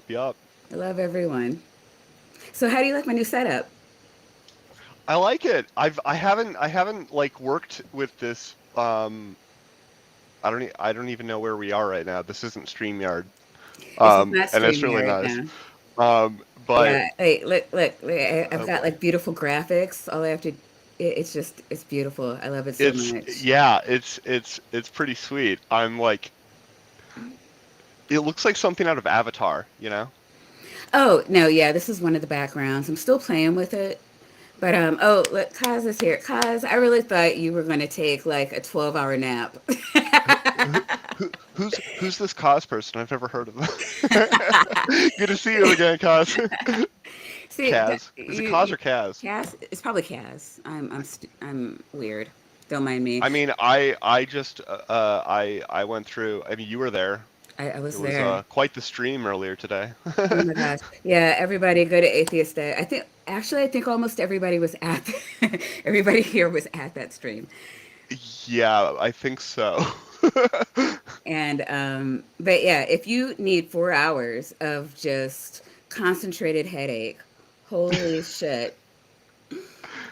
Yup. I love everyone. So how do you like my new setup? I like it. I haven't like worked with this. I don't even know where we are right now. This isn't StreamYard. This is not And it's streaming really right nice. now. But Yeah, hey, look, I've oh got boy, like beautiful graphics. All I have to, it's just, it's beautiful. I love it so it's much. yeah, it's pretty sweet. I'm like, it looks like something out of Avatar, you know? Oh, no, yeah, this is one of the backgrounds. I'm still playing with it. But oh, look, Kaz is here. Kaz, I really thought you were going to take like a 12-hour nap. Who's this Cos person? I've never heard of them. Good to see you again, Cos. See, Kaz. Is it Cos or Kaz? Kaz, it's probably Kaz. I'm weird. Don't mind me. I mean, I went through. I mean, you were there. I It was was there. quite the stream earlier today. Oh my gosh. Yeah, everybody go to Atheist Day. I think almost everybody was at, everybody here was at that stream. Yeah, I think so. And, but yeah, if you need 4 hours of just concentrated headache, holy shit.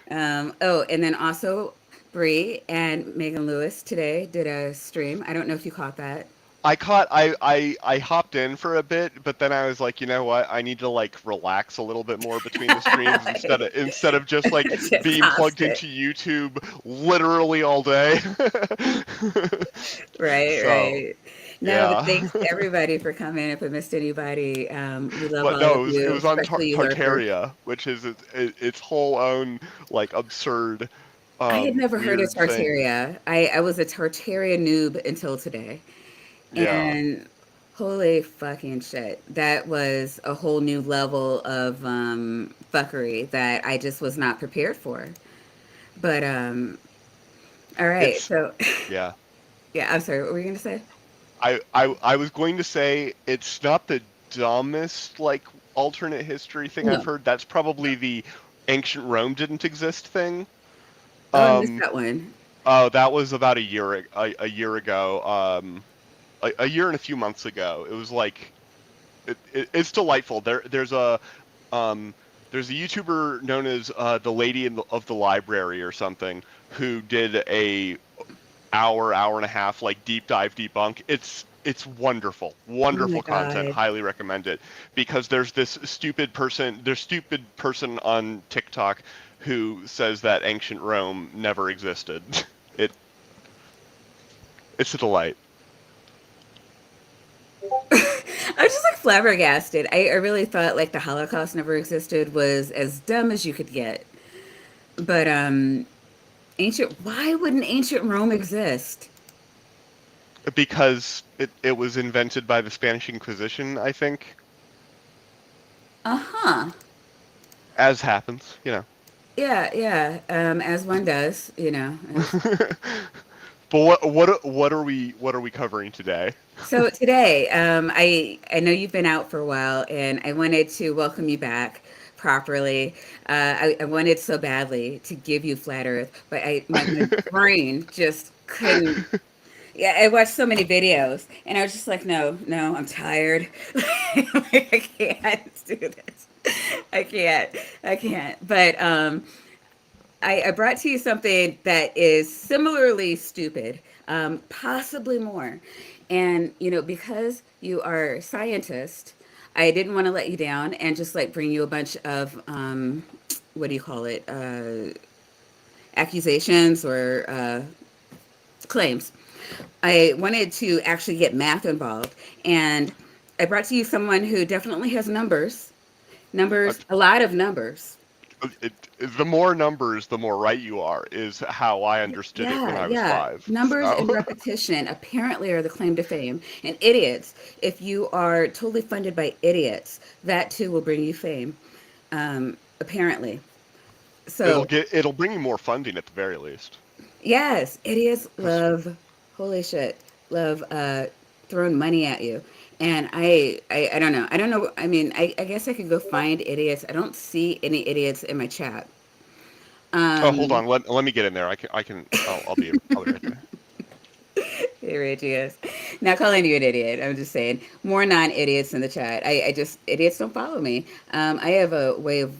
Oh, and then also Bree and Megan Lewis today did a stream. I don't know if you caught that. I hopped in for a bit, but then I was like, you know what? I need to like relax a little bit more between the streams instead of just like Just being plugged constant. into YouTube literally all day. Right, So, right. No, but yeah. thanks everybody for coming. If I missed anybody, we love But all of no, it you, was on especially you lurkers. Tartaria, which is its whole own like absurd I had never heard of weird thing. Tartaria. I was a Tartaria noob until today. Yeah. And holy fucking shit. That was a whole new level of fuckery that I just was not prepared for. But all right. It's So yeah. yeah, I'm sorry, what were you gonna say? I was going to say it's not the dumbest like alternate history thing I've No. heard. That's probably the ancient Rome didn't exist thing. Oh, I missed Um, that one. oh, that was about a year ago. A year and a few months ago. It was like it's delightful. Um there's a YouTuber known as the Lady of the Library or something who did a hour and a half like deep dive debunk. It's wonderful, Oh my wonderful content. god. Highly recommend it because there's stupid person on TikTok who says that ancient Rome never existed. It it's a delight. I was just like flabbergasted. I really thought like the Holocaust never existed was as dumb as you could get. But ancient why wouldn't ancient Rome exist? Because it was invented by the Spanish Inquisition, I think, Uh-huh. as happens, you know. Yeah, yeah. As one does, you know. But what are we covering today? So today, I know you've been out for a while, and I wanted to welcome you back properly. I wanted so badly to give you flat Earth, but my brain just couldn't. Yeah, I watched so many videos, and I was just like, no, no, I'm tired. Like, I can't do this. I can't. I can't. But I brought to you something that is similarly stupid, possibly more. And, you know, because you are a scientist, I didn't want to let you down and just like bring you a bunch of, what do you call it, accusations or claims. I wanted to actually get math involved. And I brought to you someone who definitely has Uh, a lot of numbers. the more numbers, the more right you are, is how I understood it when Yeah, I was yeah. 5. Numbers So, and repetition apparently are the claim to fame. And idiots, if you are totally funded by idiots, that too will bring you fame, apparently. So, it'll bring you more funding at the very least. yes, idiots 'Cause love, holy shit, love throwing money at you. And I don't know. I don't know. I mean, I guess I could go find idiots. I don't see any idiots in my chat. oh, hold Um, on. Let me get in there. I'll be right there. Hey, Reggie is. Not calling you an idiot. I'm just saying more non-idiots in the chat. I just idiots don't follow me. I have a way of,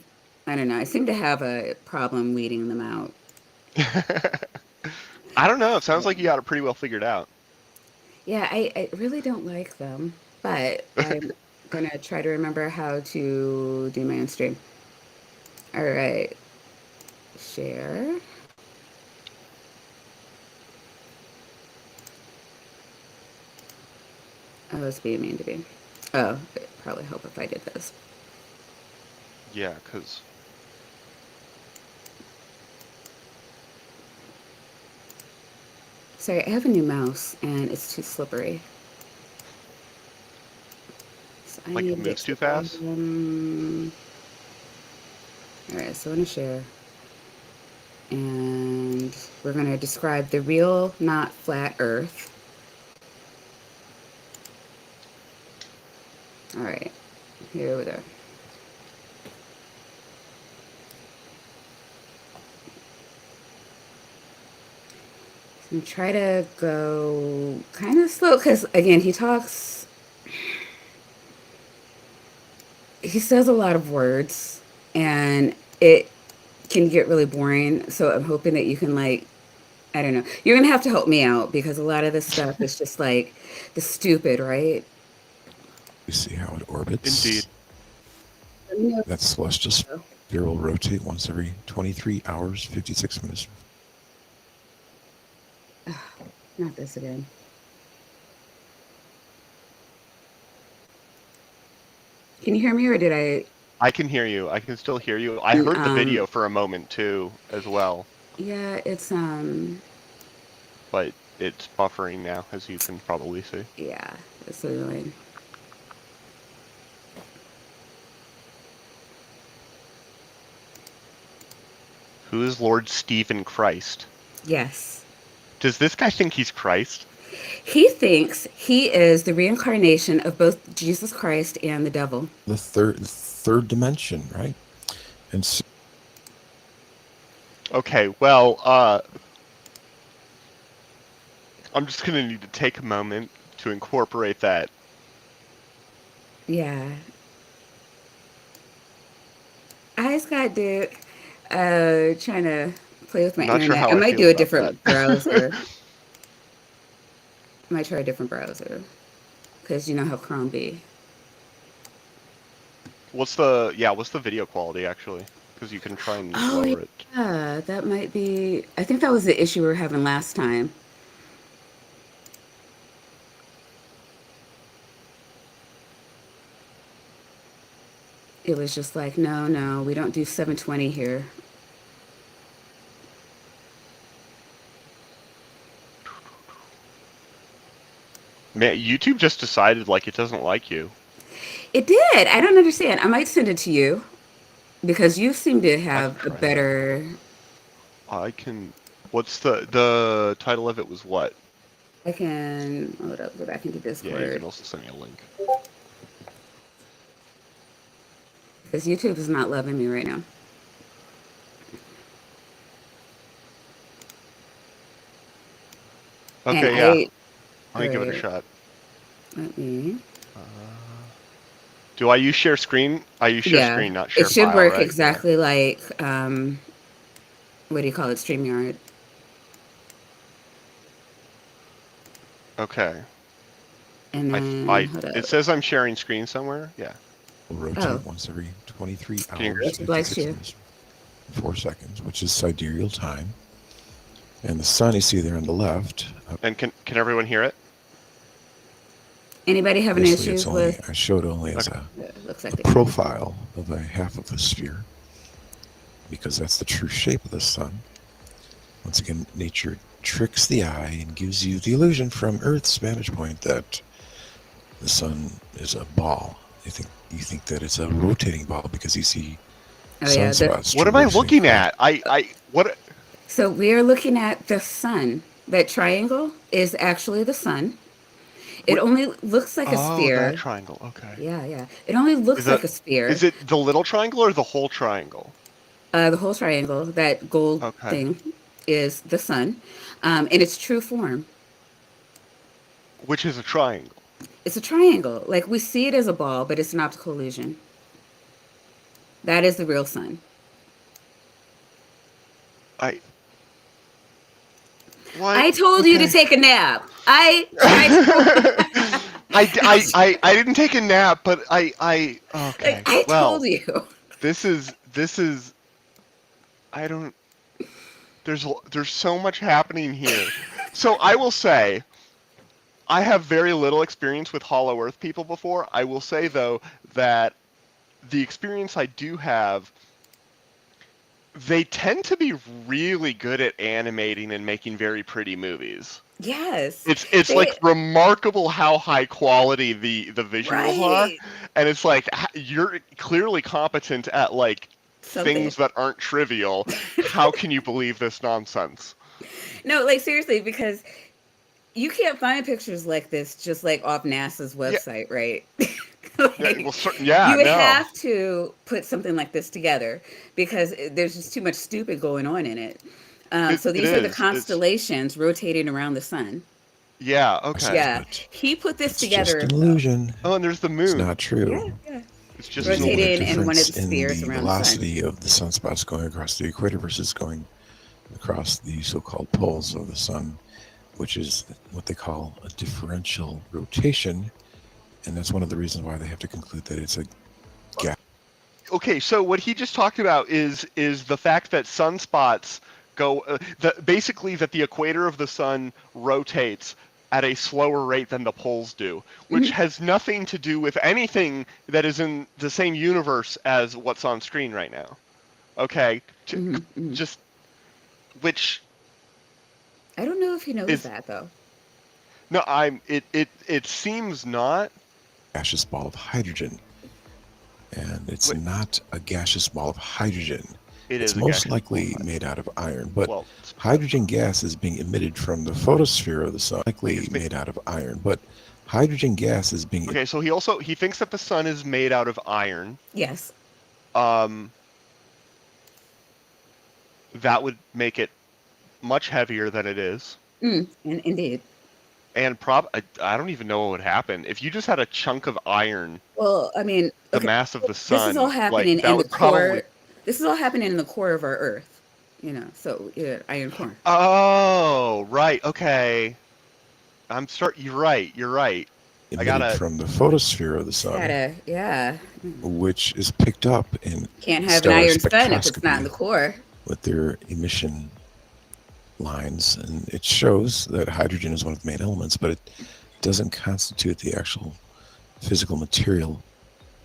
I don't know. I seem to have a problem weeding them out. I don't know. It sounds like you got it pretty well figured out. Yeah, I really don't like them, but I'm gonna try to remember how to do my own stream. All right, share. Oh, it's being mean to me. Oh, it'd probably help if I did this. Yeah, because Sorry, I have a new mouse and it's too slippery. So I like it need it moves to too the fast. bottom. All right, so I'm gonna share. And we're gonna describe the real, not flat Earth. All right, here we go. And try to go kind of slow because again he says a lot of words and it can get really boring, so I'm hoping that you can like, I don't know, you're gonna have to help me out because a lot of this stuff is just like the stupid, right? You see how it Indeed. orbits? Let me know. That celestial sphere will rotate once every 23 hours, 56 minutes. Not this again. Can you hear me or did I I can hear you. I can still hear you. I heard the um video for a moment too, as well, yeah, it's but it's buffering now, as you can probably see. yeah, it's annoying. Who is Lord Stephen Christ? Yes. Does this guy think he's Christ? He thinks he is the reincarnation of both Jesus Christ and the devil. The third dimension, right? And so Okay, well, I'm just gonna need to take a moment to incorporate that. Yeah. I just got Duke trying to play with my I'm not sure internet. how I I might feel do a about that. different browser. I might try a different browser because you know how Chrome be. What's the video quality actually? Because you can try and Oh lower it. yeah, that might be. I think that was the issue we were having last time. It was just like, no, no, we don't do 720 here. Man, YouTube just decided like it doesn't like you. It did. I don't understand. I might send it to you because you seem to I can have a try that. better. I can. What's the title of it was what? I can hold up, go back into Yeah, you Discord can also send me a link. because YouTube is not loving me right now. And Okay, yeah. I, Let all me give it a right, shot. let me. Do I use share screen? I use share Yeah, screen, not it share should file, work right? Yeah. exactly like what do you call it, StreamYard. Okay. And then hold It up. says I'm sharing screen somewhere. Yeah. will Oh, rotate once every 23 Can you hear hours, it? YouTube likes 56 you. minutes, 4 seconds, which is sidereal time. And the sun you see there on the left, And can everyone hear it? Anybody having basically it's issues only, with? I showed only as Okay. Looks a like they can. profile of a half of a sphere because that's the true shape of the sun. Once again, nature tricks the eye and gives you the illusion from Earth's vantage point that the sun is a ball. You think that it's a rotating ball because you see Oh yeah. sunspots What am I traversing looking across. at? What? So we are looking at the sun. That triangle is actually the sun. It What? only looks like a Oh, that sphere. triangle. Okay. Yeah, yeah. It only Is looks that like a sphere. is it the little triangle or the whole triangle? The whole triangle, that gold Okay. thing, is the sun, in its true form. which is a triangle. It's a triangle. Like we see it as a ball, but it's an optical illusion. That is the real sun. I what? I told you to Okay. take a nap. I didn't take a nap, but I Like okay. I told Well, you. this is I don't there's so much happening here. So I will say I have very little experience with Hollow Earth people before. I will say though that the experience I do have, they tend to be really good at animating and making very pretty movies. Yes. It's like They remarkable how high quality the visuals are, right. and it's like you're clearly competent at like Something. things that aren't trivial. How can you believe this nonsense? No, like seriously, because you can't find pictures like this just like off NASA's Yeah, website, right? yeah, well, Like yeah, you would no, have to put something like this together because there's just too much stupid going on in it. So it these are the is. It's constellations rotating around the sun. yeah, Process, okay. Yeah, but he put this it's just together. an illusion. Oh, and there's the It's moon. not true. Yeah, yeah. It's just There's an even a Rotating in illusion. one of difference the in spheres the around the sun. velocity of the sunspots going across the equator versus going across the so-called poles of the sun, which is what they call a differential rotation, and that's one of the reasons why they have to conclude that it's a gas. Okay, so what he just talked about is the fact that sunspots go basically that the equator of the sun rotates at a slower rate than the poles do, which Mhm, has nothing to do with anything that is in the same universe as what's on screen right now. Okay, mhm, mhm. just which I don't know if he knows is that though. no, it seems not. gaseous ball of hydrogen, and it's Wait, not a gaseous ball of hydrogen. it It's is a most gaseous ball. likely made out of iron, but Well, hydrogen gas is being emitted from the photosphere of the sun, likely it's made out of iron, but hydrogen gas is being okay. So he thinks that the sun is made out of iron. Yes. Um, that would make it much heavier than it is. Indeed. And I don't even know what would happen if you just had a chunk of iron Well, I mean, the okay, mass of the this is all sun. Like happening that in the would probably. core. This is all happening in the core of our Earth. So yeah, iron core. Oh, right. Okay. You're right. You're right. I emitted gotta. from the photosphere of the Just sun, gotta, yeah. which is picked up in Can't have an stellar iron sun if it's not in the spectroscopy core. with their emission lines, and it shows that hydrogen is one of the main elements, but it doesn't constitute the actual physical material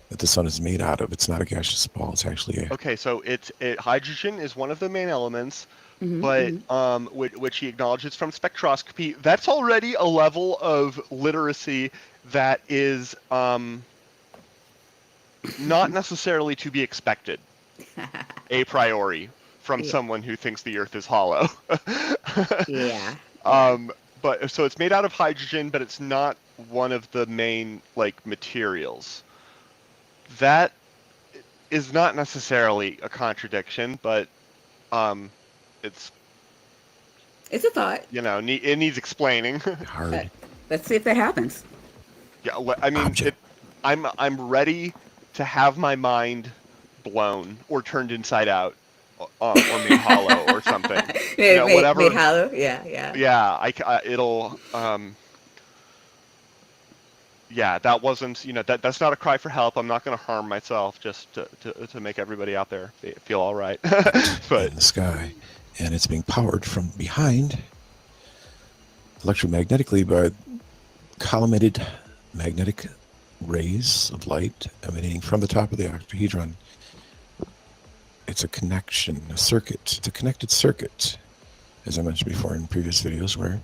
that the sun is made out of. It's not a gaseous ball. It's actually a Okay, so hydrogen is one of the main elements, Hmm, but hmm. which he acknowledges from spectroscopy. That's already a level of literacy that is not necessarily to be expected a priori from Yeah, someone who thinks the Earth is hollow. yeah, yeah. um, but so it's made out of hydrogen, but it's not one of the main like materials. That is not necessarily a contradiction, but um, it's It's a thought. it needs explaining. But hard let's see if that happens. Yeah, I mean object. I'm ready to have my mind blown or turned inside out, or made hollow or something. Made Whatever. hollow. Yeah, yeah. Yeah, it'll yeah, that wasn't, that's not a cry for help. I'm not going to harm myself just to make everybody out there feel all right. But In the sky, and it's being powered from behind electromagnetically by collimated magnetic rays of light emanating from the top of the octahedron. It's a connection, a circuit. It's a connected circuit, as I mentioned before in previous videos, where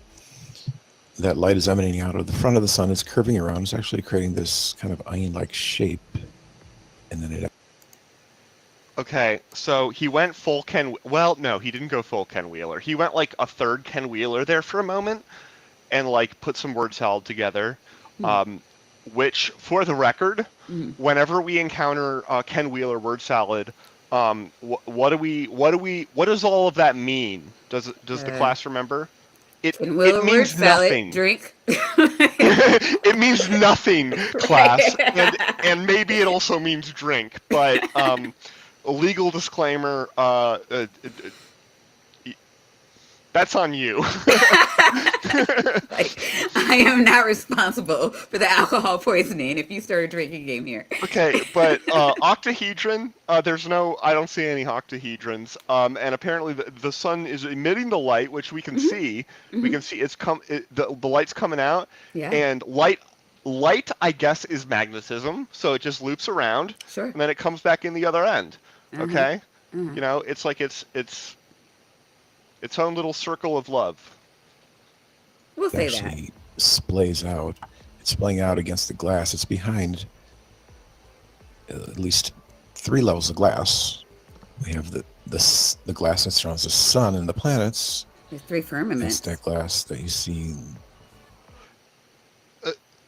that light is emanating out of the front of the sun. It's curving around. It's actually creating this kind of onion-like shape, and then it. okay, so he went full Ken. Well, no, he didn't go full Ken Wheeler. He went like a third Ken Wheeler there for a moment, and like put some word salad together. Hmm, Um, which, for the record, hmm. whenever we encounter Ken Wheeler word salad, what does all of that mean? Does the Uh, class remember? Twin it wheel of words, means valid, nothing. drink. It means nothing, class, Right. and maybe it also means drink. But a legal disclaimer. That's on you. Like, I am not responsible for the alcohol poisoning if you start a drinking game here. Okay, but octahedron, there's no, I don't see any octahedrons. And apparently the sun is emitting the light, which we can Hmm. see. We Hmm. can see the light's coming out, Yeah, and light I guess is magnetism, so it just loops around, sure. and then it comes back in the other end. Uh-huh. Okay, Uh-huh. you know, it's like it's its own little circle of love. We'll It say that. actually splays out. It's splaying out against the glass. It's behind at least 3 levels of glass. We have the glass that surrounds the sun and the planets. There's three That's that firmaments. glass that you see.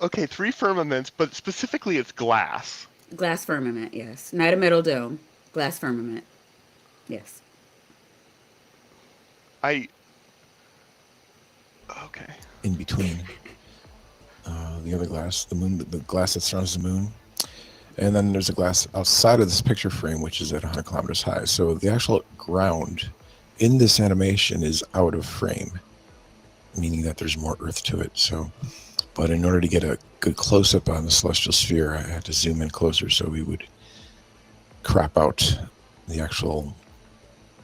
Okay, three firmaments, but specifically it's glass. Glass firmament, yes. Not a metal dome. Glass firmament. Yes. I okay. In between the other glass, the moon, the glass that surrounds the moon. And then there's a glass outside of this picture frame, which is at 100 kilometers high. So the actual ground in this animation is out of frame, meaning that there's more Earth to it. So, but in order to get a good close-up on the celestial sphere, I had to zoom in closer so we would crop out the actual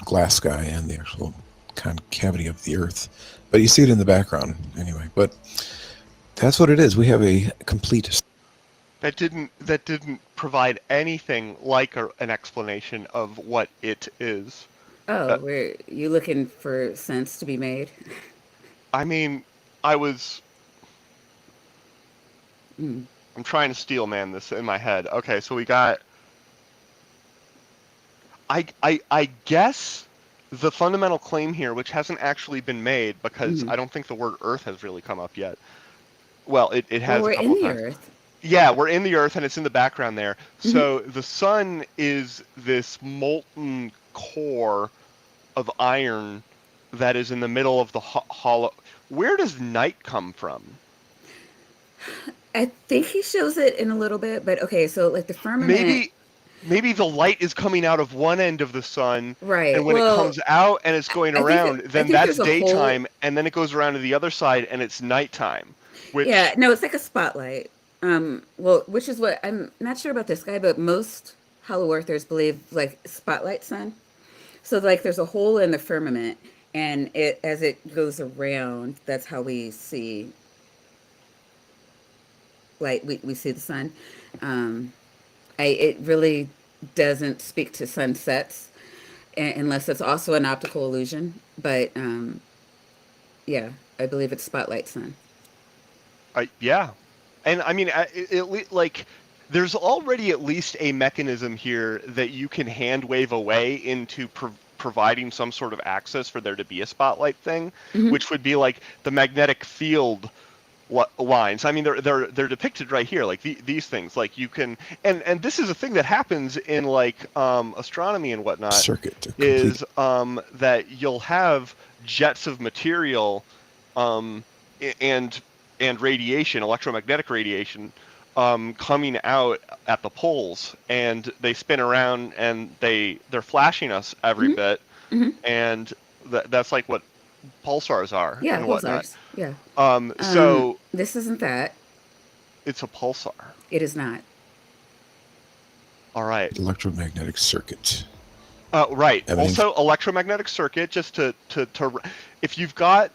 glass sky and the actual concavity of the Earth. But you see it in the background anyway. But that's what it is. We have a complete. That didn't provide anything like an explanation of what it is. Oh, Uh, were you looking for sense to be made? I mean, I was Mm. I'm trying to steel man this in my head. Okay, so we got I guess the fundamental claim here, which hasn't actually been made because Hmm. I don't think the word Earth has really come up yet. Well, it Well, has a we're couple in of the times. Earth. Yeah, we're in the Earth and it's in the background there. Hmm. So the sun is this molten core of iron that is in the middle of the hollow. Where does night come from? I think he shows it in a little bit, but okay, so like the firmament, Maybe maybe the light is coming out of one end of the sun, and right? when it Well, comes out and it's going around, I then think that's there's a whole, daytime, and then it goes around to the other side and it's nighttime, yeah, which no, it's like a spotlight. Well, which is what I'm not sure about this guy, but most Hollow Earthers believe like spotlight sun. So like there's a hole in the firmament, and it as it goes around, that's how we see light. We see the sun. Um, it really doesn't speak to sunsets unless it's also an optical illusion. But yeah, I believe it's spotlight sun. yeah, and I mean, like there's already at least a mechanism here that you can hand wave away into providing some sort of access for there to be a spotlight thing, Hmm. which would be like the magnetic field lines. I mean, they're depicted right here, like these things. Like you can, and this is a thing that happens in like astronomy and whatnot, Circuit to complete. is that you'll have jets of material, um, and radiation, electromagnetic radiation, coming out at the poles, and they spin around and they're flashing us every Hmm. bit, Hmm. and that's like what pulsars are Yeah, and whatnot. pulsars. Yeah. So This isn't that. it's a pulsar. It is not. All right. Electromagnetic circuit. Right. Everything's Also, electromagnetic circuit. Just if you've got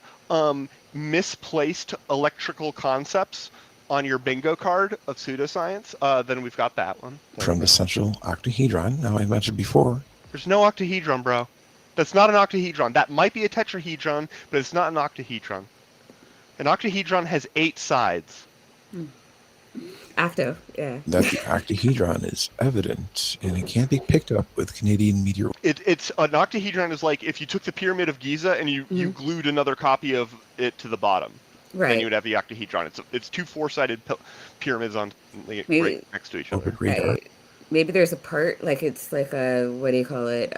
misplaced electrical concepts on your bingo card of pseudoscience, then we've got that one. from the central octahedron. Now, I mentioned before, There's no octahedron, bro. That's not an octahedron. That might be a tetrahedron, but it's not an octahedron. An octahedron has 8 sides. Octo. Yeah. that the octahedron is evident and it can't be picked up with Canadian meteor. It's an octahedron is like if you took the Pyramid of Giza and you glued another copy of it to the bottom. Then you Right. would have the octahedron. It's 2 4-sided pyramids on right Maybe. next to each Orbit other. radar. Maybe there's a part like it's like a what do you call it?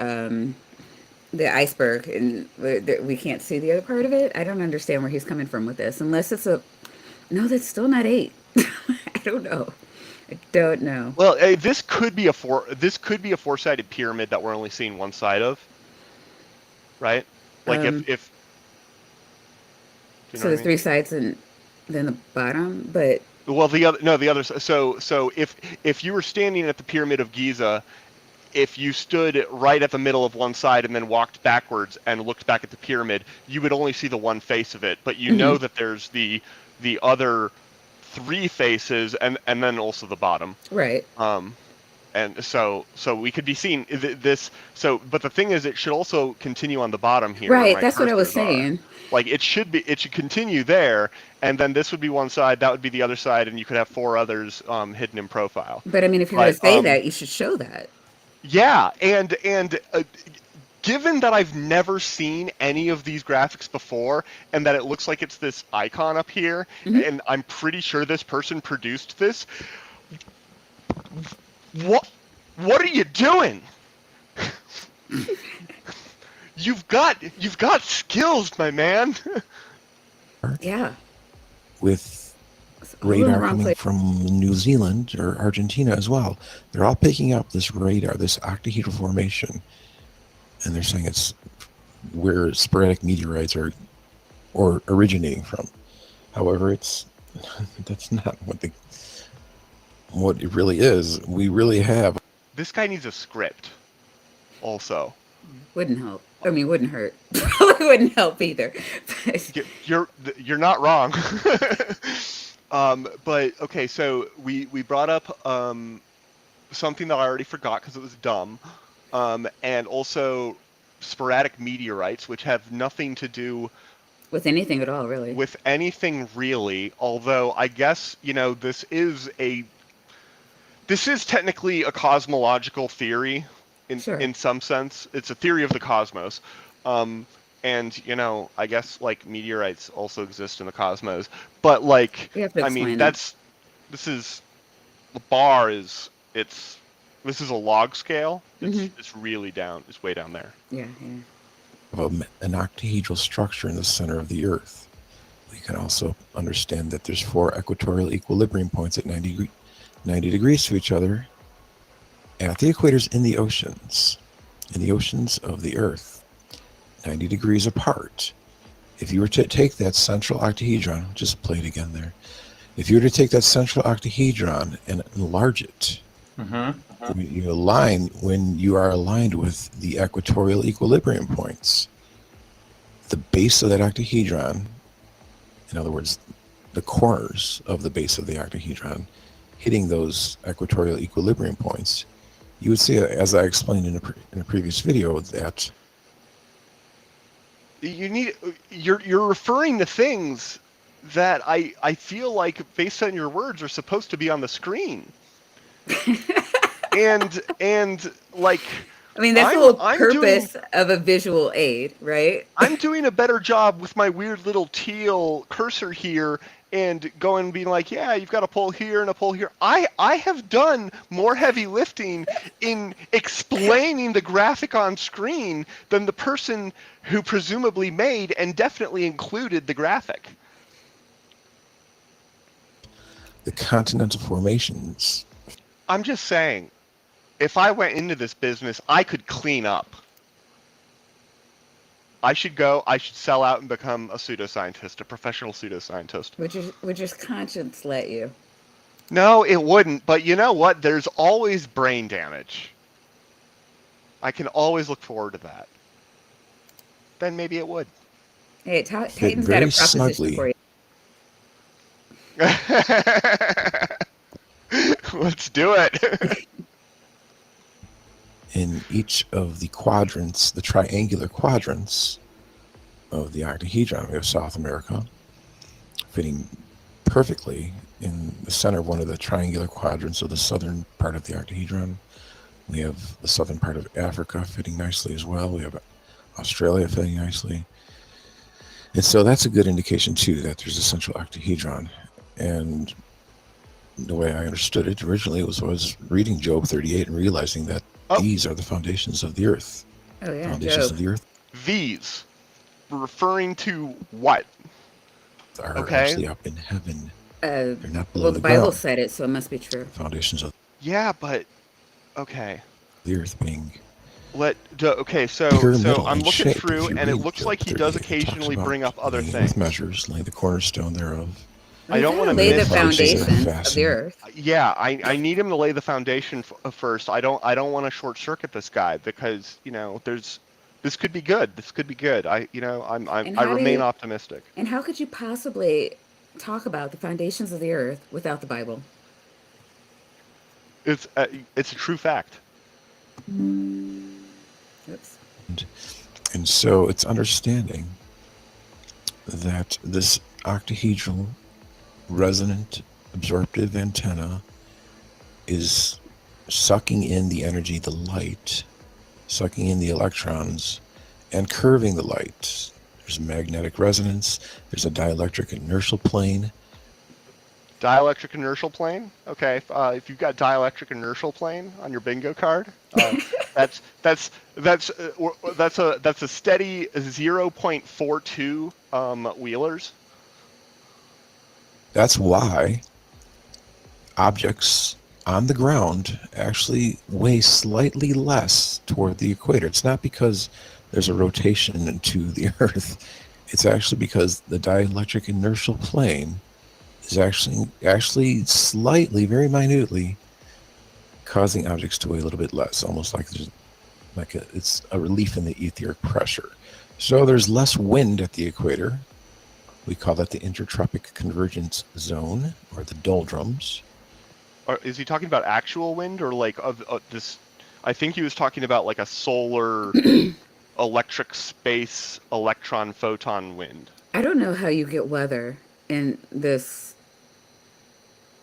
the iceberg, and we can't see the other part of it. I don't understand where he's coming from with this, unless it's a no. That's still not 8. I don't know. I don't know. Well, this could be a four-sided pyramid that we're only seeing one side of, right? Like Um, if do you know so what I there's mean? 3 sides and then the bottom, but Well, the other so if you were standing at the Pyramid of Giza, if you stood right at the middle of one side and then walked backwards and looked back at the pyramid, you would only see the one face of it. But you know mhm, that there's the other 3 faces and then also the bottom. right, Um, and so we could be seeing this. So, but the thing is, it should also continue on the bottom here where right. my That's what I was cursors are. saying. Like it should continue there, and then this would be one side, that would be the other side, and you could have 4 others hidden in profile. But I mean, if you're going But to say that, you should show that. yeah, and given that I've never seen any of these graphics before, and that it looks like it's this icon up here, Hmm. and I'm pretty sure this person produced this, what are you doing? You've got skills, my man. Yeah, with it's all in the radar wrong coming place. from New Zealand or Argentina as well. They're all picking up this radar, this octahedral formation, and they're saying it's where sporadic meteorites are or originating from. However, it's that's not what it really is. We really have This guy needs a script, also. Wouldn't help. I mean, wouldn't hurt. Probably wouldn't help either. But You're not wrong. But okay, so we brought up something that I already forgot because it was dumb, and also sporadic meteorites, which have nothing to do with anything at all, really. with anything really. Although I guess this is technically a cosmological theory Sure. in some sense. It's a theory of the cosmos. And I guess like meteorites also exist in the cosmos. But like You have to I mean explain that. this is the bar is this is a log scale. Hmm. It's really down. It's way down there. Yeah, yeah. an octahedral structure in the center of the Earth. We can also understand that there's 4 equatorial equilibrium points at 90 degrees to each other at the equators in the oceans of the Earth, 90 degrees apart. If you were to take that central octahedron, just play it again there. If you were to take that central octahedron and enlarge it, when you are aligned with the equatorial equilibrium points, the base of that octahedron, in other words, the corners of the base of the octahedron, hitting those equatorial equilibrium points, you would see, as I explained in a previous video, that You're referring to things that I feel like, based on your words, are supposed to be on the screen. and like I mean, that's the whole I'm purpose of a visual aid, right? I'm doing a better job with my weird little teal cursor here and going and being like, yeah, you've got a pull here and a pull here. I have done more heavy lifting in explaining the graphic on screen than the person who presumably made and definitely included the graphic. the continental formations. I'm just saying, if I went into this business, I could clean up. I should sell out and become a pseudoscientist, a professional pseudoscientist. Would your conscience let you? No, it wouldn't, but you know what? There's always brain damage. I can always look forward to that. Then maybe it would. Hey, Fit Titan's got a very proposition snugly for you. Let's do it. in each of the quadrants, the triangular quadrants of the octahedron. We have South America fitting perfectly in the center of one of the triangular quadrants of the southern part of the octahedron. We have the southern part of Africa fitting nicely as well. We have Australia fitting nicely. And so that's a good indication too that there's a central octahedron. And the way I understood it originally was reading Job 38 and realizing that these are the foundations of the earth. Oh yeah, Foundations Job. of the earth. These, referring to what? Are Okay. actually up in heaven. Uh, They're not well, below the the Bible ground. said it, so it must be true. Foundations of Yeah, but okay. the earth being Okay, so pyramidal I'm in looking shape. If through, you and it read looks Job like he does 38, it talks occasionally bring about up other laying it with things. measures, laying the cornerstone thereof, I You don't want gotta to lay laying the the miss foundations that something. are foundations of the fastened. earth. Yeah, I need him to lay the foundation first. I don't want to short circuit this guy because this could be good. This could be good. And I how do remain you, optimistic. and how could you possibly talk about the foundations of the earth without the Bible? It's a true fact. Oops. And, and so it's understanding that this octahedral resonant absorptive antenna is sucking in the energy, the light, sucking in the electrons, and curving the light. There's magnetic resonance, there's a dielectric inertial plane. Dielectric inertial plane. Okay, if you've got dielectric inertial plane on your bingo card, that's that's that's a steady 0.42 wheelers. That's why objects on the ground actually weigh slightly less toward the equator. It's not because there's a rotation to the Earth. It's actually because the dielectric inertial plane is actually slightly, very minutely, causing objects to weigh a little bit less, almost like it's a relief in the etheric pressure. So there's less wind at the equator. We call that the intertropic convergence zone, or the doldrums. Or is he talking about actual wind or like of this? I think he was talking about like a solar electric space electron photon wind. I don't know how you get weather in this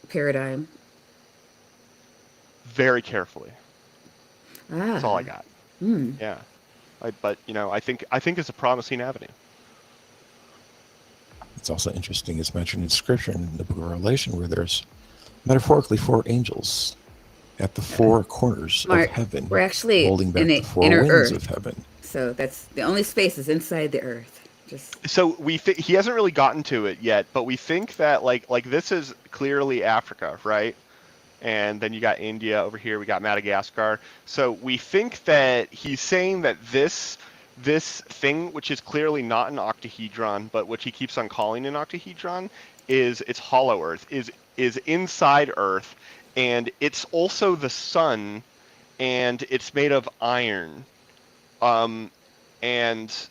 paradigm. Very carefully. That's all I Ah, got. hmm. Yeah. But I think it's a promising avenue. It's also interesting, it's mentioned in Scripture in the book of Revelation, where there's metaphorically four angels at the four corners of Mark, heaven, we're actually holding in back the the four inner winds of earth. heaven. So that's the only space is inside the earth. Just So he hasn't really gotten to it yet, but we think that like this is clearly Africa, right? And then you got India over here, we got Madagascar. So we think that he's saying that this thing, which is clearly not an octahedron, but which he keeps on calling an octahedron, it's hollow Earth, is inside Earth, and it's also the sun, and it's made of iron, um, and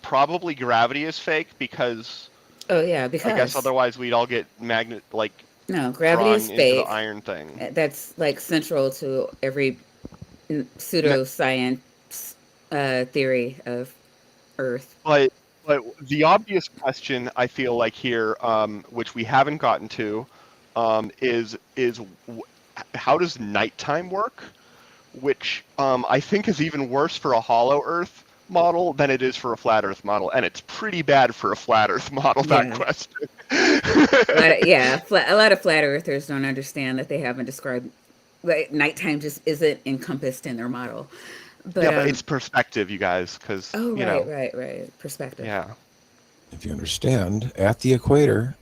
probably gravity is fake because oh yeah, I guess because otherwise we'd all get no, gravity is drawn into the fake. iron thing. That's like central to every pseudoscience theory of Earth. But the obvious question I feel like here, which we haven't gotten to, how does nighttime work? Which I think is even worse for a hollow Earth model than it is for a flat Earth model, and it's pretty bad for a flat Earth model. That Yeah, question. a lot of flat earthers don't understand that they haven't described like nighttime just isn't encompassed in their model. But Yeah, but it's perspective, you guys, because oh right, perspective. yeah. If you understand, at the equator,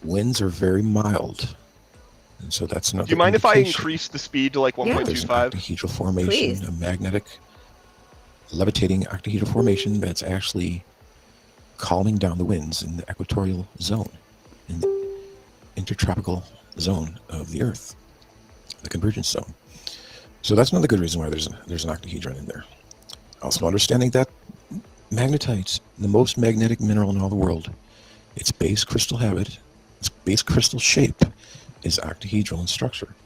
winds are very mild. And so that's Do another you mind if I indication increase the speed to like Yeah, that there's an 1.25? octahedral formation, please. a magnetic, levitating octahedral formation that's actually calming down the winds in the equatorial zone, in the intertropical zone of the Earth, the convergence zone. So that's another good reason why there's an octahedron in there. Also understanding that magnetite, the most magnetic mineral in all the world, its base crystal habit, its base crystal shape is octahedral in structure.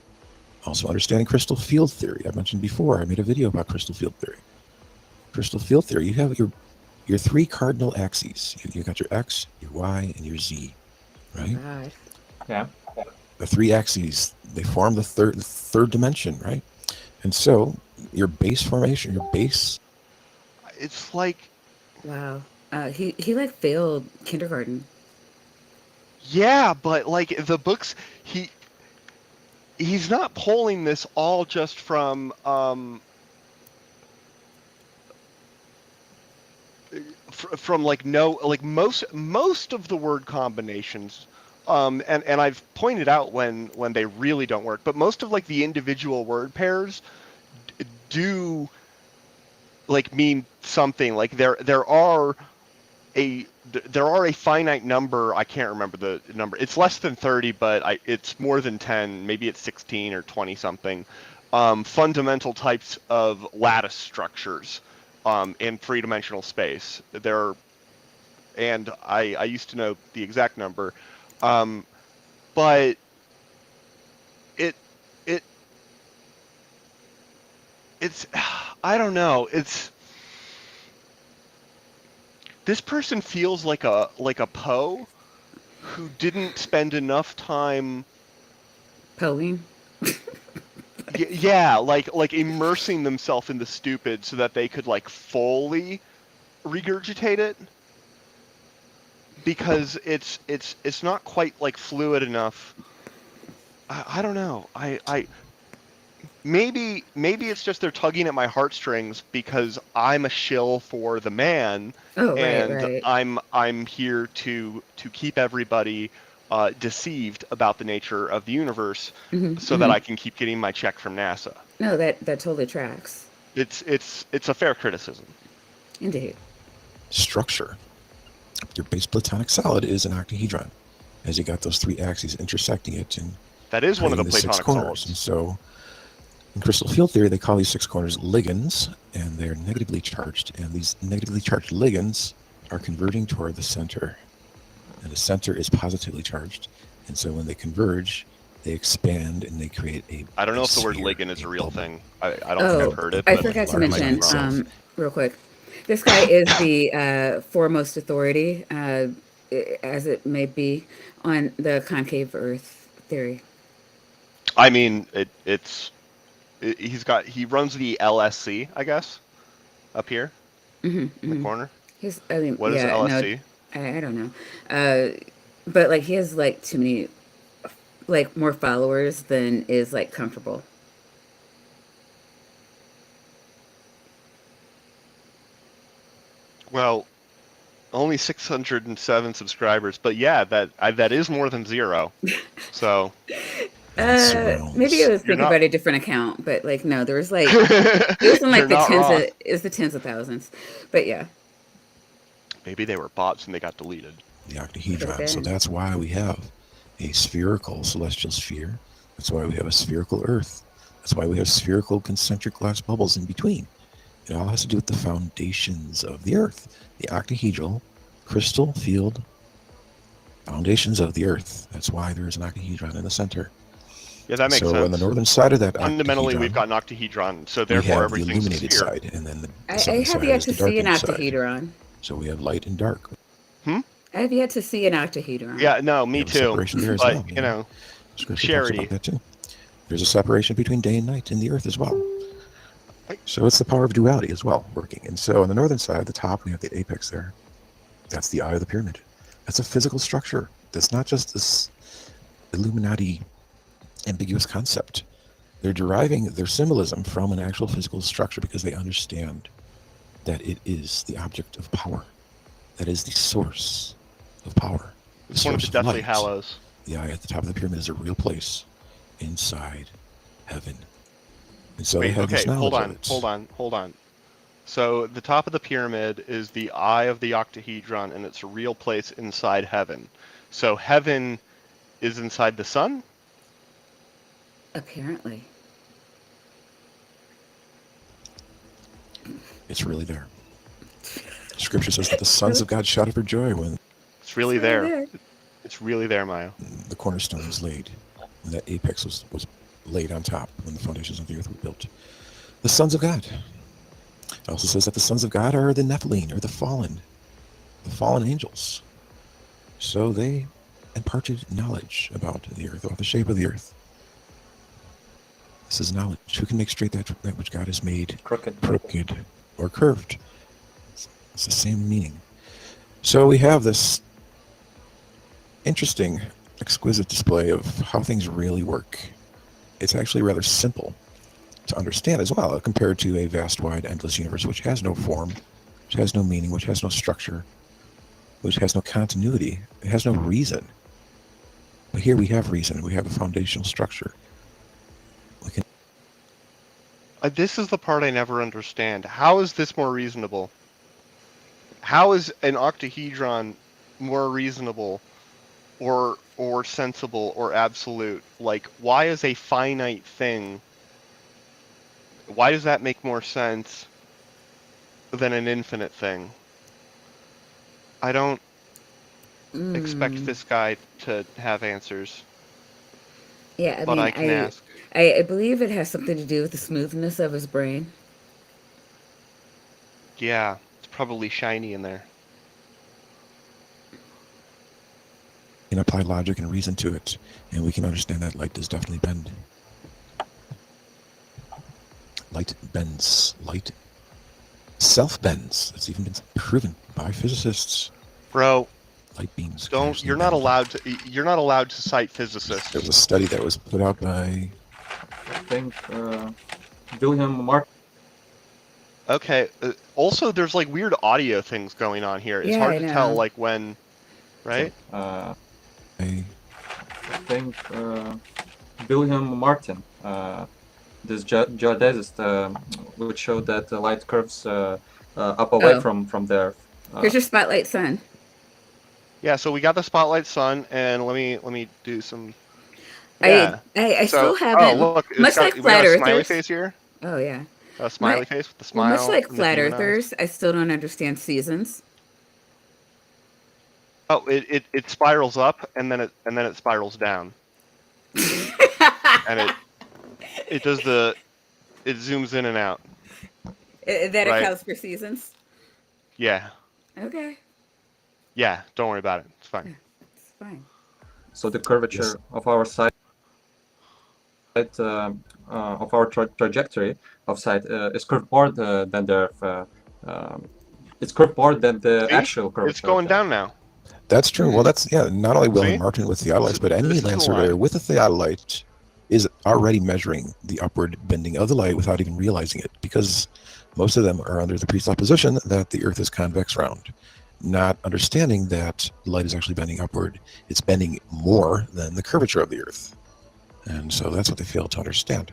Also understanding crystal field theory. I mentioned before, I made a video about crystal field theory. Crystal field theory, you have your three cardinal axes. You got your X, your Y, and your Z, Oh right? God. Yeah. The three axes, they form the third dimension, right? And so your base formation, your base. It's like, Wow. He like failed kindergarten. yeah, but like the books, he's not pulling this all just from from like no like most of the word combinations, and I've pointed out when they really don't work, but most of like the individual word pairs do like mean something. Like there are a finite number. I can't remember the number. It's less than 30, but it's more than 10. Maybe it's 16 or 20 something. Fundamental types of lattice structures in three-dimensional space. And I used to know the exact number, but it it it's I don't know. This person feels like a Poe who didn't spend enough time. Poing. Yeah, like immersing themselves in the stupid so that they could like fully regurgitate it, because it's not quite like fluid enough. I don't know. I maybe it's just they're tugging at my heartstrings because I'm a shill for the man, Oh, right, and right. I'm here to keep everybody deceived about the nature of the universe, Hmm, so that hmm. I can keep getting my check from NASA. No, that totally tracks. It's a fair criticism. Indeed. Structure. Your base platonic solid is an octahedron, as you got those three axes intersecting it and That is one of creating the the six Platonic corners. And solids. so in crystal field theory, they call these six corners ligands, and they're negatively charged. And these negatively charged ligands are converging toward the center. And the center is positively charged. And so when they converge, they expand and they create I don't know a if the word sphere, ligand is a real bubble. thing. I don't think I've Oh, heard it, I but forgot to I might be mention, itself. wrong. real quick. This guy is the foremost authority, as it may be, on the concave Earth theory. I mean, he runs the LSC, I guess, up here Hmm, in the hmm. corner. I mean, What is yeah, no, LSC? I don't know. But like, he has like too many, like more followers than is like comfortable. Well, only 607 subscribers, but yeah, that is more than zero. So And it Maybe I surrounds. was you're thinking not about a different account, but like, no, there was like, it was in like you're not wrong. the tens of thousands. But yeah, Maybe they were bots and they got deleted. The could have octahedron. So been. that's why we have a spherical celestial sphere. That's why we have a spherical Earth. That's why we have spherical concentric glass bubbles in between. It all has to do with the foundations of the Earth, the octahedral crystal field foundations of the Earth. That's why there's an octahedron in the center. Yeah, that makes So on the sense. northern side of that Fundamentally, we've octahedron, got an octahedron, so we therefore have the everything's a illuminated sphere. side, and then the I southern have side yet is to the see an darkened side. octahedron. So we have light and dark. Hmm? I have yet to see an octahedron. Yeah, no, We me have a too. separation there as But well. you know, Scripture talks charity. about that too. There's a separation between day and night in the earth as well. Right. So it's the power of duality as well working. And so on the northern side, the top, we have the apex there. That's the eye of the pyramid. That's a physical structure. That's not just this Illuminati ambiguous concept. They're deriving their symbolism from an actual physical structure because they understand that it is the object of power. That is the source of power. The It's one of the source of Deathly light. Hallows. The eye at the top of the pyramid is a real place inside heaven. And so they Wait, have okay, this knowledge hold on. So the top of the pyramid is the eye of the octahedron, and it's a real place inside heaven. So heaven is inside the sun? Apparently. It's really there. Scripture says that the sons of God shouted for joy when It's really It's really there. It's really there, Maya. the cornerstone was laid, and that apex was laid on top when the foundations of the earth were built. The sons of God. It also says that the sons of God are the Nephilim, or the fallen angels. So they imparted knowledge about the earth, about the shape of the earth. This is knowledge. Who can make straight that which God has made Crooked. or curved? It's the same meaning. So we have this interesting, exquisite display of how things really work. It's actually rather simple to understand as well, compared to a vast, wide, endless universe which has no form, which has no meaning, which has no structure, which has no continuity. It has no reason. But here we have reason. We have a foundational structure. We can. This is the part I never understand. How is this more reasonable? How is an octahedron more reasonable or sensible or absolute? Like, why is a finite thing, why does that make more sense than an infinite thing? I don't expect this guy to have answers, Yeah, I but mean, I can ask. I believe it has something to do with the smoothness of his brain. Yeah, it's probably shiny in there. Can apply logic and reason to it, and we can understand that light does definitely bend. Light bends. Light self-bends. It's even been proven by physicists. Bro, Light beams can don't actually you're not bend. allowed to cite physicists. There was a study that was put out by, I think, William Martin. Okay, also there's like weird audio things going on here. It's Yeah, hard I to tell know. like when, right? I a think, William Martin. This geodesist, which showed that the light curves up away Oh, from the Earth. here's your spotlight sun. Yeah, so we got the spotlight sun, and let me do some. I Yeah. I, I So still haven't, look, much like we got flat a smiley earthers. face here. Oh yeah, A my smiley face with the well, much smile like and the flat demon eyes. earthers, I still don't understand seasons. Oh, it spirals up and then it spirals down, and it does it zooms in and out. That Right? accounts for seasons. Yeah. Okay, Yeah. Don't worry about it. It's fine. it's fine. So the curvature of our side, of our trajectory of sight, is curved more than the Earth. It's curved more than the See, actual curvature it's going of the Earth. down now. That's true. Well, that's not only William See? Martin with theodolites, but any This is the land surveyor line. with a theodolite is already measuring the upward bending of the light without even realizing it, because most of them are under the presupposition that the Earth is convex round, not understanding that light is actually bending upward. It's bending more than the curvature of the Earth, and so that's what they fail to understand.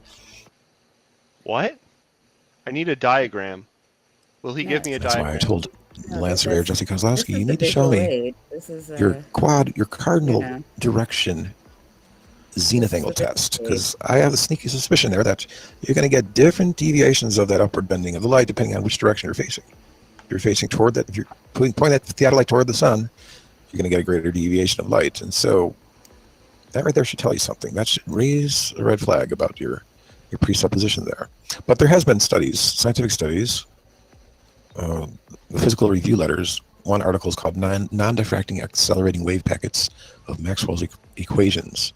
What? I need a diagram. Will he give me a That's why I diagram? told No, land surveyor Jesse this Kozlowski, is you the need to show visual me aid. This is your cardinal know. direction zenith angle This is test, the because I have a sneaky suspicion there that you're going to get different deviations of that upward bending of the light depending on which direction you're facing. If you're facing toward that, if you're point that theodolite toward the sun, you're going to get a greater deviation of light. And so that right there should tell you something. That should raise a red flag about your presupposition there. But there has been studies, scientific studies, the physical review letters. One article is called Non-Diffracting Accelerating Wave Packets of Maxwell's Equations,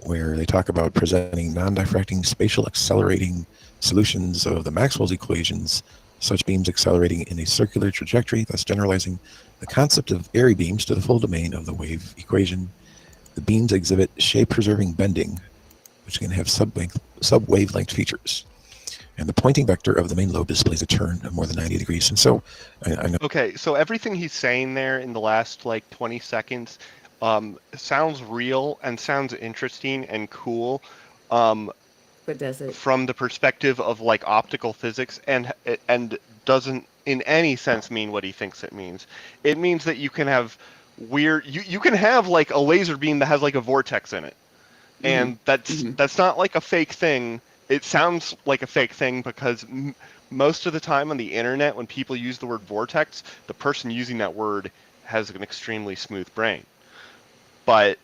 where they talk about presenting non-diffracting spatial accelerating solutions of the Maxwell's equations, such beams accelerating in a circular trajectory, thus generalizing the concept of airy beams to the full domain of the wave equation. The beams exhibit shape-preserving bending, which can have sub-wavelength features. And the pointing vector of the main lobe displays a turn of more than 90 degrees. And so I know. Okay, so everything he's saying there in the last like 20 seconds sounds real and sounds interesting and cool But does it? from the perspective of like optical physics, and doesn't in any sense mean what he thinks it means. It means that you can have weird you can have like a laser beam that has like a vortex in it. And that's not like a fake thing. It sounds like a fake thing because most of the time on the internet, when people use the word vortex, the person using that word has an extremely smooth brain. But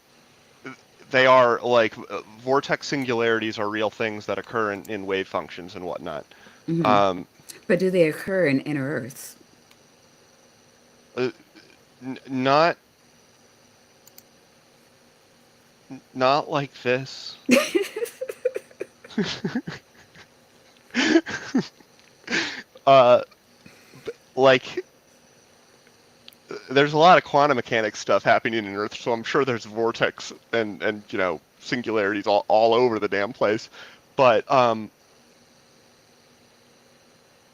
they are like vortex singularities are real things that occur in wave functions and whatnot. But do they occur in inner Earths? Uh, not not like this. Like there's a lot of quantum mechanics stuff happening in Earth, so I'm sure there's vortex and singularities all over the damn place. But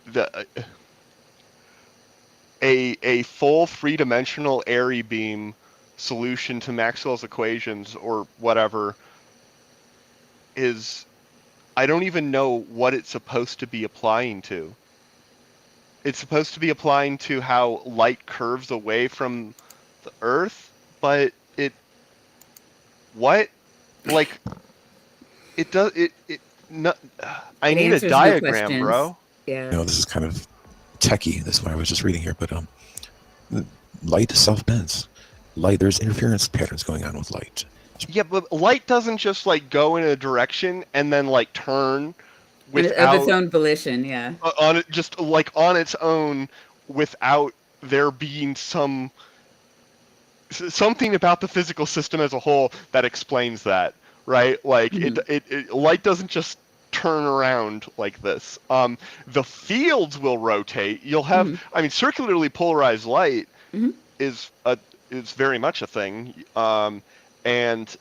the a full three-dimensional airy beam solution to Maxwell's equations or whatever is, I don't even know what it's supposed to be applying to. It's supposed to be applying to how light curves away from the Earth, but what? Like, it does, it, no, I It need a answers no diagram, questions. bro. Yeah. This is kind of techie. This is what I was just reading here, but light self-bends. Light, there's interference patterns going on with light. Yeah, but light doesn't just like go in a direction and then like turn And of its without own volition, yeah. on it, just like on its own, without there being something about the physical system as a whole that explains that, right? Like light doesn't just turn around like this. The fields will rotate. You'll have, I mean, circularly polarized light is very much a thing. And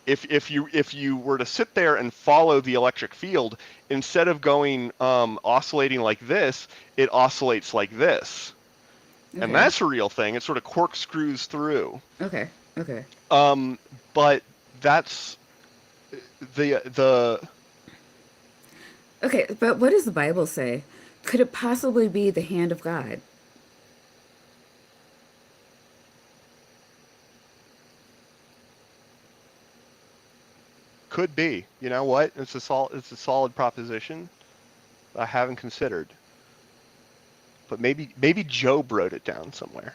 if you were to sit there and follow the electric field, instead of going oscillating like this, it oscillates like this. Okay. And that's a real thing. It sort of corkscrews through. Okay. But that's the Okay, but what does the Bible say? Could it possibly be the hand of God? could be. You know what? It's a solid proposition I haven't considered. But maybe Job wrote it down somewhere.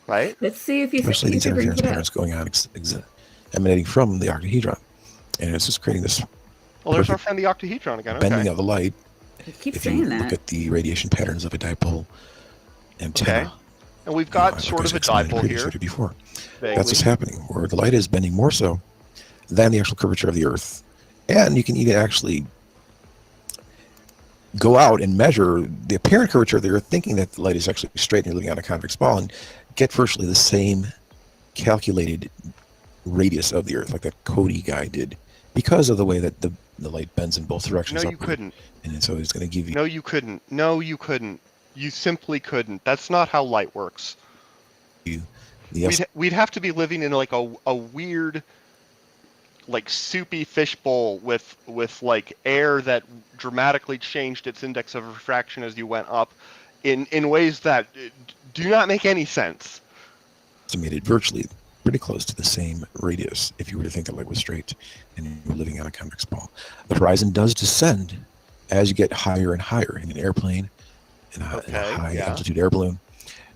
Right? Let's see if you Especially these can bring interference it up. patterns going on, emanating from the octahedron. And it's just creating this Well, there's our friend the octahedron again. bending Okay. of the light. I keep If saying you that. look at the radiation patterns of a dipole antenna, Okay. And we've got sort of a dipole here. Before. Vaguely. That's what's happening, where the light is bending more so than the actual curvature of the Earth. And you can even actually go out and measure the apparent curvature of the Earth, thinking that the light is actually straight and you're looking at a convex ball, and get virtually the same calculated radius of the Earth, like that Cody guy did, because of the way that the light bends in both directions. No, you couldn't. And so it's going to give you... No, you couldn't. No, you couldn't. You simply couldn't. That's not how light works. We'd have to be living in like a weird, like soupy fishbowl with like air that dramatically changed its index of refraction as you went up, in ways that do not make any sense. Estimated virtually pretty close to the same radius if you were to think that light was straight and you were living on a convex ball. The horizon does descend as you get higher and higher in an airplane, in a high altitude air balloon.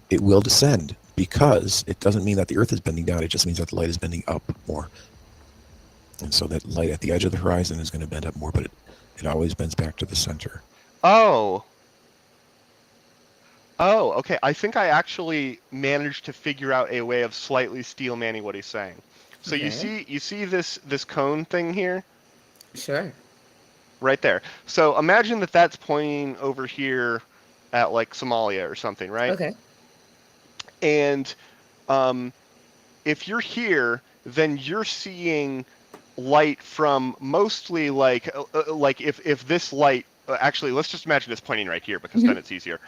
It will descend because it doesn't mean that the Earth is bending down. It just means that the light is bending up more. And so that light at the edge of the horizon is going to bend up more, but it always bends back to the center. Oh, okay. I think I actually managed to figure out a way of slightly steel manning what he's saying. So Okay. you see this cone thing here? Sure. Right there. So imagine that that's pointing over here at like Somalia or something, right? Okay. And if you're here, then you're seeing light from mostly like if this light actually, let's just imagine it's pointing right here because then it's easier.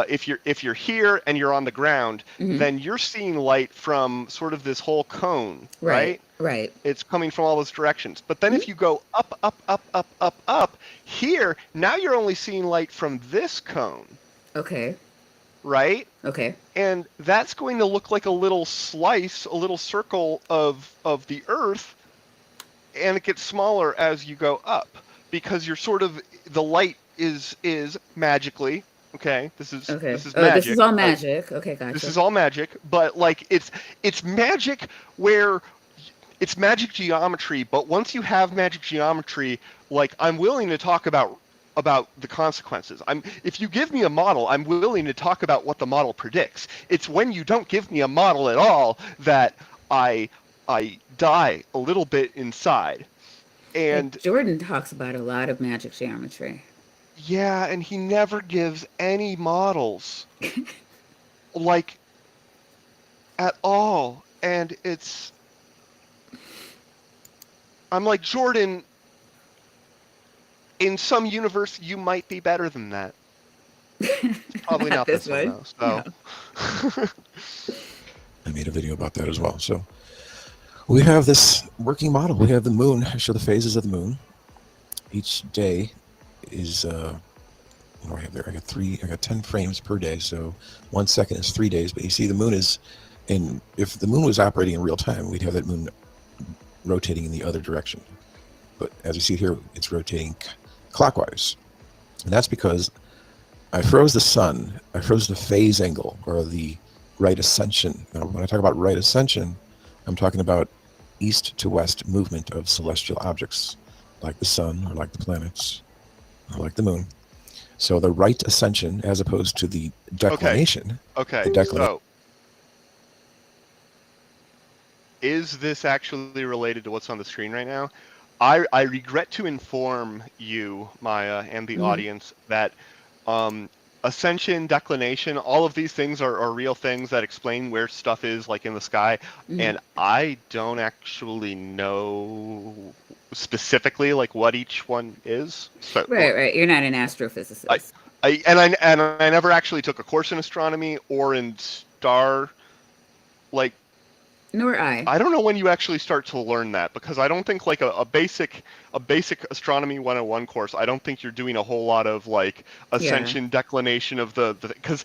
If you're here and you're on the ground, then you're seeing light from sort of this whole cone, right? Right. It's coming from all those directions. But then if you go up here, now you're only seeing light from this cone, Okay. right? Okay. And that's going to look like a little slice, a little circle of the Earth, and it gets smaller as you go up because you're sort of, the light is magically, okay, this is Okay. magic. This is all magic. Okay, gotcha. This is all magic, but like it's magic where it's magic geometry, but once you have magic geometry, like I'm willing to talk about the consequences. If you give me a model, I'm willing to talk about what the model predicts. It's when you don't give me a model at all that I die a little bit inside. And Jordan talks about a lot of magic geometry. yeah, and he never gives any models like at all. And I'm like, Jordan, in some universe, you might be better than that. It's Probably not this one though. So. No. I made a video about that as well. So we have this working model. We have the moon. I show the phases of the moon. Each day is what do I have there? I got 10 frames per day, so 1 second is 3 days. But you see, the moon is if the moon was operating in real time, we'd have that moon rotating in the other direction. But as you see here, it's rotating clockwise, and that's because I froze the sun. I froze the phase angle, or the right ascension. Now, when I talk about right ascension, I'm talking about east to west movement of celestial objects, like the sun, or like the planets, or like the moon. So the right ascension, as opposed to the declination. Okay. So, is this actually related to what's on the screen right now? I regret to inform you, Maya, and the audience that ascension, declination, all of these things are real things that explain where stuff is, like in the sky. And I don't actually know specifically like what each one is. So, Right. You're not an astrophysicist. I never actually took a course in astronomy or in star, like. Nor I. I don't know when you actually start to learn that, because I don't think like a basic astronomy 101 course, I don't think you're doing a whole lot of like ascension, declination of the because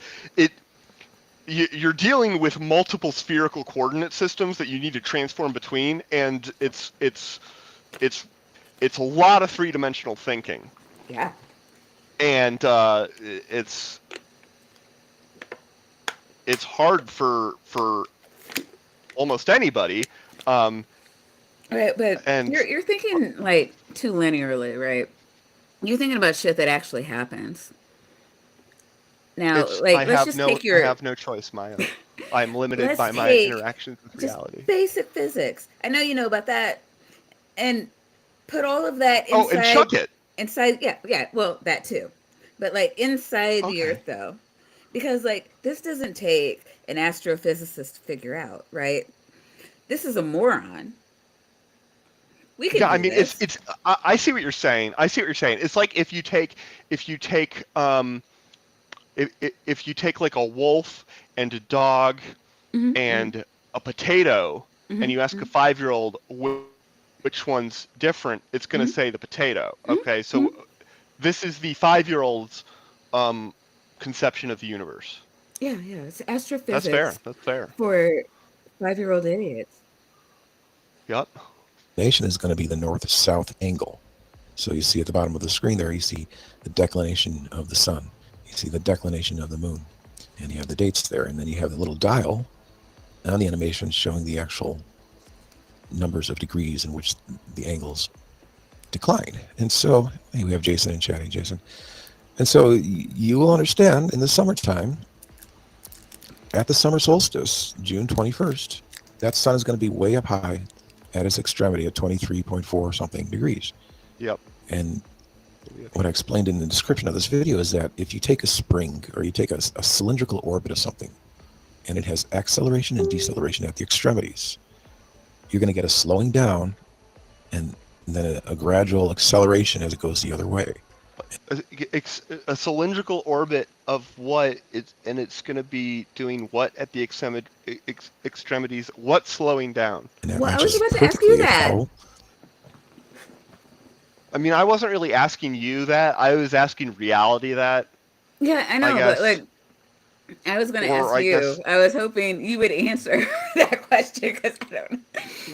you're dealing with multiple spherical coordinate systems that you need to transform between, and it's a lot of three-dimensional thinking. Yeah. And it's hard for almost anybody. Right, but you're thinking like too linearly, right? You're thinking about shit that actually happens. Now, like, let's just take your. I have no choice, Maya. I'm limited by my interactions with reality. Basic physics. I know you know about that, and put all of that inside. Oh, and chuck it inside. Yeah. Well, that too, but like inside the Earth, though, because like this doesn't take an astrophysicist to figure out, right? This is a moron. We can. Yeah, I mean, it's. I see what you're saying. It's like if you take like a wolf and a dog and a potato, and you ask a 5-year-old which one's different, it's going to say the potato. Okay, so this is the 5-year-old's conception of the universe. Yeah, it's astrophysics. That's fair. For 5-year-old idiots. Yep. Nation is going to be the north-south angle. So you see at the bottom of the screen there, you see the declination of the sun. You see the declination of the moon. And you have the dates there. And then you have the little dial on the animation showing the actual numbers of degrees in which the angles decline. And so, hey, we have Jason in chat. Hey, Jason. And so you will understand in the summertime, at the summer solstice, June 21st, that sun is going to be way up high at its extremity at 23.4 something degrees. Yep. And what I explained in the description of this video is that if you take a spring, or you take a cylindrical orbit of something, and it has acceleration and deceleration at the extremities, you're going to get a slowing down and then a gradual acceleration as it goes the other way. A cylindrical orbit of what? And it's going to be doing what at the extremities? What's slowing down? Well, I was about to ask you that. I mean, I wasn't really asking you that. I was asking reality that. Yeah, I know, but like, I was going to ask you. I was hoping you would answer that question, because I don't know.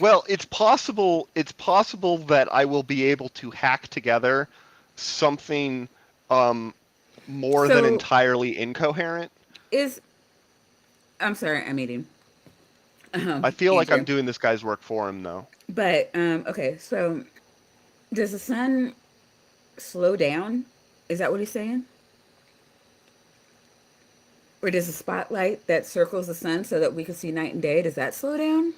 Well, it's possible. It's possible that I will be able to hack together something more than entirely incoherent. I'm sorry, I'm eating. I feel like I'm doing this guy's work for him, though. But okay, so does the sun slow down? Is that what he's saying? Or does the spotlight that circles the sun so that we can see night and day, does that slow down?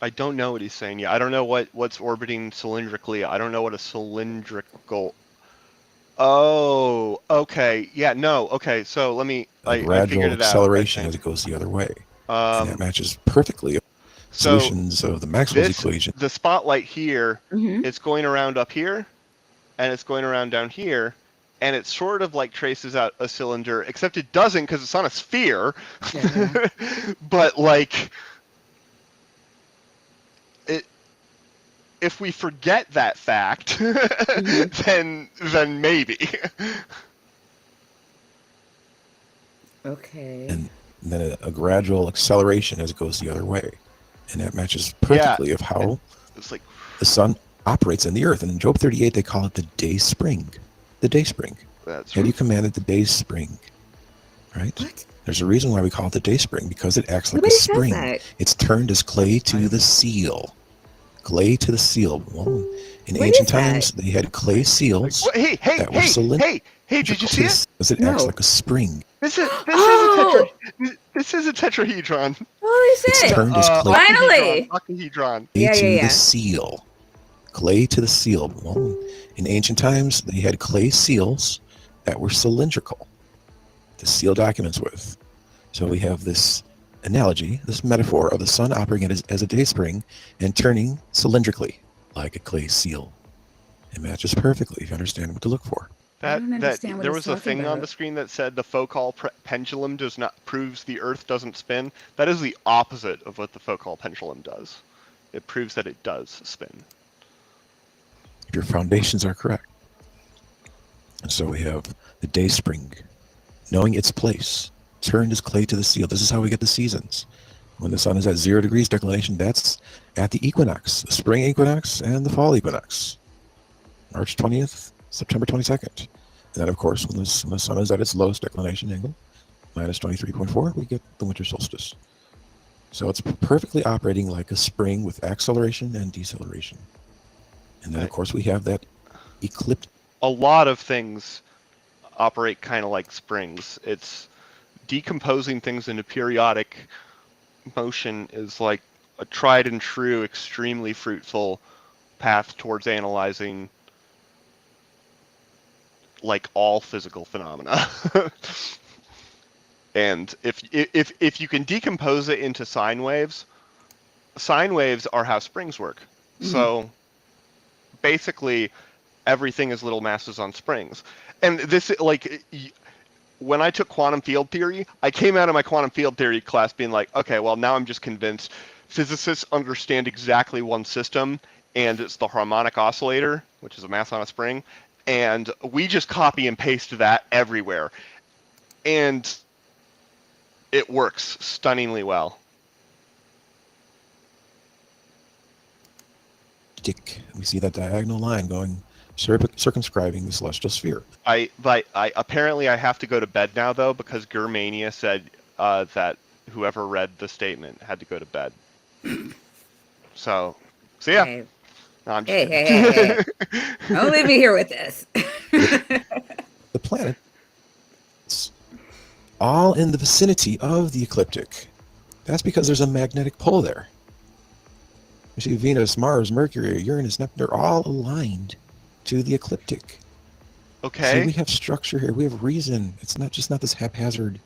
I don't know what he's saying yet. I don't know what's orbiting cylindrically. I don't know what a cylindrical. Oh, okay. Yeah, no. Okay, so let me. I figured it out. Acceleration as it goes the other way. And that matches perfectly. Solutions of the Maxwell's equation. The spotlight here, it's going around up here, and it's going around down here, and it sort of like traces out a cylinder, except it doesn't because it's on a sphere. Yeah. But like, it, if we forget that fact, Hmm. then maybe. Okay. And then a gradual acceleration as it goes the other way. And that matches Yeah, perfectly of how it's like the sun operates in the earth. And in Job 38, they call it the day spring. The day spring. that's Have you commanded the day spring? Right? What? There's a reason why we call it the day spring, because it acts like a Nobody says spring. that. It's turned as clay to the seal. Clay to the seal. Well, in What ancient is that? times, they had clay seals Hey, hey, that were hey, cylindrical hey, hey! Did you see it? because it acts No. like a spring. Oh, This is a tetrahedron. holy It's shit! turned as clay Finally. Octahedron. Yeah, yeah, to the yeah. seal. Clay to the seal. Well, in ancient times, they had clay seals that were cylindrical to seal documents with. So we have this analogy, this metaphor of the sun operating as a day spring and turning cylindrically like a clay seal. It matches perfectly if you understand what to look for. I don't That understand what there it's was a talking thing on about. the screen that said the Foucault pendulum does not proves the Earth doesn't spin. That is the opposite of what the Foucault pendulum does. It proves that it does spin. If your foundations are correct. And so we have the day spring, knowing its place, turned as clay to the seal. This is how we get the seasons. When the sun is at 0 degrees declination, that's at the equinox, the spring equinox and the fall equinox. March 20th, September 22nd. And then, of course, when the sun is at its lowest declination angle, minus 23.4, we get the winter solstice. So it's perfectly operating like a spring with acceleration and deceleration. And then, of course, we have that eclipse. A lot of things operate kind of like springs. It's decomposing things into periodic motion is like a tried and true, extremely fruitful path towards analyzing like all physical phenomena. And if you can decompose it into sine waves are how springs work. Hmm. So basically everything is little masses on springs. And this like when I took quantum field theory, I came out of my quantum field theory class being like, okay, well now I'm just convinced physicists understand exactly one system, and it's the harmonic oscillator, which is a mass on a spring, and we just copy and paste that everywhere. And it works stunningly well. We see that diagonal line going circumscribing the celestial sphere. I apparently I have to go to bed now though, because Germania said that whoever read the statement had to go to bed. So yeah. Hey, No, I'm just hey, hey, kidding. hey, hey! Don't leave me here with this. The planet all in the vicinity of the ecliptic. That's because there's a magnetic pole there. You see Venus, Mars, Mercury, Uranus, Neptune, they're all aligned to the ecliptic. Okay. See, we have structure here. We have reason. It's not this haphazard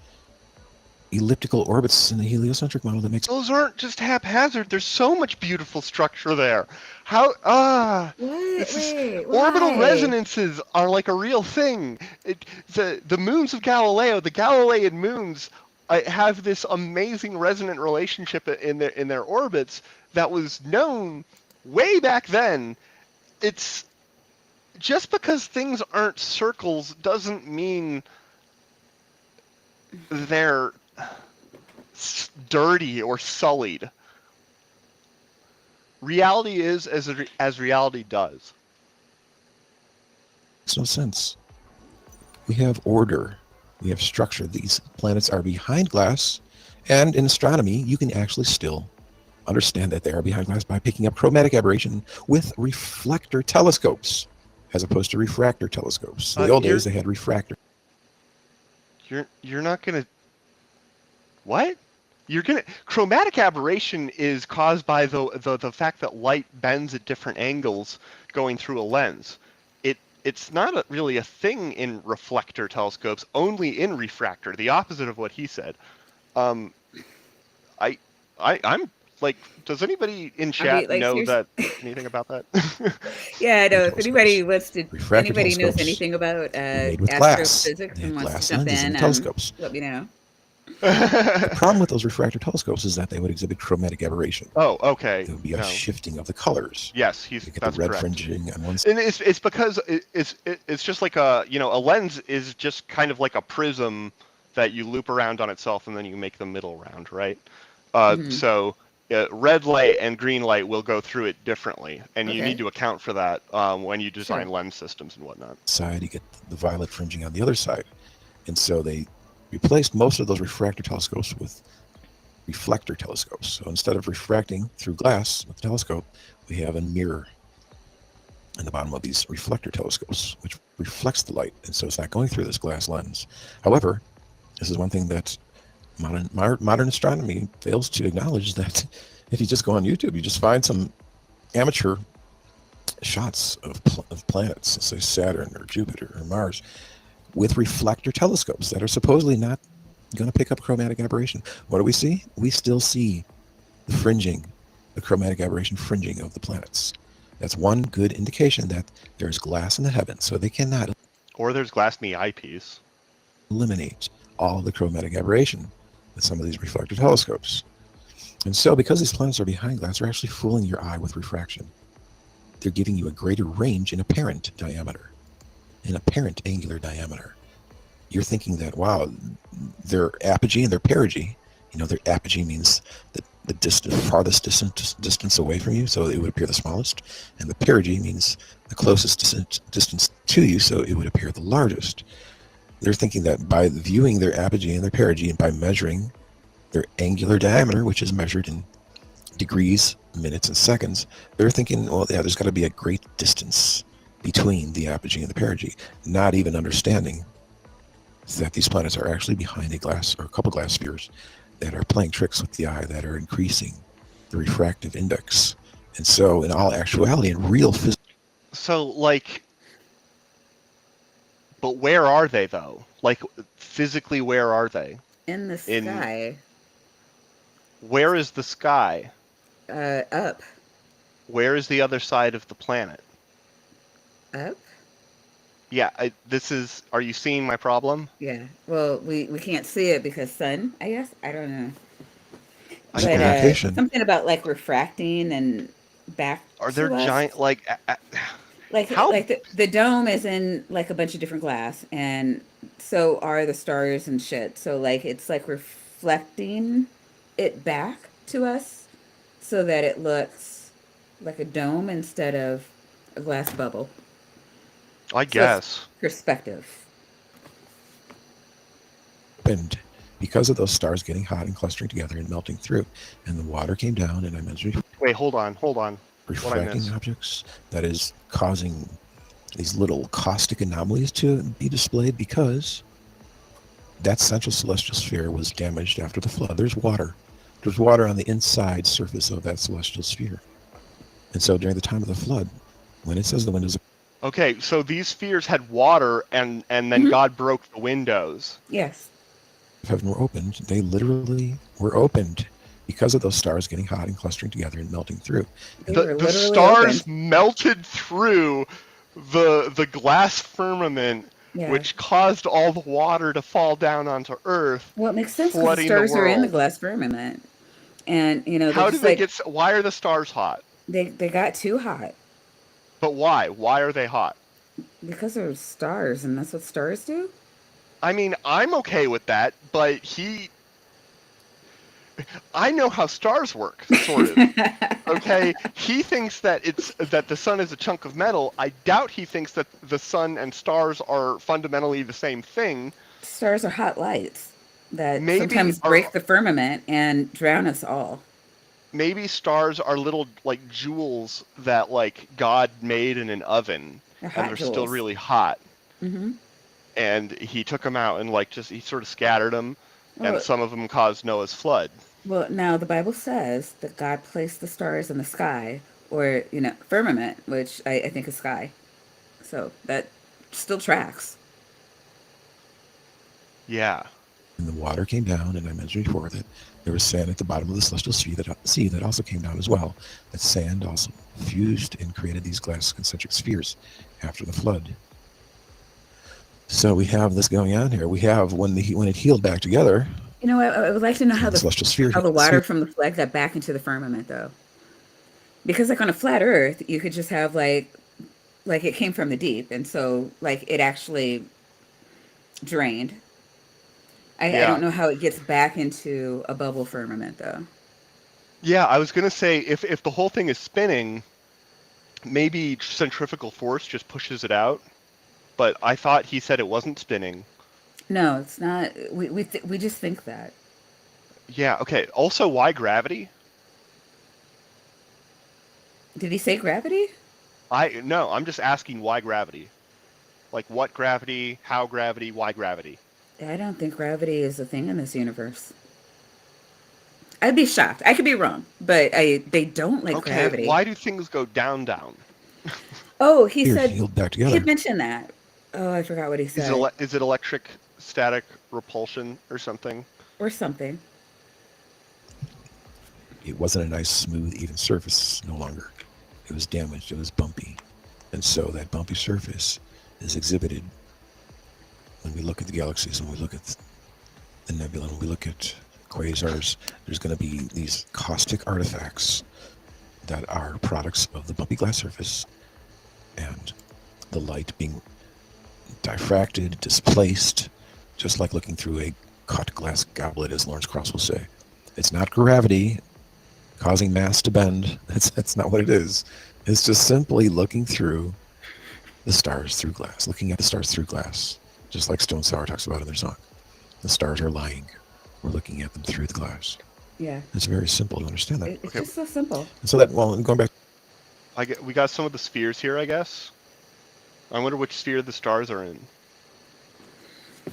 elliptical orbits in the heliocentric model that makes. Those aren't just haphazard. There's so much beautiful structure there. How What? this is Wait, orbital why? resonances are like a real thing. The moons of Galileo, the Galilean moons, have this amazing resonant relationship in their orbits that was known way back then. It's just because things aren't circles doesn't mean they're dirty or sullied. Reality is as reality does. Makes no sense. We have order. We have structure. These planets are behind glass, and in astronomy, you can actually still understand that they are behind glass by picking up chromatic aberration with reflector telescopes, as opposed to refractor telescopes. In the old days, they had refractor. You're not gonna what? You're gonna chromatic aberration is caused by the fact that light bends at different angles going through a lens. It's not really a thing in reflector telescopes, only in refractor. The opposite of what he said. Um, I I'm like, does anybody in I mean, chat like know seriously. that anything about that? Yeah, I know. If telescopes. anybody wants to, Refractor anybody knows telescopes anything about were made with glass. astrophysics They and had wants to glass jump lenses in in, the telescopes. let me know. The problem with those refractor telescopes is that they would exhibit chromatic aberration. Oh, okay. There would be a No. shifting of the colors. Yes, You get the that's red correct. fringing on one side. And it's because it's just like a lens is just kind of like a prism that you loop around on itself and then you make the middle round, right? Hmm. So red light and green light will go through it differently, and you need Okay, to account for that when you sure. design lens systems and whatnot. Side, you get the violet fringing on the other side. And so they replaced most of those refractor telescopes with reflector telescopes. So instead of refracting through glass with the telescope, we have a mirror in the bottom of these reflector telescopes, which reflects the light. And so it's not going through this glass lens. However, this is one thing that modern astronomy fails to acknowledge, that if you just go on YouTube, you just find some amateur shots of planets, say Saturn or Jupiter or Mars, with reflector telescopes that are supposedly not going to pick up chromatic aberration. What do we see? We still see the fringing, the chromatic aberration fringing of the planets. That's one good indication that there's glass in the heavens, so they cannot Or there's glass in the eyepiece. eliminate all of the chromatic aberration with some of these reflector telescopes. And so, because these planets are behind glass, they're actually fooling your eye with refraction. They're giving you a greater range in apparent diameter, in apparent angular diameter. You're thinking that, wow, their apogee and their perigee, their apogee means the farthest distance away from you, so it would appear the smallest, and the perigee means the closest distance to you, so it would appear the largest. They're thinking that by viewing their apogee and their perigee, and by measuring their angular diameter, which is measured in degrees, minutes, and seconds, they're thinking, well, yeah, there's got to be a great distance between the apogee and the perigee, not even understanding that these planets are actually behind a glass or a couple glass spheres that are playing tricks with the eye, that are increasing the refractive index. And so, in all actuality, in real physics, So like, but where are they though? Like physically, where are they? In the In sky, where is the sky? up, Where is the other side of the planet? up. Yeah, this is. Are you seeing my problem? Yeah. Well, we can't see it because sun. I guess I don't know, I but guess. location, something about like refracting and back Are there to us. giant like Like how? the dome is in like a bunch of different glass, and so are the stars and shit. So like it's like reflecting it back to us so that it looks like a dome instead of a glass bubble. I So it's guess. perspective. happened because of those stars getting hot and clustering together and melting through. And the water came down, and I mentioned Wait, hold on. What I refracting miss? objects, that is causing these little caustic anomalies to be displayed, because that central celestial sphere was damaged after the flood. There's water. There's water on the inside surface of that celestial sphere. And so during the time of the flood, when it says the windows Okay, so these spheres had water, and then Hmm. God broke the windows. Yes, of heaven were opened, they literally were opened because of those stars getting hot and clustering together and melting through. they And were The literally opened. stars melted through the glass firmament, Yeah. which caused all the water to fall down onto Earth, Well, it makes sense because the flooding the stars are in the world. glass firmament, and they're How do just they like get? Why are the stars hot? they got too hot But why? Why are they hot? because they're stars, and that's what stars do. I mean, I'm okay with that, but I know how stars work, sort of. Okay, he thinks that the sun is a chunk of metal. I doubt he thinks that the sun and stars are fundamentally the same thing. Stars are hot lights that Maybe sometimes are break the firmament and drown us all. maybe stars are little like jewels that like God made in an oven, They're and hot they're still jewels. really hot. Hmm. And he took them out and like just he sort of scattered them, and Well, some of them caused Noah's flood. well, now the Bible says that God placed the stars in the sky, or firmament, which I think is sky. So that still tracks. Yeah. And the water came down, and I mentioned before that there was sand at the bottom of the celestial sea that also came down as well. That sand also fused and created these glass concentric spheres after the flood. So we have this going on here. We have when it healed back together. You know, I would like to know how The celestial sphere. how the water from the flood got back into the firmament, though. Because like on a flat Earth, you could just have like it came from the deep, and so like it actually drained. I Yeah. don't know how it gets back into a bubble firmament, though. Yeah, I was gonna say if the whole thing is spinning, maybe centrifugal force just pushes it out. But I thought he said it wasn't spinning. No, it's not. We just think that. Yeah. Okay. Also, why gravity? Did he say gravity? No. I'm just asking why gravity. Like what gravity? How gravity? Why gravity? I don't think gravity is a thing in this universe. I'd be shocked. I could be wrong, but they don't like Okay. gravity. Why do things go down, down? Oh, he Spheres said healed back he together. mentioned that. Oh, I forgot what he said. Is it electric static repulsion or something? Or something. It wasn't a nice, smooth, even surface no longer. It was damaged. It was bumpy. And so that bumpy surface is exhibited when we look at the galaxies, when we look at the nebula, when we look at quasars. There's going to be these caustic artifacts that are products of the bumpy glass surface and the light being diffracted, displaced, just like looking through a cut glass goblet, as Lawrence Krauss will say. It's not gravity causing mass to bend. That's not what it is. It's just simply looking through the stars through glass, looking at the stars through glass, just like Stone Sour talks about in their song. The stars are lying. We're looking at them through the glass. Yeah. It's very simple to understand that. It's just so simple. And so that, well, going back, We got some of the spheres here, I guess. I wonder which sphere the stars are in.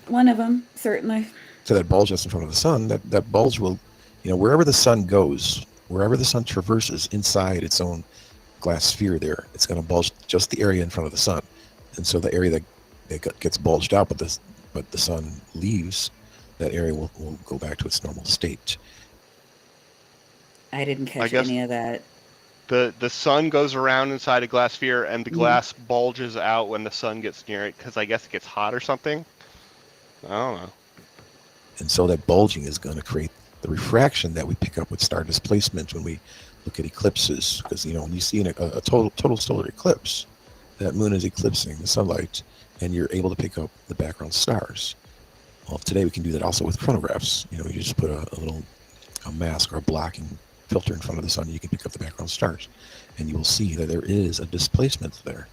One of them, certainly. to that bulge that's in front of the sun, that bulge will, wherever the sun goes, wherever the sun traverses inside its own glass sphere there, it's going to bulge just the area in front of the sun. And so the area that gets bulged out, but the sun leaves, that area will go back to its normal state. I didn't catch any of that. The sun goes around inside a glass sphere, and the glass bulges out when the sun gets near it, because I guess it gets hot or something. I don't know. And so that bulging is going to create the refraction that we pick up with star displacement when we look at eclipses. Because, when you see a total solar eclipse, that moon is eclipsing the sunlight, and you're able to pick up the background stars. Well, today we can do that also with chronographs. You just put a mask or a blocking filter in front of the sun, and you can pick up the background stars. And you will see that there is a displacement there,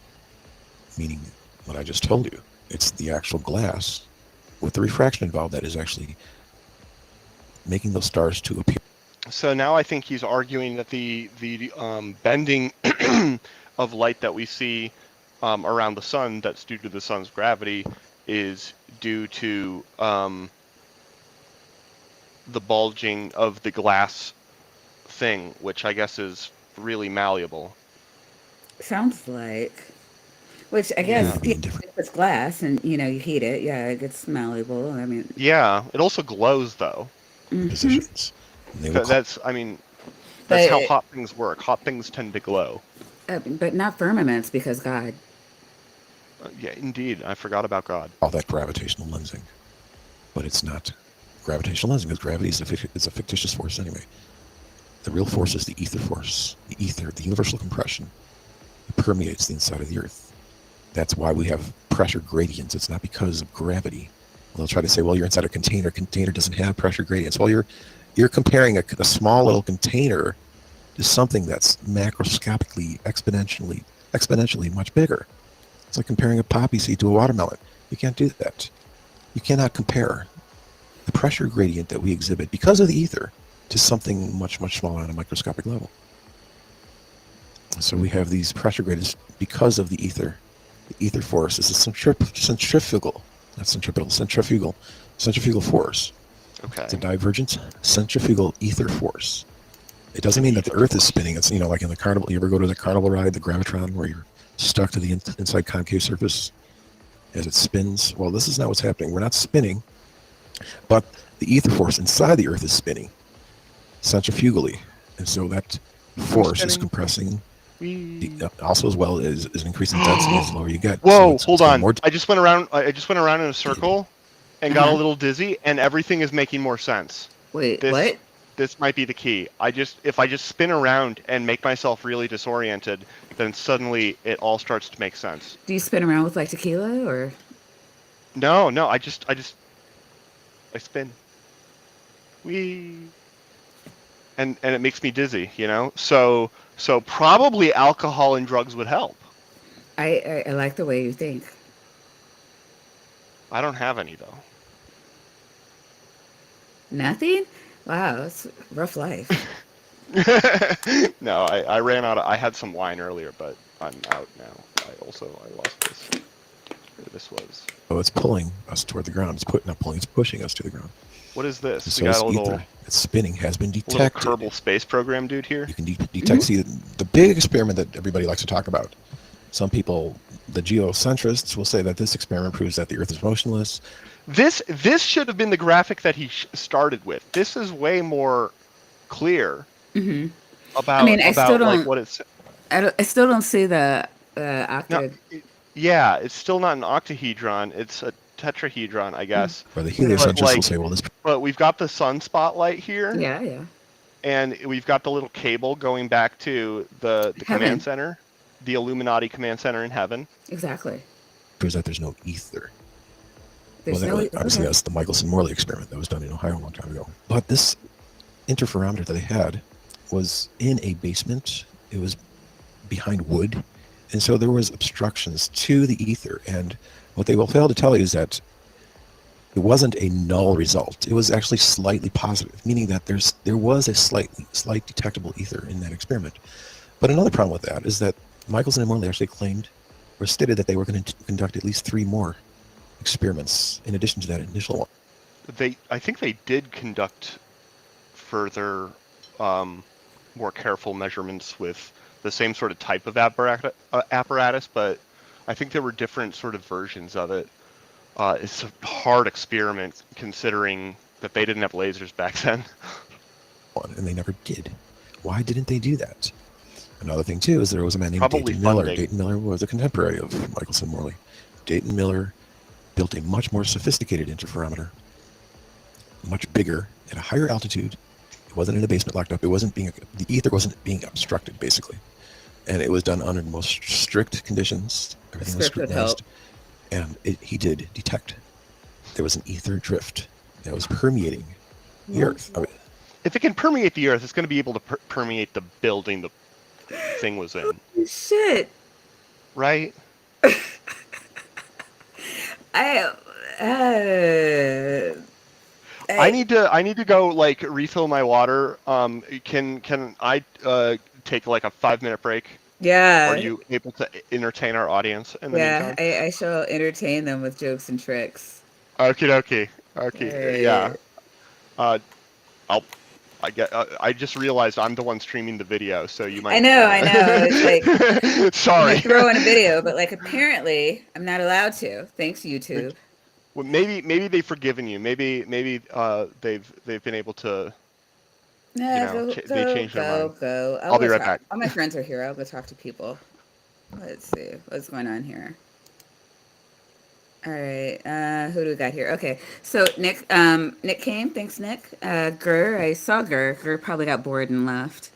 meaning what I just told you. It's the actual glass with the refraction involved that is actually making those stars to appear. So now I think he's arguing that the bending of light that we see around the sun, that's due to the sun's gravity, is due to the bulging of the glass thing, which I guess is really malleable. Sounds like. Which I guess it's glass, and you heat it. Yeah, it gets malleable. I mean. Yeah, it also glows though. Positions. That's how hot things work. Hot things tend to glow. But not firmaments, because God. Yeah, indeed. I forgot about God. All that gravitational lensing, but it's not gravitational lensing, because gravity is a fictitious force anyway. The real force is the ether force, the ether, the universal compression. It permeates the inside of the Earth. That's why we have pressure gradients. It's not because of gravity. They'll try to say, well, you're inside a container. Container doesn't have pressure gradients. Well, you're comparing a small little container to something that's macroscopically, exponentially much bigger. It's like comparing a poppy seed to a watermelon. You can't do that. You cannot compare the pressure gradient that we exhibit because of the ether to something much, much smaller on a microscopic level. So we have these pressure gradients because of the ether. The ether force is a centrifugal force. Okay. It's a divergent centrifugal ether force. It doesn't mean that the Earth is spinning. It's, like in the carnival. You ever go to the carnival ride, the gravitron, where you're stuck to the inside concave surface as it spins? Well, this is not what's happening. We're not spinning. But the ether force inside the Earth is spinning centrifugally, and so that I'm force is spinning. compressing. Whee. Also, as well as an increase in density as the lower you get. So Whoa, it's hold getting on. more. I just went around. I just went around in a circle and got a Uh-huh. little dizzy, and everything is making more sense. Wait, This what? this might be the key. If I just spin around and make myself really disoriented, then suddenly it all starts to make sense. Do you spin around with like tequila or? No, no, I spin. Wee. And it makes me dizzy, you know? So probably alcohol and drugs would help. I like the way you think. I don't have any though. Nothing? Wow, it's a rough life. No, I ran out of, I had some wine earlier, but I'm out now. I lost this. Where this was. So it's pulling us toward the ground. It's putting not pulling. It's pushing us to the ground. What is And this? We so got this ether that's spinning has been a little detected. Kerbal Space Program dude here. You can detect. Hmm. See the big experiment that everybody likes to talk about. Some people, the geocentrists, will say that this experiment proves that the Earth is motionless. This should have been the graphic that he started with. This is way more clear Hmm. I about mean, about like what it's. I still don't see the No, octa. yeah, it's still not an octahedron. It's a tetrahedron, I guess. Or the But heliocentrists will like, say, well, this but we've got the sun spotlight here, Yeah, yeah. and we've got the little cable going back to the command Heaven. center, the Illuminati command center in heaven. Exactly. proves that there's no ether. There's no. Obviously Okay. that's the Michelson-Morley experiment that was done in Ohio a long time ago. But this interferometer that they had was in a basement. It was behind wood, and so there was obstructions to the ether. And what they will fail to tell you is that it wasn't a null result. It was actually slightly positive, meaning that there was a slight detectable ether in that experiment. But another problem with that is that Michelson and Morley actually claimed or stated that they were going to conduct at least 3 more experiments in addition to that initial one. I think they did conduct further, um, more careful measurements with the same sort of type of apparatus, but I think there were different sort of versions of it. It's a hard experiment considering that they didn't have lasers back then. And they never did. Why didn't they do that? Another thing too is there was a man named Probably Dayton Miller. funding. Dayton Miller was a contemporary of Michelson and Morley. Dayton Miller built a much more sophisticated interferometer, much bigger, at a higher altitude. It wasn't in a basement locked up. The ether wasn't being obstructed, basically. And it was done under the most strict conditions. Everything was Script would help. scrutinized. And he did detect there was an ether drift that was permeating the Earth. I mean, If it can permeate the Earth, it's going to be able to permeate the building the thing was in, Shit. right? I. Uh, I need to go like refill my water. Can I take like a 5-minute break? Are Yeah. you able to entertain our audience in the Yeah. meantime? I shall entertain them with jokes and tricks. Okie dokie. All Okay. Yeah. right. Uh, I'll. I just realized I'm the one streaming the video, so you I might know. I want know. It's like to. I'm gonna Sorry. throw in a video, but like apparently I'm not allowed to. Thanks, YouTube. Well, maybe they've forgiven you. Maybe they've been able to, No, go they go changed their go mind. go. I'll I'll be go right talk. back. All my friends are here. I'll go talk to people. Let's see what's going on here. All right, who do we got here? Okay, so Nick came. Thanks, Nick. Gurr, I saw Gurr. Gurr probably got bored and left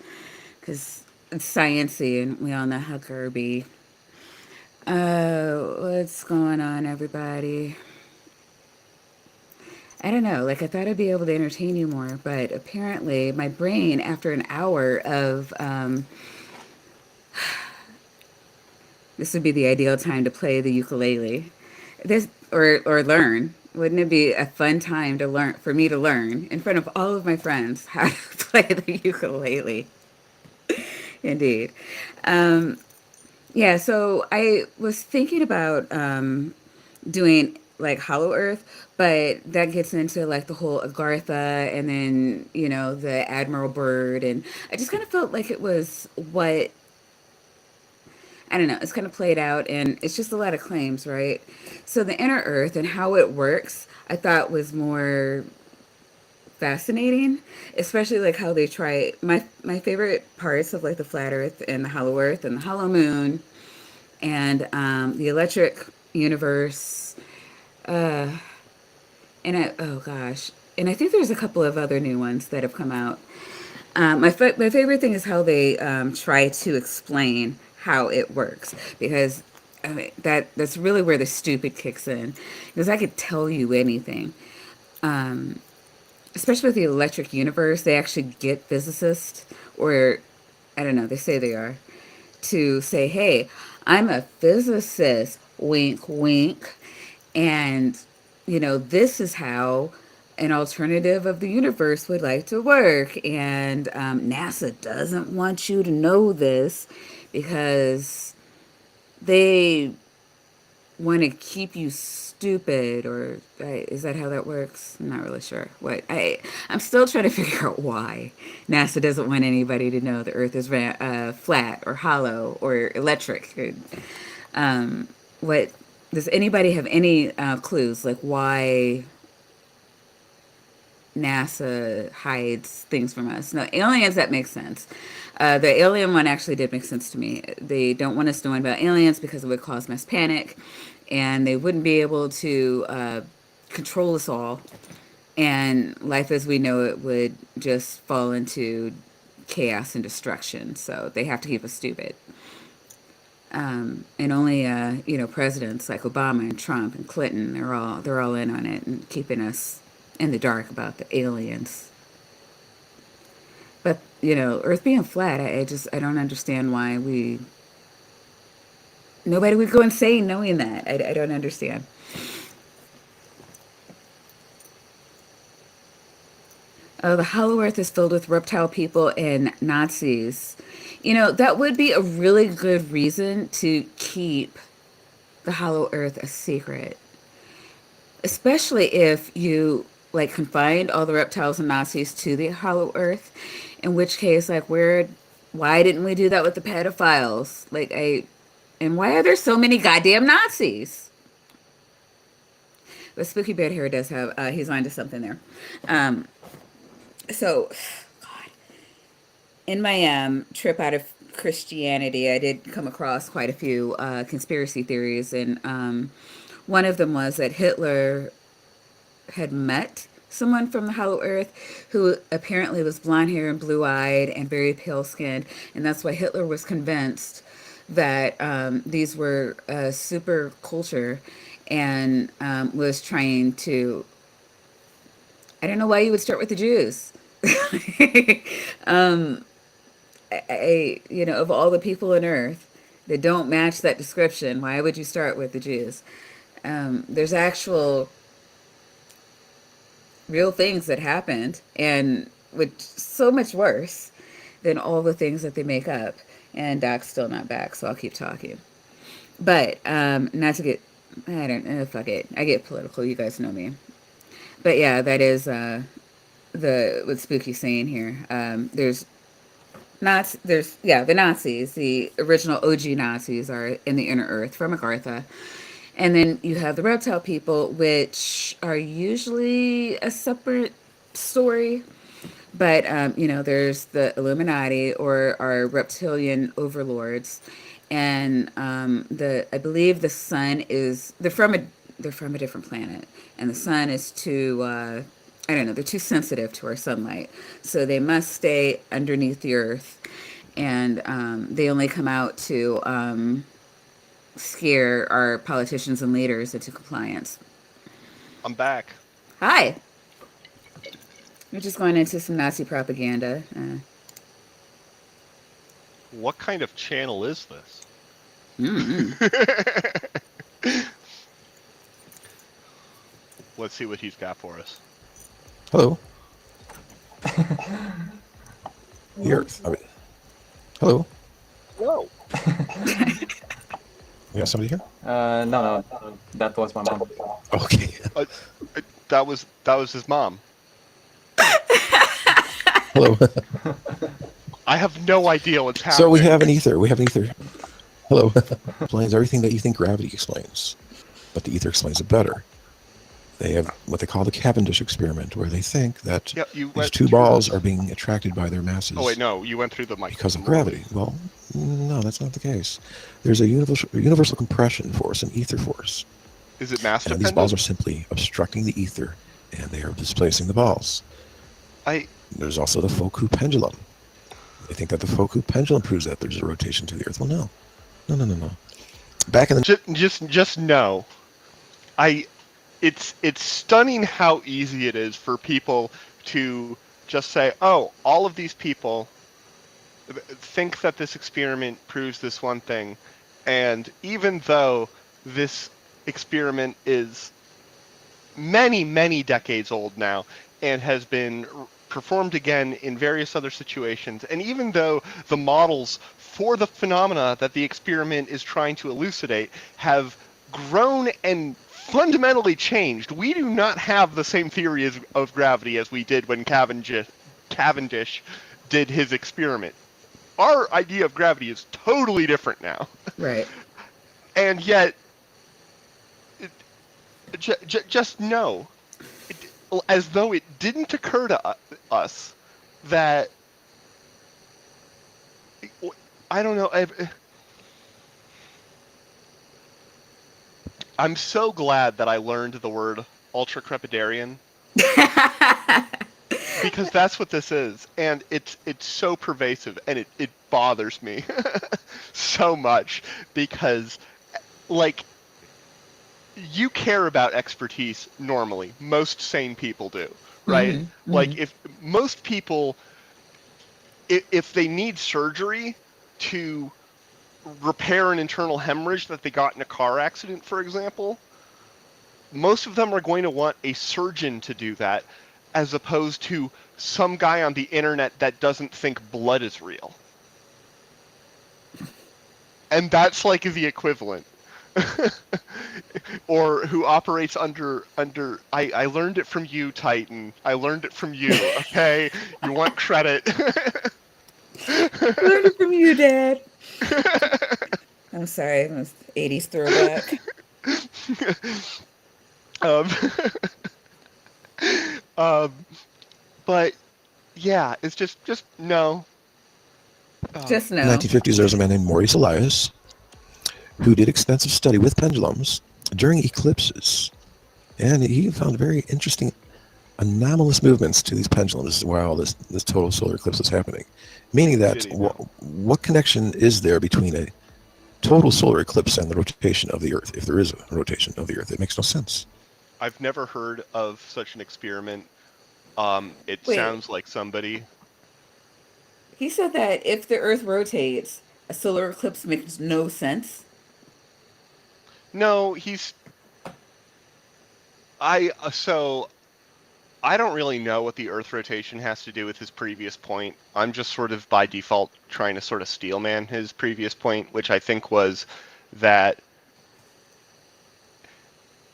because it's sciency, and we all know how Gurr be. What's going on, everybody? I don't know. Like I thought I'd be able to entertain you more, but apparently my brain, after an hour of this would be the ideal time to play the ukulele. This or learn. Wouldn't it be a fun time to learn for me to learn in front of all of my friends how to play the ukulele? Indeed. Um, yeah, so I was thinking about doing like Hollow Earth, but that gets into like the whole Agartha and then, the Admiral Bird. And I just kind of felt like it was what I don't know, it's kind of played out, and it's just a lot of claims, right? So the inner earth and how it works, I thought was more fascinating, especially like how they try. My favorite parts of like the flat earth and the hollow earth and the hollow moon and the electric universe, uh, and oh gosh, and I think there's a couple of other new ones that have come out. My favorite thing is how they try to explain how it works, because I mean, that's really where the stupid kicks in, because I could tell you anything. Especially with the electric universe, they actually get physicists, or I don't know, they say they are, to say, hey, I'm a physicist, wink, wink. And, this is how an alternative of the universe would like to work. And NASA doesn't want you to know this because they want to keep you stupid, or is that how that works? I'm not really sure. I'm still trying to figure out why NASA doesn't want anybody to know the Earth is flat or hollow or electric. Um, what does anybody have any clues like why NASA hides things from us? No, aliens, that makes sense. The alien one actually did make sense to me. They don't want us knowing about aliens because it would cause mass panic, and they wouldn't be able to control us all, and life as we know it would just fall into chaos and destruction. So they have to keep us stupid. And only presidents like Obama and Trump and Clinton, they're all in on it and keeping us in the dark about the aliens. But Earth being flat, I don't understand why nobody would go insane knowing that. I don't understand. Oh, the Hollow Earth is filled with reptile people and Nazis. That would be a really good reason to keep the Hollow Earth a secret, especially if you like confined all the reptiles and Nazis to the Hollow Earth. In which case, like, why didn't we do that with the pedophiles? And why are there so many goddamn Nazis? But Spooky Bear here does have, he's onto something there. Um, so, God, in my trip out of Christianity, I did come across quite a few conspiracy theories, and one of them was that Hitler had met someone from the Hollow Earth who apparently was blonde hair and blue eyed and very pale skinned, and that's why Hitler was convinced that these were super culture, and was trying to. I don't know why you would start with the Jews. um, of all the people on Earth that don't match that description, why would you start with the Jews? There's actual real things that happened, and which so much worse than all the things that they make up. And Doc's still not back, so I'll keep talking. But not to get, I don't know, fuck it. I get political. You guys know me. But yeah, that is what Spooky's saying here. The Nazis, the original OG Nazis are in the inner earth from Agartha. And then you have the reptile people, which are usually a separate story. But, there's the Illuminati, or our reptilian overlords. And I believe the sun they're from a different planet. And the sun is too, I don't know, they're too sensitive to our sunlight. So they must stay underneath the earth. And they only come out to scare our politicians and leaders into compliance. I'm back. Hi. We're just going into some Nazi propaganda. What kind of channel is this? Let's see what he's got for us. Hello. Here. Hello. Whoa. You got somebody here? No, that was my mom. Okay. That was his mom. Hello. I have no idea what's happening. So we have an ether. Hello. Explains everything that you think gravity explains, but the ether explains it better. They have what they call the Cavendish experiment, where they think that Yeah, you these went two through balls this. are being attracted by their Oh wait, masses no, you went through the because of movie. gravity. Well, no, that's not the case. There's a universal compression force, an ether force, Is it mass and these balls dependent? are simply obstructing the ether, and they are displacing the balls. I There's also the Foucault pendulum. They think that the Foucault pendulum proves that there's a rotation to the Earth. Well, no, no, no, no, no. Back in the just no. I it's stunning how easy it is for people to just say, "Oh, all of these people think that this experiment proves this one thing," and even though this experiment is many decades old now and has been performed again in various other situations, and even though the models for the phenomena that the experiment is trying to elucidate have grown and fundamentally changed, we do not have the same theory of gravity as we did when Cavendish did his experiment. Our idea of gravity is totally different now. Right. And yet, just no. It, as though it didn't occur to us that I don't know. I'm so glad that I learned the word ultracrepidarian because that's what this is, and it's so pervasive, and it bothers me so much because like you care about expertise normally. Most sane people do, right? Hmm. Hmm. Like if most people if they need surgery to repair an internal hemorrhage that they got in a car accident, for example, most of them are going to want a surgeon to do that as opposed to some guy on the internet that doesn't think blood is real. And that's like the equivalent. Or who operates under I learned it from you, Titan. I learned it from you, okay? You want credit. Learned it from you, Dad. I'm sorry, it was 80s throwback. um, um, but yeah, it's just no. Oh, Just no. 1950s, there was a man named Maurice Elias who did extensive study with pendulums during eclipses, and he found very interesting anomalous movements to these pendulums while this total solar eclipse was happening. Meaning what that did he know? what connection is there between a total solar eclipse and the rotation of the Earth? If there is a rotation of the Earth, it makes no sense. I've never heard of such an experiment. It Wait, sounds like somebody. he said that if the Earth rotates, a solar eclipse makes no sense. No, he's so I don't really know what the Earth rotation has to do with his previous point. I'm just sort of by default trying to sort of steelman his previous point, which I think was that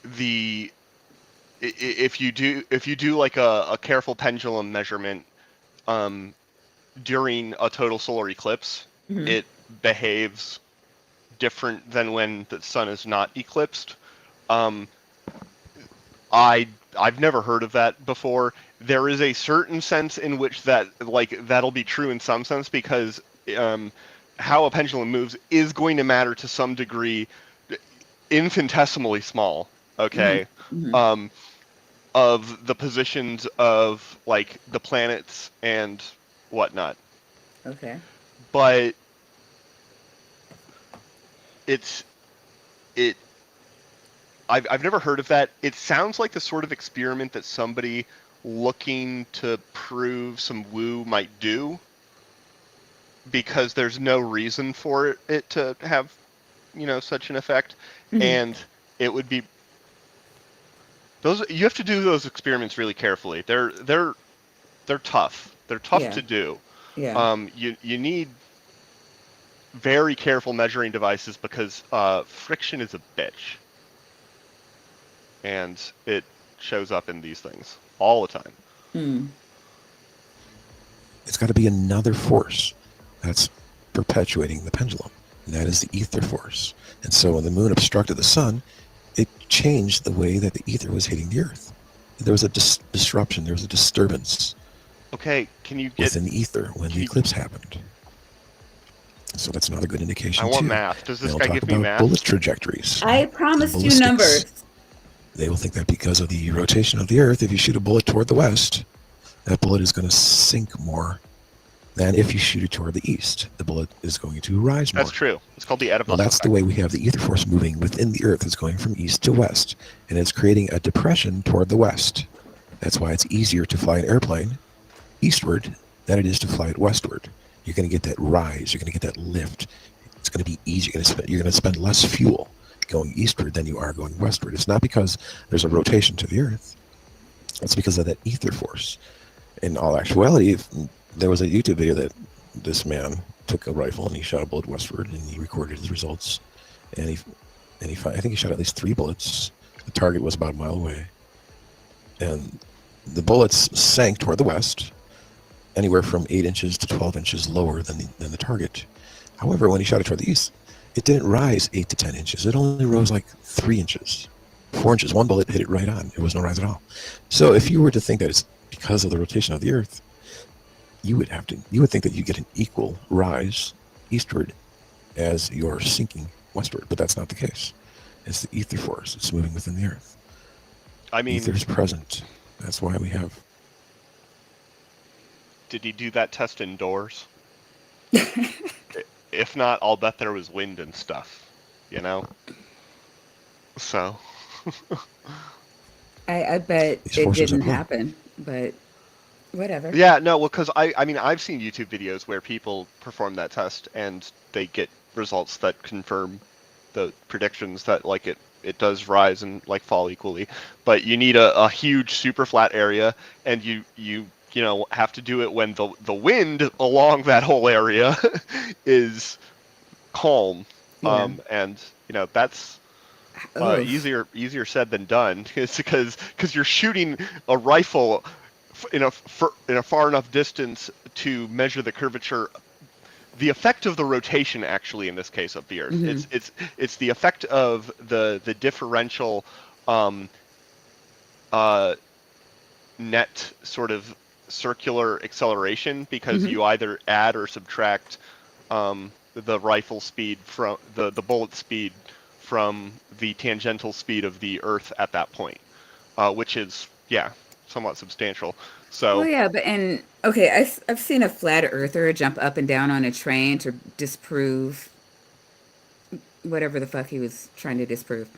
the if you do like a careful pendulum measurement um, during a total solar eclipse, Hmm. it behaves different than when the sun is not eclipsed. Um, I've never heard of that before. There is a certain sense in which that like that'll be true in some sense because um, how a pendulum moves is going to matter to some degree, infinitesimally small. Hmm. Okay, Hmm. um, of the positions of like the planets and whatnot, Okay. but it's it. I've never heard of that. It sounds like the sort of experiment that somebody looking to prove some woo might do because there's no reason for it to have, such an effect. Hmm. And it would be those you have to do those experiments really carefully. They're tough. They're tough Yeah. to do. Yeah. You need very careful measuring devices because friction is a bitch, and it shows up in these things all the time. Mm. It's got to be another force that's perpetuating the pendulum, and that is the ether force. And so when the moon obstructed the sun, it changed the way that the ether was hitting the Earth. There was a disruption, there was a disturbance Okay, can you get? within the ether when Can the you? eclipse happened. So that's another good I indication want too. math. Does this They'll guy talk give me about math? bullet trajectories I and promised you ballistics. numbers. They will think that because of the rotation of the Earth, if you shoot a bullet toward the west, that bullet is going to sink more than if you shoot it toward the east. The bullet is going to rise more. That's true. It's called the Well, Oedipus that's effect. the way we have the ether force moving within the Earth. It's going from east to west, and it's creating a depression toward the west. That's why it's easier to fly an airplane eastward than it is to fly it westward. You're going to get that rise. You're going to get that lift. It's going to be easy. You're going to spend less fuel going eastward than you are going westward. It's not because there's a rotation to the Earth. It's because of that ether force. In all actuality, there was a YouTube video that this man took a rifle and he shot a bullet westward and he recorded his results. And I think he shot at least 3 bullets. The target was about a mile away. And the bullets sank toward the west, anywhere from 8 inches to 12 inches lower than the target. However, when he shot it toward the east, it didn't rise 8 to 10 inches. It only rose like 3 inches, 4 inches. One bullet hit it right on. It was no rise at all. So if you were to think that it's because of the rotation of the Earth, you would think that you get an equal rise eastward as you're sinking westward, but that's not the case. It's the ether force. It's moving within the Earth. I mean, Ether is present. That's why we have. did he do that test indoors? If not, I'll bet there was wind and stuff. You know. So. I bet These it forces didn't at play. happen, but whatever. Yeah, no, well, because I mean, I've seen YouTube videos where people perform that test and they get results that confirm the predictions that like it does rise and like fall equally, but you need a huge super flat area, and you know have to do it when the wind along that whole area is calm, Yeah. and you know that's. Oof. Easier said than done, because you're shooting a rifle in a far enough distance to measure the curvature, the effect of the rotation actually in this case of the Earth. Mhm. It's the effect of the differential net sort of circular acceleration, because Mhm. you either add or subtract the rifle speed from the bullet speed from the tangential speed of the Earth at that point, which is somewhat substantial. Well, So yeah, but and okay, I've seen a flat earther jump up and down on a train to disprove whatever the fuck he was trying to disprove.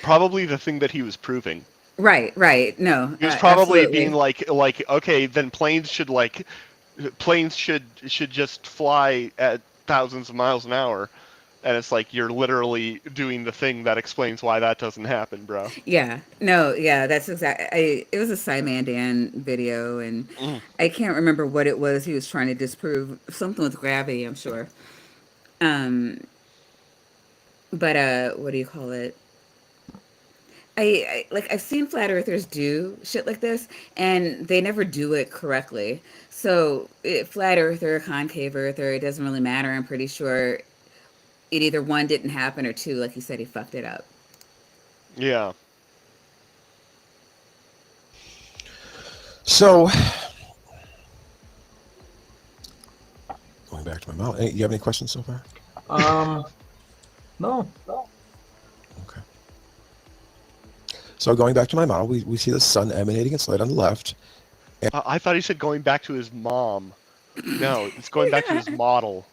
probably the thing that he was proving. Right, right. No, He was probably being absolutely. like okay, then planes should just fly at thousands of miles an hour, and it's like you're literally doing the thing that explains why that doesn't happen, bro. Yeah, no, yeah, that's exact. It was a Simon Dan video, and Mm. I can't remember what it was he was trying to disprove. Something with gravity, I'm sure. Um, but what do you call it? Like I've seen flat earthers do shit like this, and they never do it correctly. So flat earther, concave earther, it doesn't really matter. I'm pretty sure it either one didn't happen or two, like you said, he fucked it up. Yeah. So, going back to my model, you have any questions so far? No. Okay. So going back to my model, we see the sun emanating its light on the left. I thought he said going back to his mom. No, it's going back to his model.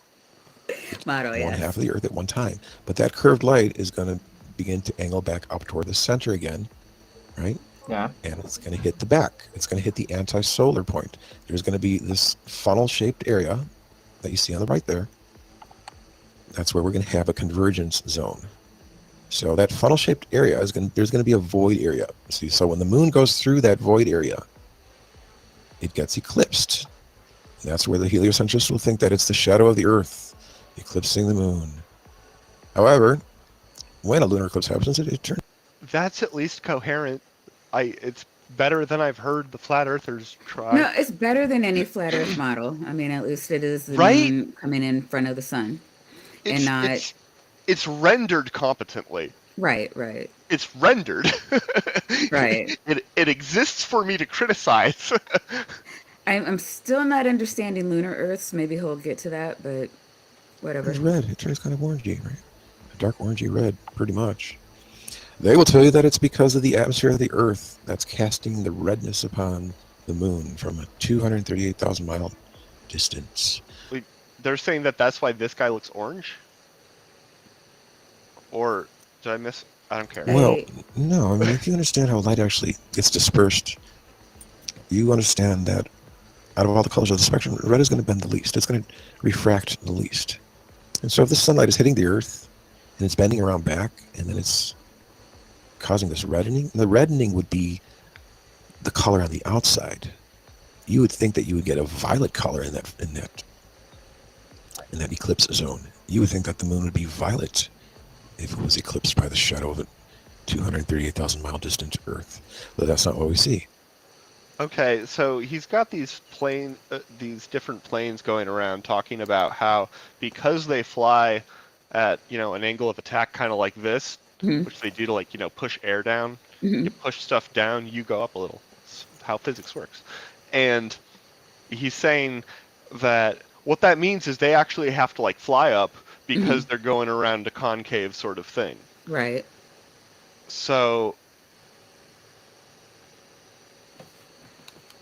Model, One yes. half of the Earth at one time. But that curved light is going to begin to angle back up toward the center again, right? Yeah. And it's going to hit the back. It's going to hit the anti-solar point. There's going to be this funnel-shaped area that you see on the right there. That's where we're going to have a convergence zone. So that funnel-shaped area there's going to be a void area. See, so when the moon goes through that void area, it gets eclipsed. And that's where the heliocentrists will think that it's the shadow of the Earth eclipsing the moon. However, when a lunar eclipse happens, it turns. That's at least coherent. It's better than I've heard the flat earthers try. No, it's better than any flat Earth model. I mean, at least it is the Right? moon coming in front of the sun, and It's not it's it's rendered competently. Right, right, It's rendered. right. It exists for me to criticize. I'm still not understanding lunar Earths. Maybe he'll get to that, but whatever. It's red. It turns kind of orangey, right? A dark orangey red, pretty much. They will tell you that it's because of the atmosphere of the Earth that's casting the redness upon the moon from a 238,000 mile distance. Wait, they're saying that that's why this guy looks orange? Or did I miss? I don't care. Well, I no, I mean, if you understand how light actually gets dispersed, you understand that out of all the colors of the spectrum, red is going to bend the least. It's going to refract the least. And so if the sunlight is hitting the Earth and it's bending around back and then it's causing this reddening, the reddening would be the color on the outside. You would think that you would get a violet color in that eclipse zone. You would think that the moon would be violet if it was eclipsed by the shadow of a 238,000 mile distant Earth. But that's not what we see. Okay, so he's got these different planes going around talking about how because they fly at an angle of attack kind of like this, mhm, which they do to like push air down, you mhm, push stuff down, you go up a little. It's how physics works, and he's saying that what that means is they actually have to like fly up because mhm, they're going around a concave sort of thing. right. So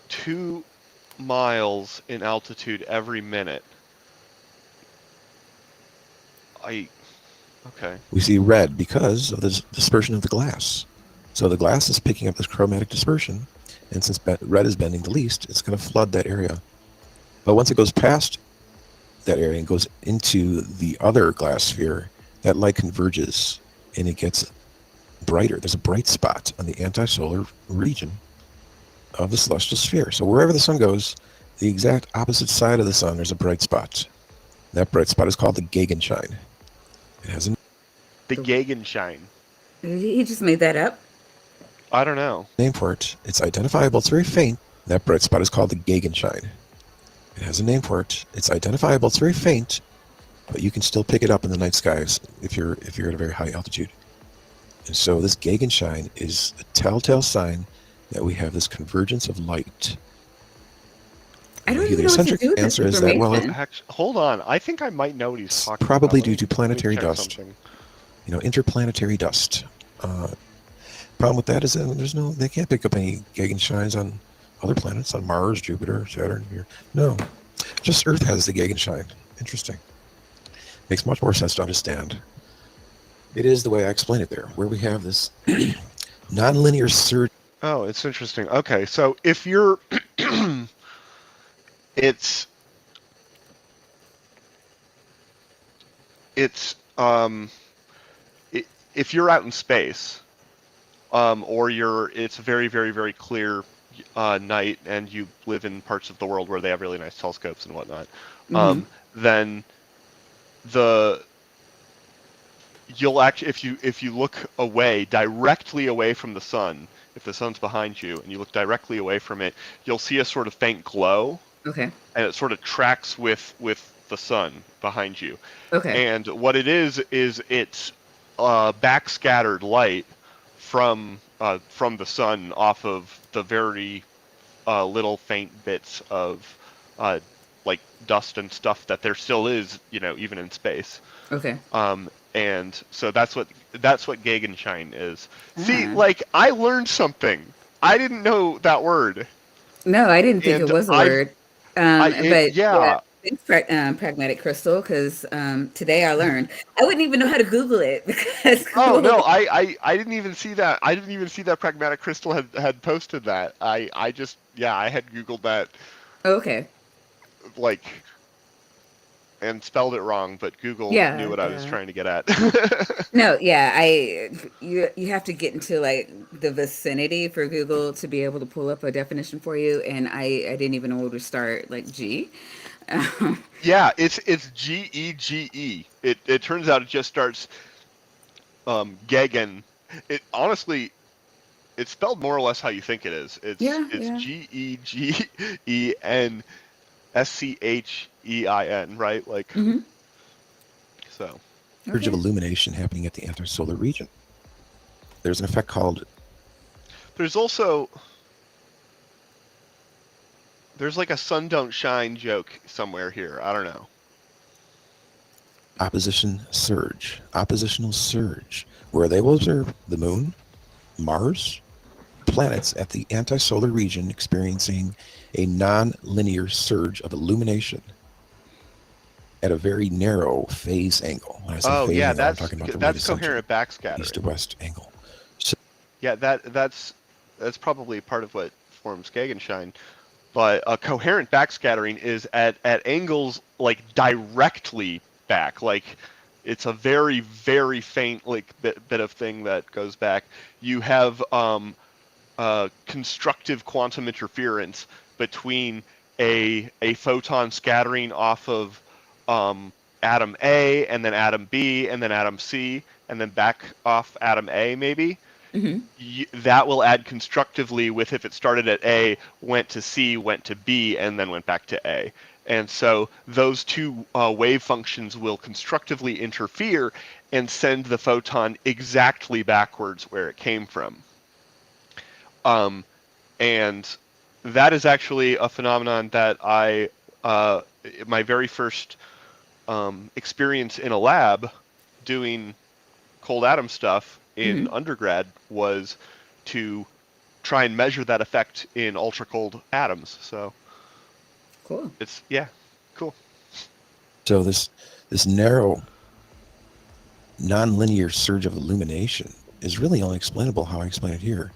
2 miles in altitude every minute. Okay. We see red because of the dispersion of the glass. So the glass is picking up this chromatic dispersion, and since red is bending the least, it's going to flood that area. But once it goes past that area and goes into the other glass sphere, that light converges and it gets brighter. There's a bright spot on the antisolar region of the celestial sphere. So wherever the sun goes, the exact opposite side of the sun, there's a bright spot. That bright spot is called the Gegenschein. It has a The The- Gegenschein. He just made that up. I don't know. name for it. It's identifiable. It's very faint. That bright spot is called the Gegenschein. It has a name for it. It's identifiable. It's very faint, but you can still pick it up in the night skies if you're at a very high altitude. And so this Gegenschein is a telltale sign that we have this convergence of light. I don't The even know what to heliocentric do with this answer is that, well, information. Actually, hold on. I think I might know what he's it's talking probably about. due to Let me planetary check dust. something. Interplanetary dust. Problem with that is that they can't pick up any Gegenscheins on other planets, on Mars, Jupiter, Saturn. No, just Earth has the Gegenschein. Interesting. Makes much more sense to understand. It is the way I explain it there, where we have this nonlinear surge. Oh, it's interesting. Okay, so if you're it's it's if you're out in space, or it's very, very, very clear night, and you live in parts of the world where they have really nice telescopes and whatnot, Hmm. then the you'll actually if you look away directly away from the sun, if the sun's behind you and you look directly away from it, you'll see a sort of faint glow, Okay. and it sort of tracks with the sun behind you. Okay. And what it is it's backscattered light from the sun off of the very little faint bits of like dust and stuff that there still is, even in space. Okay. And so that's what Gegenschein is. See, Ah. like I learned something. I didn't know that word, No, I didn't think it and was a word. But yeah, yeah. thanks, Pragmatic Crystal, because today I learned. I wouldn't even know how to Google it because Oh no, Google. I didn't even see that. I didn't even see that Pragmatic Crystal had posted that. I just I had Googled that Okay. like and spelled it wrong, but Google knew Yeah. what I was Yeah. trying to get at. No, yeah, you have to get into like the vicinity for Google to be able to pull up a definition for you, and I didn't even know where to start. Like G. Um, Yeah, it's Gege. It turns out it just starts Gegen. It honestly it's spelled more or less how you think it is. It's yeah, it's yeah. GegenSchein, right? Like Hmm. so. surge of Okay. illumination happening at the anti-solar region. There's an effect called There's like a sun don't shine joke somewhere here. I don't know. oppositional surge, where they will observe the moon, Mars, planets at the anti-solar region experiencing a non-linear surge of illumination at a very narrow phase angle. When I say Oh phase yeah, angle, I'm talking about the right that's of center, coherent east to backscattering. west angle. So, Yeah, that's probably part of what forms Gegenschein. But a coherent backscattering is at angles like directly back. Like it's a very very faint like bit of thing that goes back. You have constructive quantum interference between a photon scattering off of atom A and then atom B and then atom C and then back off atom A maybe. Mm-hmm. That will add constructively with if it started at A, went to C, went to B, and then went back to A. And so those two wave functions will constructively interfere and send the photon exactly backwards where it came from. Um, and that is actually a phenomenon that my very first experience in a lab doing cold atom stuff in Mm-hmm. undergrad was to try and measure that effect in ultra cold atoms. So Cool. it's, yeah, cool. so this narrow, non-linear surge of illumination is really only explainable how I explain it here,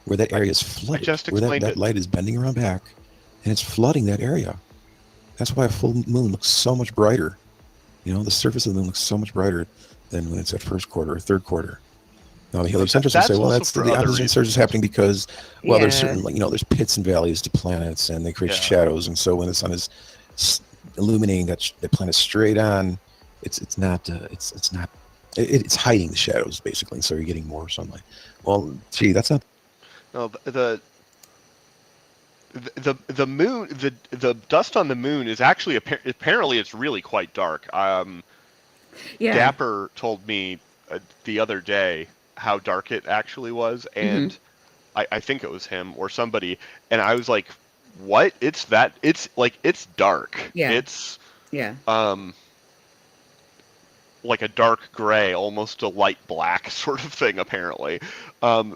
where that area is flooded, just where explained that it. light is bending around back, and it's flooding that area. That's why a full moon looks so much brighter. You know, the surface of the moon looks so much brighter than when it's at first quarter or third quarter. Now, the heliocentrists will say, That's well, also that's for the other opposition surge is reasons. happening because, well, there's Yeah. certain, like, there's pits and valleys to planets, and they create Yeah. shadows. And so when the sun is illuminating the planet straight on, it's hiding the shadows basically. So you're getting more sunlight. Well, gee, that's not. No, the moon, the dust on the moon is actually apparently it's really quite dark. Yeah. Dapper told me the other day how dark it actually was, Mm-hmm. and I think it was him or somebody, and I was like, "What? It's like it's dark. Yeah. It's Yeah. um like a dark gray, almost a light black sort of thing, apparently,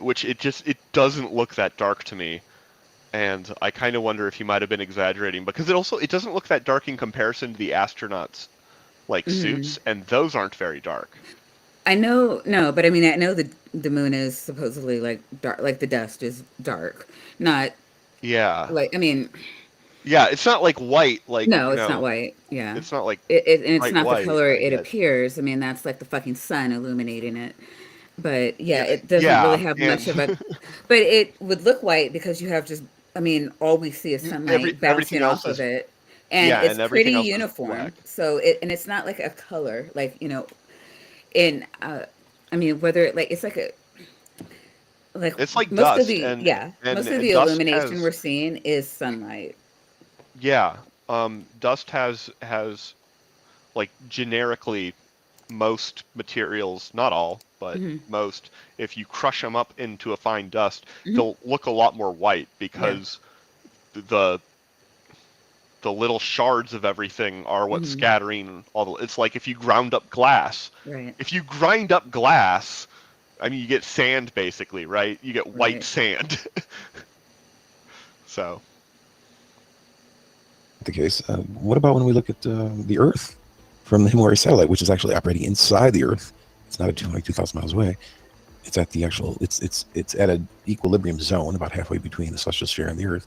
which it doesn't look that dark to me." And I kind of wonder if he might have been exaggerating because it doesn't look that dark in comparison to the astronauts like Mm-hmm. suits, and those aren't very dark. I know, no, but I mean, I know the moon is supposedly like dark, like the dust is dark. Not Yeah. like, I mean, Yeah, it's not like white, like, no, it's not white. Yeah. it's not like And it's bright not the white, color I it get. appears. I mean, that's like the fucking sun illuminating it. But yeah, Yeah, it doesn't really yeah, have and much of a, but it would look white because you have just, I mean, all we see is sunlight everything bouncing else off of is, it. And yeah, it's and pretty everything else is uniform. black. So and it's not like a color, like, in, I mean, whether like, it's like It's like most of dust, the, yeah, most of and the dust illumination has, we're seeing is sunlight. yeah, dust has like generically most materials, not all, but Hmm. most, if you crush them up into a fine dust, Hmm. they'll look a lot more white Yeah. because the the little shards of everything are what's Hmm. scattering it's like if you ground up glass. Right. If you grind up glass, I mean you get sand basically, right? You get white Right. sand. So, The case. What about when we look at the Earth from the Himawari satellite, which is actually operating inside the Earth? It's not at 2,000 miles away. It's at the actual. It's at an equilibrium zone about halfway between the celestial sphere and the Earth,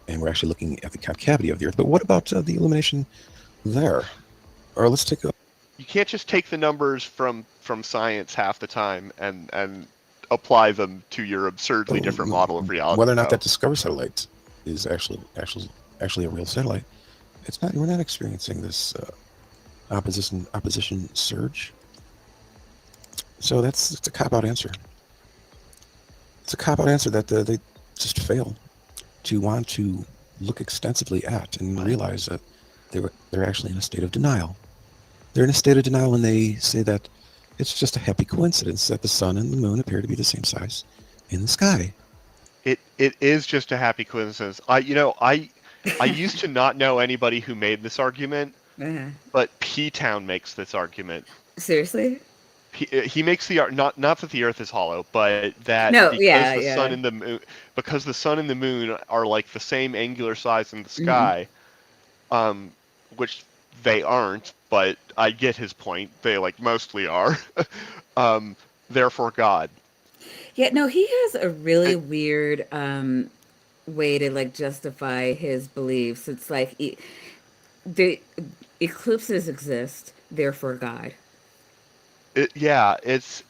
and we're actually looking at the concavity of the Earth. But what about the illumination there? Or let's take a. you can't just take the numbers from science half the time and apply them to your absurdly different model of reality. Whether or not No. that Discover satellite is actually a real satellite. It's not. We're not experiencing this opposition surge. So it's a cop out answer. It's a cop out answer that they just fail to want to look extensively at and realize that they're actually in a state of denial. They're in a state of denial when they say that It's just a happy coincidence that the sun and the moon appear to be the same size in the sky. It is just a happy coincidence. I used to not know anybody who made this argument, Uh, but P Town makes this argument. seriously? He makes not that the Earth is hollow, but that No, yeah, yeah. because the sun and the moon are like the same angular size in the Hmm. sky, um, which they aren't. But I get his point. They like mostly are. um, therefore, God. Yeah, no, he has a really It, weird way to like justify his beliefs. It's like the eclipses exist, therefore God. yeah, it's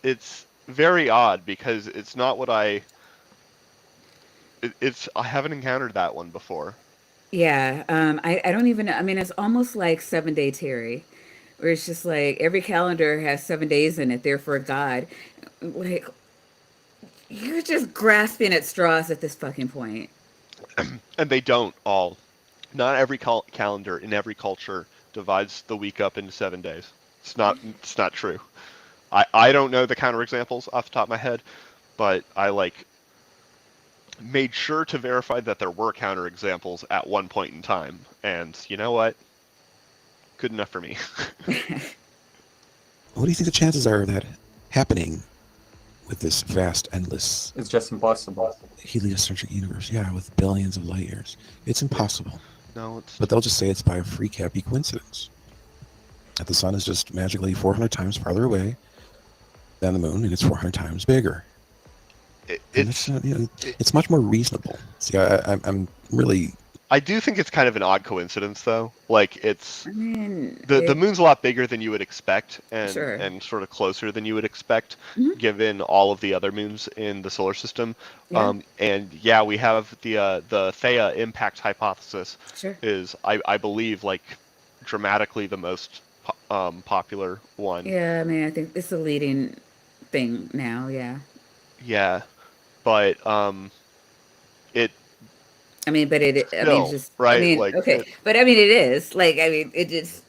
very odd because it's not what I haven't encountered that one before. Yeah, I don't even know. I mean, it's almost like 7 Day Terry, where it's just like every calendar has 7 days in it, therefore God. Like, you're just grasping at straws at this fucking point. And they don't all. Not every calendar in every culture divides the week up into 7 days. It's not true. I don't know the counterexamples off the top of my head, but I like made sure to verify that there were counterexamples at one point in time. And you know what? Good enough for me. What do you think the chances are of that happening with this vast, endless, It's just impossible. heliocentric universe? Yeah, with billions of light years. It's impossible. No, it's But they'll just say it's by a freak happy coincidence. That the sun is just magically 400 times farther away than the moon, and it's 400 times bigger. it, And it's, it's it, it's much more reasonable. See, I'm really... I do think it's kind of an odd coincidence though. Like it's I mean, the moon's a lot bigger than you would expect sure. and sort of closer than you would expect Hmm. given all of the other moons in the solar system. Yeah, And yeah, we have the Theia impact hypothesis sure. is I believe like dramatically the most popular one. Yeah, I mean, I think it's a leading thing now. Yeah. Yeah, but it I mean, but I mean, still just, I right mean, like okay, but I mean, it is like, I mean, it just,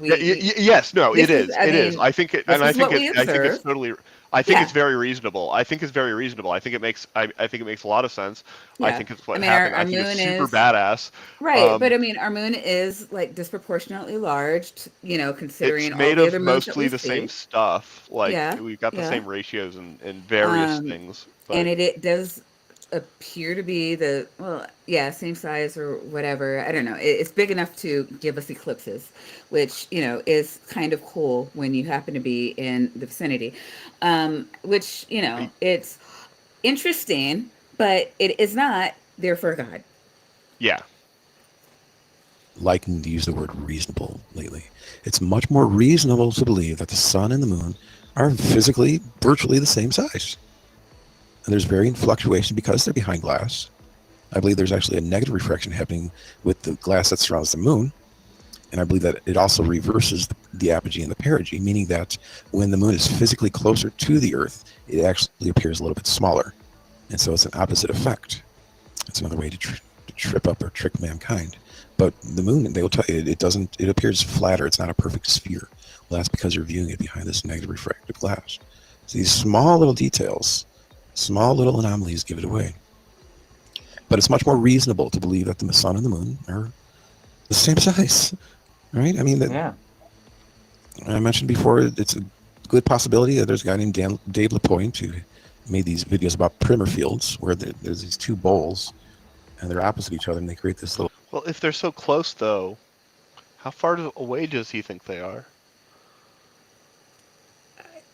yeah, yes, no, it this is, is. I It is. mean, I think it, this and is what we I think it's observe. totally. I think it's Yeah, very reasonable. I think it's very reasonable. I think it makes. I think it makes a lot of sense. I yeah. think it's I what mean, happened. I our think it's moon super is, badass. right, but Um, I mean, our moon is like disproportionately large, it's considering all made the of other moons that mostly we the same see. stuff. Like Yeah, we've got the yeah. same ratios and various Um, things. and But it does appear to be the, well, yeah, same size or whatever. I don't know. It's big enough to give us eclipses, which, is kind of cool when you happen to be in the vicinity. Which, I, it's interesting, but it is not there for God. yeah, liking to use the word reasonable lately. It's much more reasonable to believe that the sun and the moon are physically virtually the same size. And there's varying fluctuation because they're behind glass. I believe there's actually a negative refraction happening with the glass that surrounds the moon. And I believe that it also reverses the apogee and the perigee, meaning that when the moon is physically closer to the Earth, it actually appears a little bit smaller. And so it's an opposite effect. It's another way to trip up or trick mankind. But the moon, they will tell you, it doesn't. It appears flatter. It's not a perfect sphere. Well, that's because you're viewing it behind this negative refractive glass. So these small little details, small little anomalies give it away. But it's much more reasonable to believe that the sun and the moon are the same size, right? I mean, Yeah. I mentioned before, it's a good possibility that there's a guy named Dave Lapointe who made these videos about primer fields where there's these two bowls and they're opposite each other and they create this little well, if they're so close though, how far away does he think they are?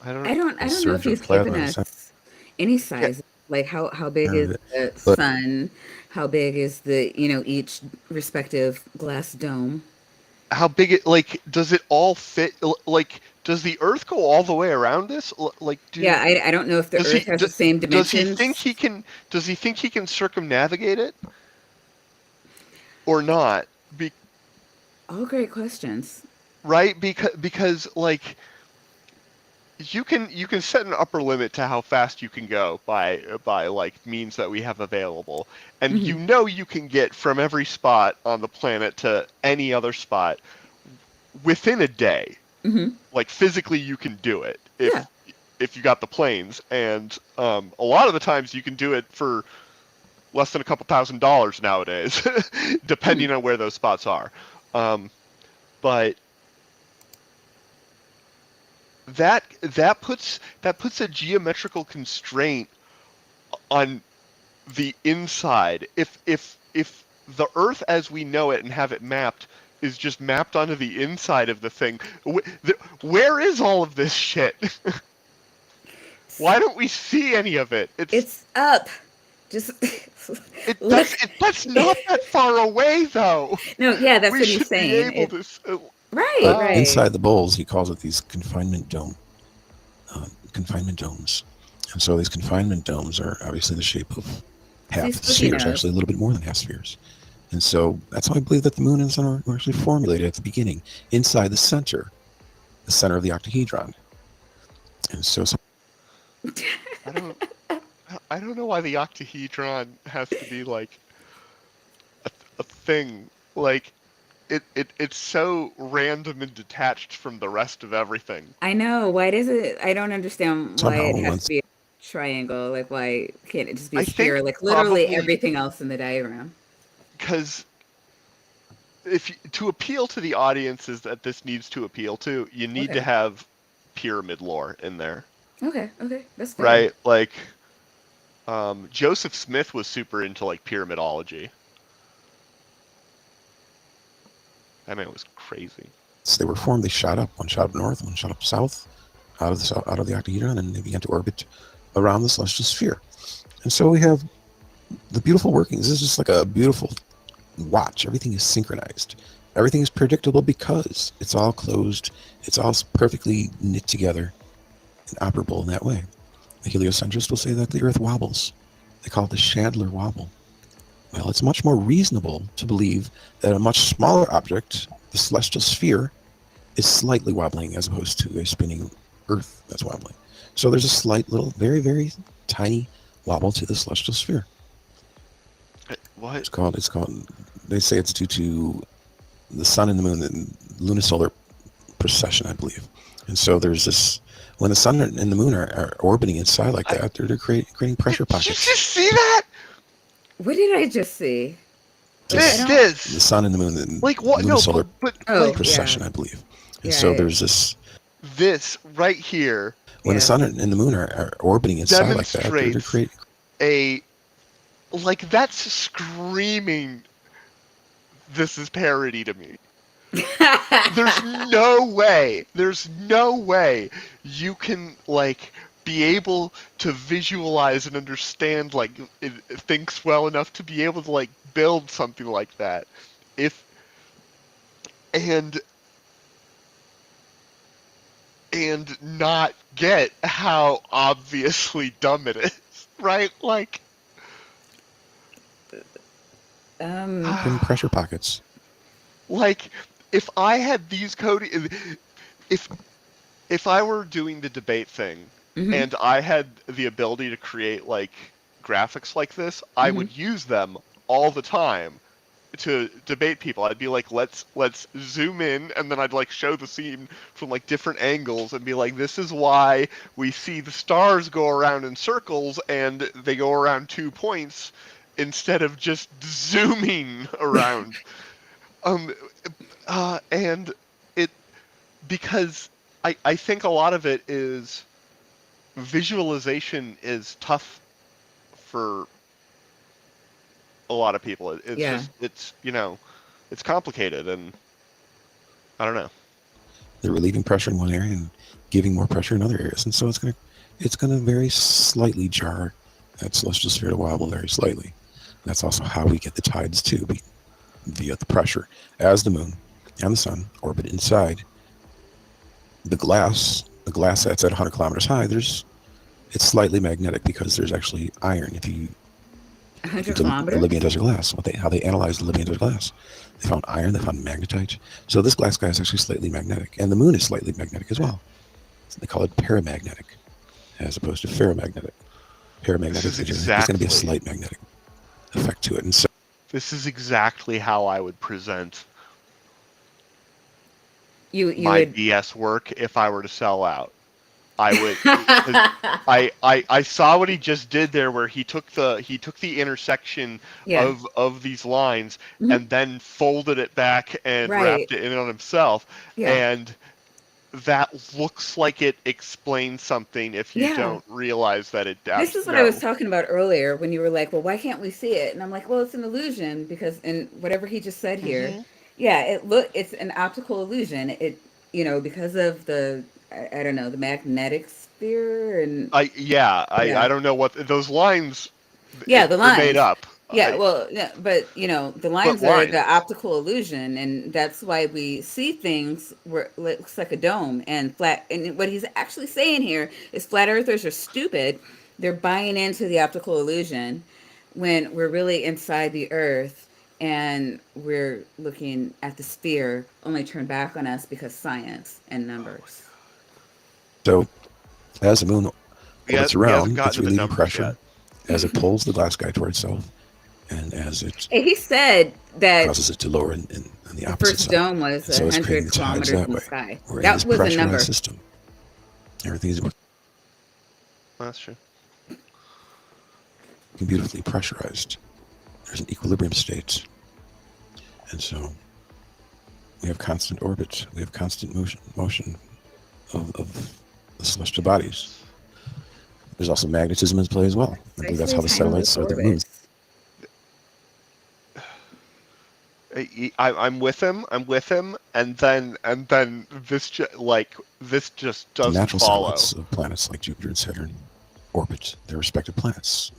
I don't. I don't know if surge of he's given plasma in the center us any Yeah, size. Like how big of is it. the But sun? How big is the, each respective glass dome? how big it like does it all fit? Like does the Earth go all the way around this? Like Yeah, I don't know if the does Earth he has the same does he think dimensions. he can circumnavigate it or not? Be, All great questions. right? Because like you can set an upper limit to how fast you can go by like means that we have available, and Hmm. you can get from every spot on the planet to any other spot within a day. Hmm. Like physically you can do it. Yeah. if you got the planes, and a lot of the times you can do it for less than a couple $1,000s nowadays, depending on where those spots are. But that puts a geometrical constraint on the inside. If the Earth as we know it and have it mapped is just mapped onto the inside of the thing, where is all of this shit? Why don't we see any of it? It's up. Just look. That's not that far away though. No, yeah, that's We what he's should be saying. able to. Right, But right. inside the bowls, he calls it these confinement domes. And so these confinement domes are obviously the shape of half See, spheres, knows. actually a little bit more than half spheres. And so that's how I believe that the moon and the sun were actually formulated at the beginning, inside the center of the octahedron. And so I don't know why the octahedron has to be like a thing. Like it's so random and detached from the rest of everything. I know. Why does it? I don't understand why somehow it has once to be a triangle. Like, why can't it just be a I think sphere? Like, literally probably everything else in the diagram. because to appeal to the audiences that this needs to appeal to, you need to Okay. have pyramid lore in there, Okay. That's fair. right? Like Joseph Smith was super into like pyramidology. That man was crazy. they were formed, they shot up. One shot up north, one shot up south, out of the octahedron, and they began to orbit around the celestial sphere. And so we have the beautiful workings. This is just like a beautiful watch. Everything is synchronized. Everything is predictable because it's all closed. It's all perfectly knit together and operable in that way. The heliocentrist will say that the Earth wobbles. They call it the Chandler wobble. Well, it's much more reasonable to believe that a much smaller object, the celestial sphere, is slightly wobbling as opposed to a spinning Earth that's wobbling. So there's a slight little, very, very tiny wobble to the celestial sphere. What? It's called, they say it's due to the sun and the moon, the lunisolar precession, I believe. And so there's this, when the sun and the moon are orbiting inside like that, they're creating pressure Did you pockets. just see that? What did I just see? This, The sun and the moon, the like what? No, lunisolar but Oh, like precession, yeah. I believe. And Yeah, so yeah. there's this, this right here when Yeah. the sun and the moon are orbiting inside like that, they're demonstrates creating. that's screaming. This is parody to me. There's no way you can like be able to visualize and understand like things well enough to be able to like build something like that. And not get how obviously dumb it is, right? Like creating pressure pockets. like if I had these coding, if I were doing the debate thing and I had the ability to create like graphics like this, I would use them all the time to debate people. I'd be like, let's zoom in, and then I'd like show the scene from like different angles and be like, this is why we see the stars go around in circles and they go around 2 points instead of just zooming around. And it, because I think a lot of it is visualization is tough for a lot of people. It's Yeah. just, it's, you know, it's complicated, and I don't know. They're relieving pressure in one area and giving more pressure in other areas. And so it's gonna very slightly jar that celestial sphere to wobble very slightly. That's also how we get the tides too, via the pressure. As the moon and the sun orbit inside the glass that's at 100 kilometers high, it's slightly magnetic because there's actually iron. If you 100 the kilometers? Libyan desert glass, how they analyzed the Libyan desert glass, they found iron, they found magnetite. So this glass guy is actually slightly magnetic, and the moon is slightly magnetic as well. So they call it paramagnetic as opposed to ferromagnetic. Paramagnetic is going to be a slight magnetic effect to it. And so This is exactly how I would present You my would BS work if I were to sell out. I would, 'cause I saw what he just did there, where he took the intersection Yeah. of these lines Mhm. and then folded it back and Right. wrapped it in on himself, Yeah. and that looks like it explains something if you Yeah. don't realize that it This does. is what I was No. talking about earlier when you were like, well, why can't we see it? And I'm like, well, it's an illusion because in whatever he just said here, Hmm. yeah, it's an optical illusion. Because of I don't know, the magnetic sphere and I yeah. don't know what those lines. Yeah, the They're made lines. up. Yeah, well, yeah, but the But lines are the lines. optical illusion, and that's why we see things where it looks like a dome and flat. And what he's actually saying here is flat earthers are stupid. They're buying into the optical illusion when we're really inside the earth and we're looking at the sphere only turned back on us because science and Oh my numbers. So as the moon god. orbits We hasn't around, gotten it's to the relieving numbers yet. pressure as it pulls the glass guy toward itself, and as it And he said that causes it to lower in on the the opposite first side. dome was And so it's creating 100 the tides kilometers that in the way. sky. We're in this That was a pressurized number. system. Everything is That's true. beautifully pressurized. There's an equilibrium state. And so we have constant orbit. We have constant motion of the celestial bodies. There's also magnetism in play as well. I believe that's how the satellites are the moons. I'm with him. I'm with him, and then this just The doesn't natural follow. satellites of planets like Jupiter and Saturn orbit their respective planets.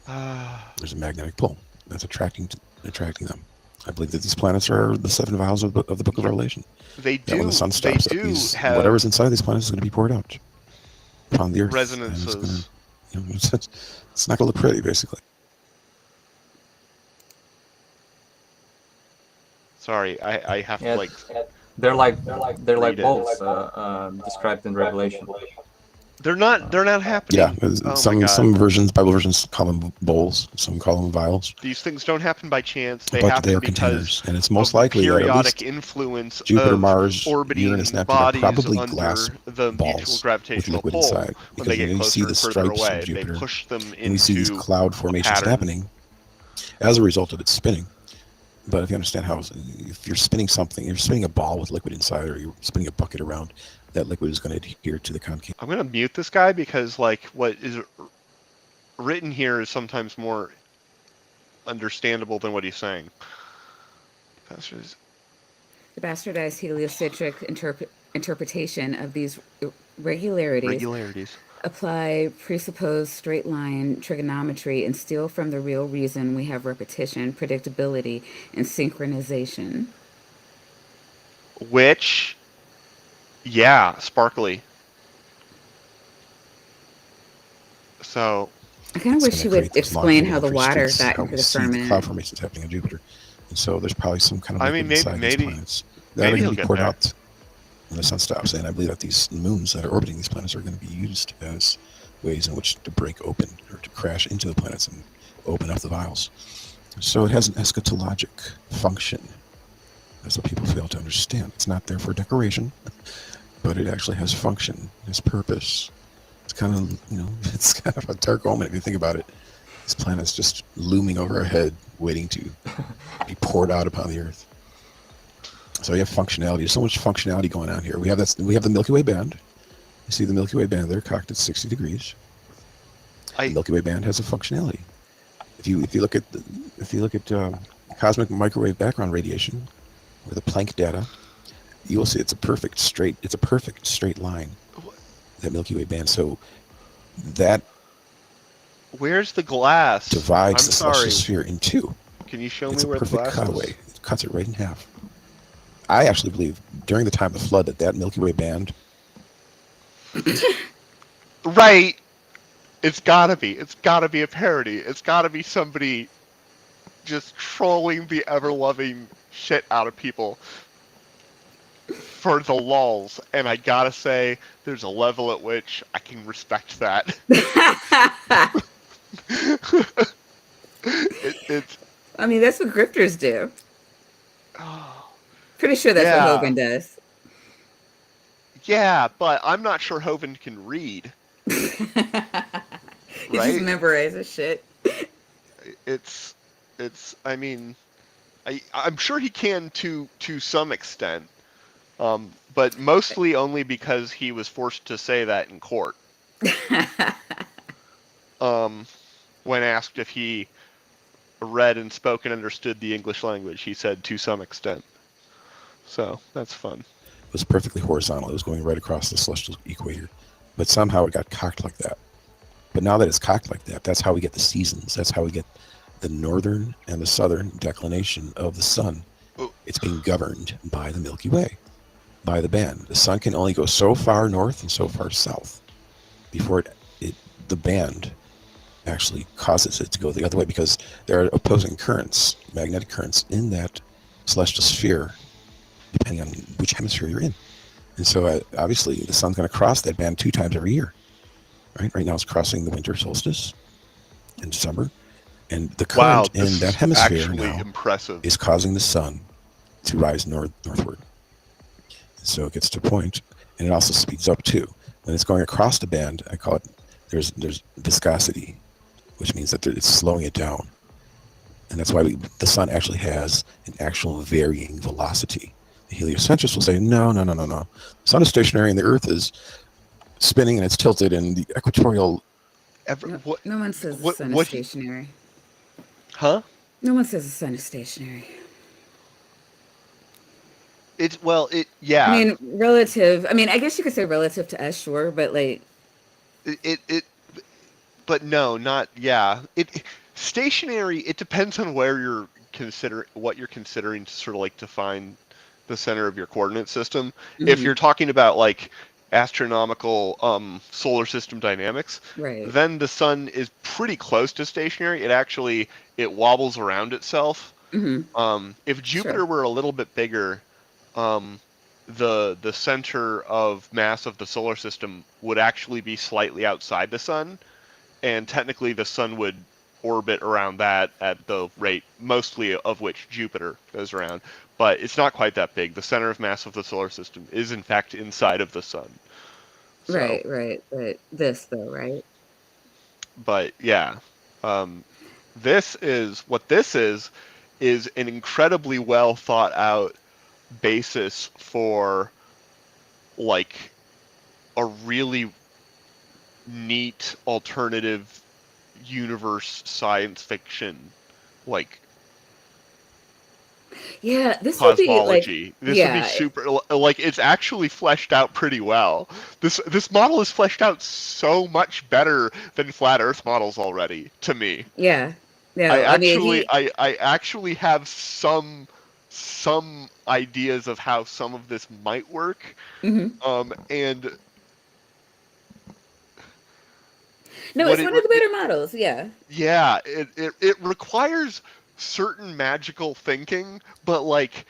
There's a magnetic pull that's attracting them. I believe that these planets are the 7 vials of the Book of Revelation. They That when the do. sun They stops, do have whatever's inside these planets is going to be poured out upon the Earth, resonances. and it's going to, it's not going to look pretty, basically. Sorry, I have to like. They're like read it. balls described in Revelation. They're not happening. Yeah, Oh my some God. versions, Bible versions, call them bowls. Some call them vials. These things don't happen by chance. They But happen they are because containers, and it's most of the likely that at periodic least influence Jupiter, of Mars, orbiting Uranus, Neptune are bodies probably under glass the mutual balls with gravitational liquid pull. inside. When they Because get you see closer the and further stripes away, of they Jupiter, push them and we see these into cloud formations pattern. happening as a result of it spinning. But if you understand how, if you're spinning something, you're spinning a ball with liquid inside, or you're spinning a bucket around, that liquid is going to adhere to the concave. I'm gonna mute this guy because like what is written here is sometimes more understandable than what he's saying. Pastors. The bastardized heliocentric interpretation of these regularities Regularities. apply presupposed straight line trigonometry and steal from the real reason we have repetition, predictability, and synchronization. Which, yeah, sparkly. So I kind of It's wish going you to would create those long explain how the helium-free water streaks, got how into we the see the cloud firmament. formations happening on Jupiter. And so there's probably some kind of I liquid mean, inside these planets that are maybe going he'll to be get poured there. out when the sun stops. And I believe that these moons that are orbiting these planets are going to be used as ways in which to break open or to crash into the planets and open up the vials. So it has an eschatologic function. That's what people fail to understand. It's not there for decoration, but it actually has function, has purpose. It's kind of, it's kind of a dark omen if you think about it. This planet's just looming over our head, waiting to be poured out upon the Earth. So you have functionality. There's so much functionality going on here. We have the Milky Way band. You see the Milky Way band there, cocked at 60 degrees. The Milky Way band has a functionality. If you look at cosmic microwave background radiation, or the Planck data, you will see it's a perfect straight line. That Milky Way band. So that Where's the glass? divides I'm the sorry. celestial sphere in two. Can you show It's me a where the perfect glass cutaway. is? It cuts it right in half. I actually believe during the time of the flood that Milky Way band. Right. It's gotta be. It's gotta be a parody. It's gotta be somebody just trolling the ever-loving shit out of people for the lulz. And I gotta say, there's a level at which I can respect that. It's. I mean, that's what grifters do. Oh, Pretty sure that's what yeah. Hogan does. Yeah, but I'm not sure Hovind can read. He just right? memorizes shit. It's I mean, I'm sure he can to some extent, but mostly only because he was forced to say that in court. Um, when asked if he read and spoke and understood the English language, he said to some extent. So that's fun. It was perfectly horizontal. It was going right across the celestial equator. But somehow it got cocked like that. But now that it's cocked like that, that's how we get the seasons. That's how we get the northern and the southern declination of the sun. Oh, It's being governed by the Milky Way, by the band. The sun can only go so far north and so far south before the band actually causes it to go the other way, because there are opposing currents, magnetic currents in that celestial sphere, depending on which hemisphere you're in. And so obviously the sun's going to cross that band 2 times every year. Right now it's crossing the winter solstice in December, and the wow, current in this that is hemisphere actually now impressive. is causing the sun to rise northward. And so it gets to a point, and it also speeds up too. When it's going across the band, I call it, there's viscosity, which means that it's slowing it down. And that's why the sun actually has an actual varying velocity. The heliocentrists will say, no. The sun is stationary and the Earth is spinning and it's tilted, and the equatorial... No, What? no one says the What? sun is What? stationary. Huh? No one says the sun is stationary. It's well. I Yeah. mean, relative. I mean, I guess you could say relative to us, sure, but like, It. But no, not yeah. It stationary. It depends on where you're what you're considering to sort of like define the center of your coordinate system. If mhm, you're talking about like astronomical solar system dynamics, right. then the sun is pretty close to stationary. It wobbles around itself. Hmm. If Sure. Jupiter were a little bit bigger, um, the center of mass of the solar system would actually be slightly outside the sun, and technically the sun would orbit around that at the rate mostly of which Jupiter goes around. But it's not quite that big. The center of mass of the solar system is in fact inside of the sun. So, Right, right. But this, though, right? but yeah, um, this is an incredibly well thought out basis for like a really neat alternative universe science fiction like Yeah, this would be like, cosmology. This would be yeah, super like it's actually fleshed out pretty well. This model is fleshed out so much better than flat earth models already to me. yeah. I No, I mean, actually I actually have some ideas of how some of this might work. hmm And no, what it's it, one of the it better models. Yeah, yeah, it requires certain magical thinking, but like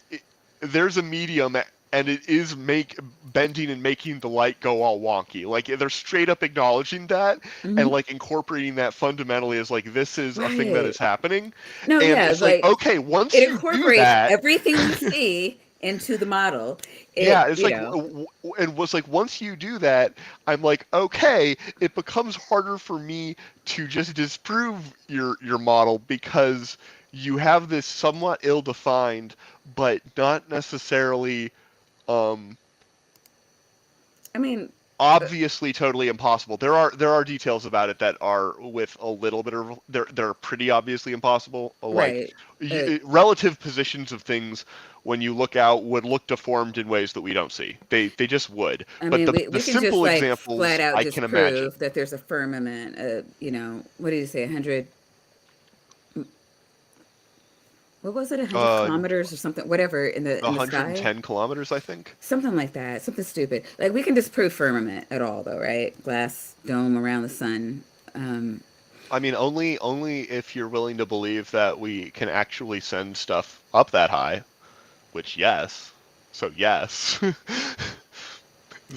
it, there's a medium and it is make bending and making the light go all wonky. Like they're straight up acknowledging that and hmm like incorporating that fundamentally as like this is a thing that right. is happening. No, And yeah, it's like like okay, once it you do incorporates that, everything we see into the model. yeah, It, it's you like know, and was like once you do that, I'm like okay, it becomes harder for me to just disprove your model because you have this somewhat ill-defined but not necessarily um I mean, uh, obviously totally impossible. There are details about it that are with a little bit of they're pretty obviously impossible. Like right. Uh, relative positions of things when you look out would look deformed in ways that we don't see. They just would. I But mean, the we can just simple like flat examples out I can imagine. disprove that there's a firmament. What did you say? 100. What was it? 100 kilometers or something? Whatever in the sky. 110 kilometers, I think. Something like that. Something stupid. Like we can disprove firmament at all, though, right? Glass dome around the sun. I mean, only if you're willing to believe that we can actually send stuff up that high, which yes. So yes.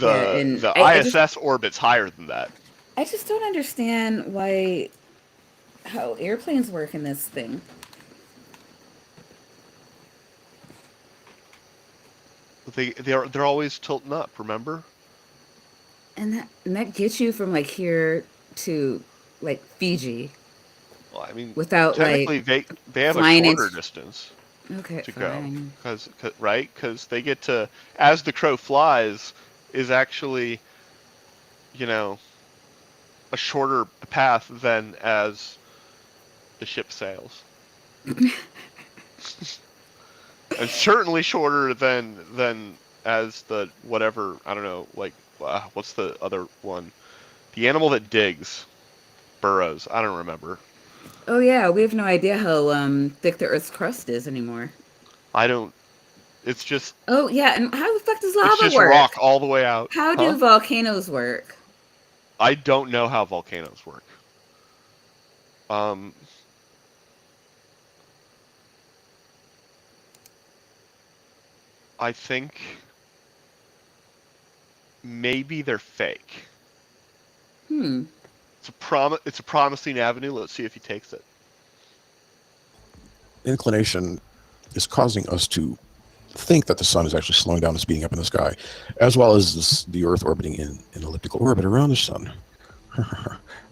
Yeah, the and the I just ISS orbits higher than that. I just don't understand why how airplanes work in this thing. They're always tilting up, remember? And that gets you from like here to like Fiji Well, I mean, without like technically they have a flying into. shorter distance Okay, to go, fine. right? Because they get to, as the crow flies, is actually, you know, a shorter path than as the ship sails, and certainly shorter than as the whatever, I don't know, like what's the other one? The animal that digs burrows. I don't remember. Oh yeah, we have no idea how thick the Earth's crust is anymore. I don't. It's just Oh yeah, and how the fuck does it's lava just rock work? all the way out, How do huh? volcanoes work? I don't know how volcanoes work. Um, I think maybe they're fake. Hmm. It's a promising avenue. Let's see if he takes it. Inclination is causing us to think that the sun is actually slowing down and speeding up in the sky, as well as the Earth orbiting in an elliptical orbit around the sun.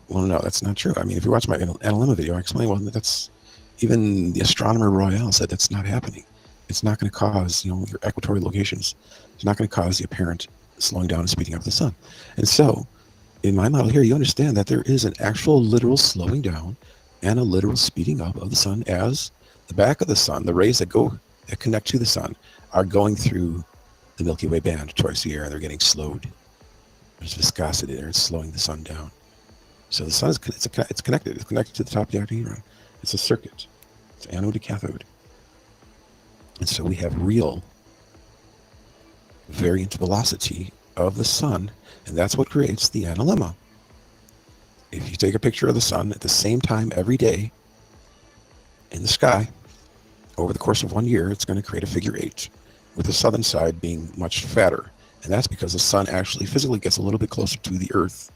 Well, no, that's not true. I mean, if you watch my Analemma video, I explain, well, that's, even the astronomer Royale said that's not happening. It's not going to cause, your equatorial locations. It's not going to cause the apparent slowing down and speeding up of the sun. And so, in my model here, you understand that there is an actual literal slowing down and a literal speeding up of the sun as the back of the sun, the rays that connect to the sun, are going through the Milky Way band towards the air, and they're getting slowed. There's viscosity there. It's slowing the sun down. So the sun is it's connected. It's connected to the top of the octahedron. It's a circuit. It's anode to cathode. And so we have real variant velocity of the sun, and that's what creates the analemma. If you take a picture of the sun at the same time every day in the sky, over the course of 1 year, it's going to create a figure 8, with the southern side being much fatter. And that's because the sun actually physically gets a little bit closer to the Earth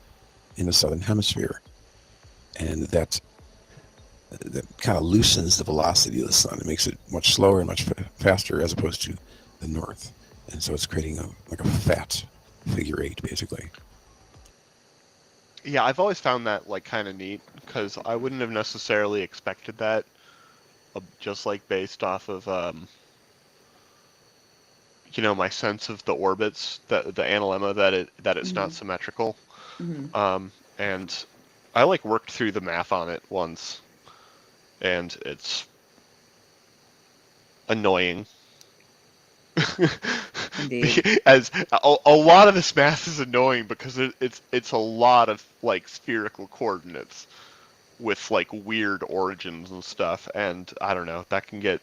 in the southern hemisphere. And that kind of loosens the velocity of the sun. It makes it much slower and much faster as opposed to the north. And so it's creating like a fat figure 8, basically. Yeah, I've always found that like kind of neat because I wouldn't have necessarily expected that, just like based off of my sense of the orbits, the analemma, that it's not Hmm. symmetrical. Hmm. And I like worked through the math on it once, and it's annoying. Indeed. As a lot of this math is annoying because it's a lot of like spherical coordinates with like weird origins and stuff, and I don't know, that can get,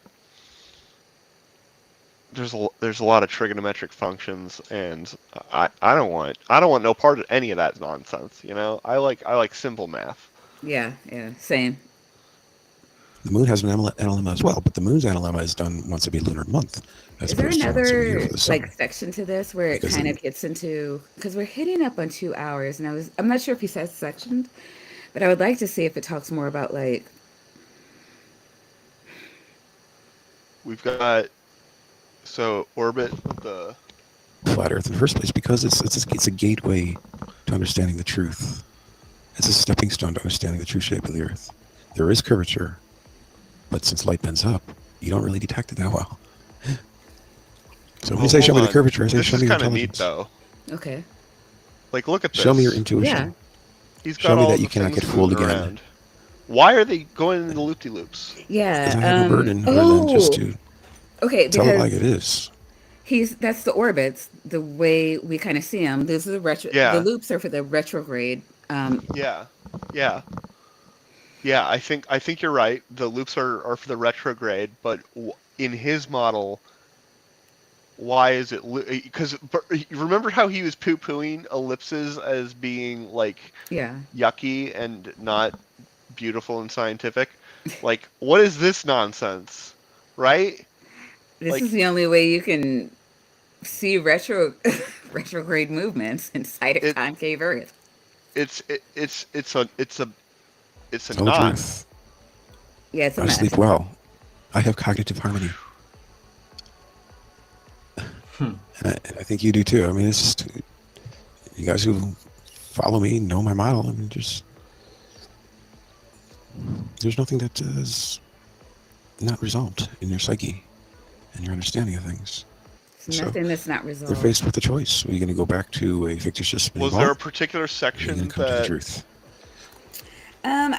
there's a lot of trigonometric functions, and I don't want no part of any of that nonsense. I like simple math. Yeah, yeah, same. The moon has an analemma as well, but the moon's analemma is done once every lunar month, as Is there opposed to once every year another for the like sun. section to this where it Because kind then of gets into, because we're hitting up on 2 hours, and I'm not sure if he says sectioned, but I would like to see if it talks more about like. We've got, so orbit the flat Earth in the first place, because it's a gateway to understanding the truth. It's a stepping stone to understanding the true shape of the Earth. There is curvature, but since light bends up, you don't really detect it that well. So when you well, say hold show me the on. curvature, I say This show is me your kind of neat intelligence. though. Okay. Like, look at Show me your this. Yeah. intuition. He's Show got me all that you the cannot things get fooled moving again. around. Why are they going in the loop-de-loops? Because Yeah. I have a burden other than just Oh. to Okay. tell it like Because it is. that's the orbits, the way we kind of see them. Those are the The Yeah, loops are for the retrograde. yeah, yeah, yeah. I think you're right. The loops are for the retrograde, but in his model, why is it? Because you remember how he was poo-pooing ellipses as being like Yeah. yucky and not beautiful and scientific? Like, what is this nonsense? Right? This is Like, the only way you can see retrograde movements inside a it concave Earth. it's a Tell the knot. truth. Yeah, it's a I sleep mess. well. I have cognitive harmony. Hmm. And I think you do too. I mean, it's just, You guys who follow me know my model. I mean, there's nothing that is not resolved in your psyche and your understanding of things. It's So nothing that's not they're resolved. faced with a choice. Are you going to go back to a fictitious spinning Was there ball? a particular Or are you going section to come to the that truth?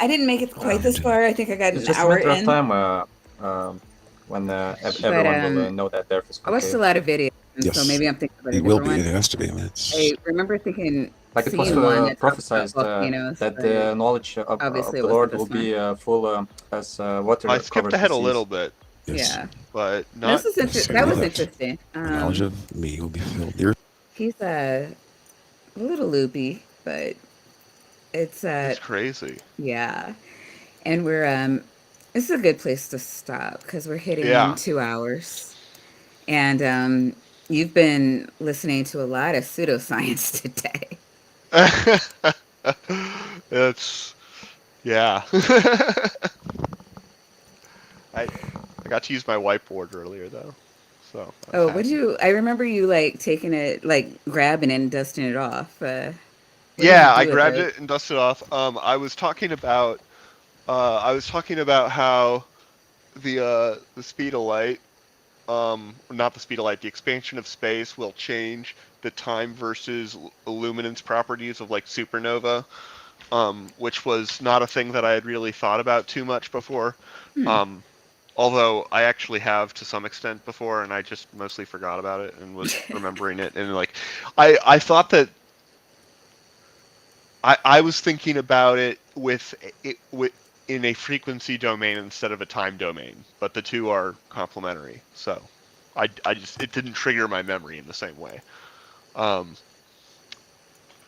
I didn't make it quite this And far. I think I got It's an just a hour matter of in, time when but everyone will know that Earth is I watched a concave. lot of videos, and so yes, maybe I'm thinking about a it will different be. one. It has to be. I mean, I it's remember thinking, Like it was seeing one that talked about prophesized volcanoes, that but the knowledge obviously of it the wasn't Lord will this one. be full as I water skipped covers the ahead a little seas. bit, yes. Yeah, but this not. was Yes, I that know was that. interesting. The knowledge of me will be filled. The earth. He's a little loopy, but it's It's crazy. yeah, and we're this is a good place to stop because we're hitting Yeah. 2 hours, and you've been listening to a lot of pseudoscience today. It's yeah. I I got to use my whiteboard earlier though, so I was Oh, would happy. you? I remember you like taking it, like grabbing it and dusting it off. What did you Yeah, I do with grabbed it? it and dusted it off. I was talking about how the speed of light, not the speed of light, the expansion of space will change the time versus luminance properties of like supernova, which was not a thing that I had really thought about too much before. Hmm. Um, although I actually have to some extent before, and I just mostly forgot about it and was remembering it. And like, I thought that I was thinking about it with in a frequency domain instead of a time domain, but the two are complementary. So I just it didn't trigger my memory in the same way. Um,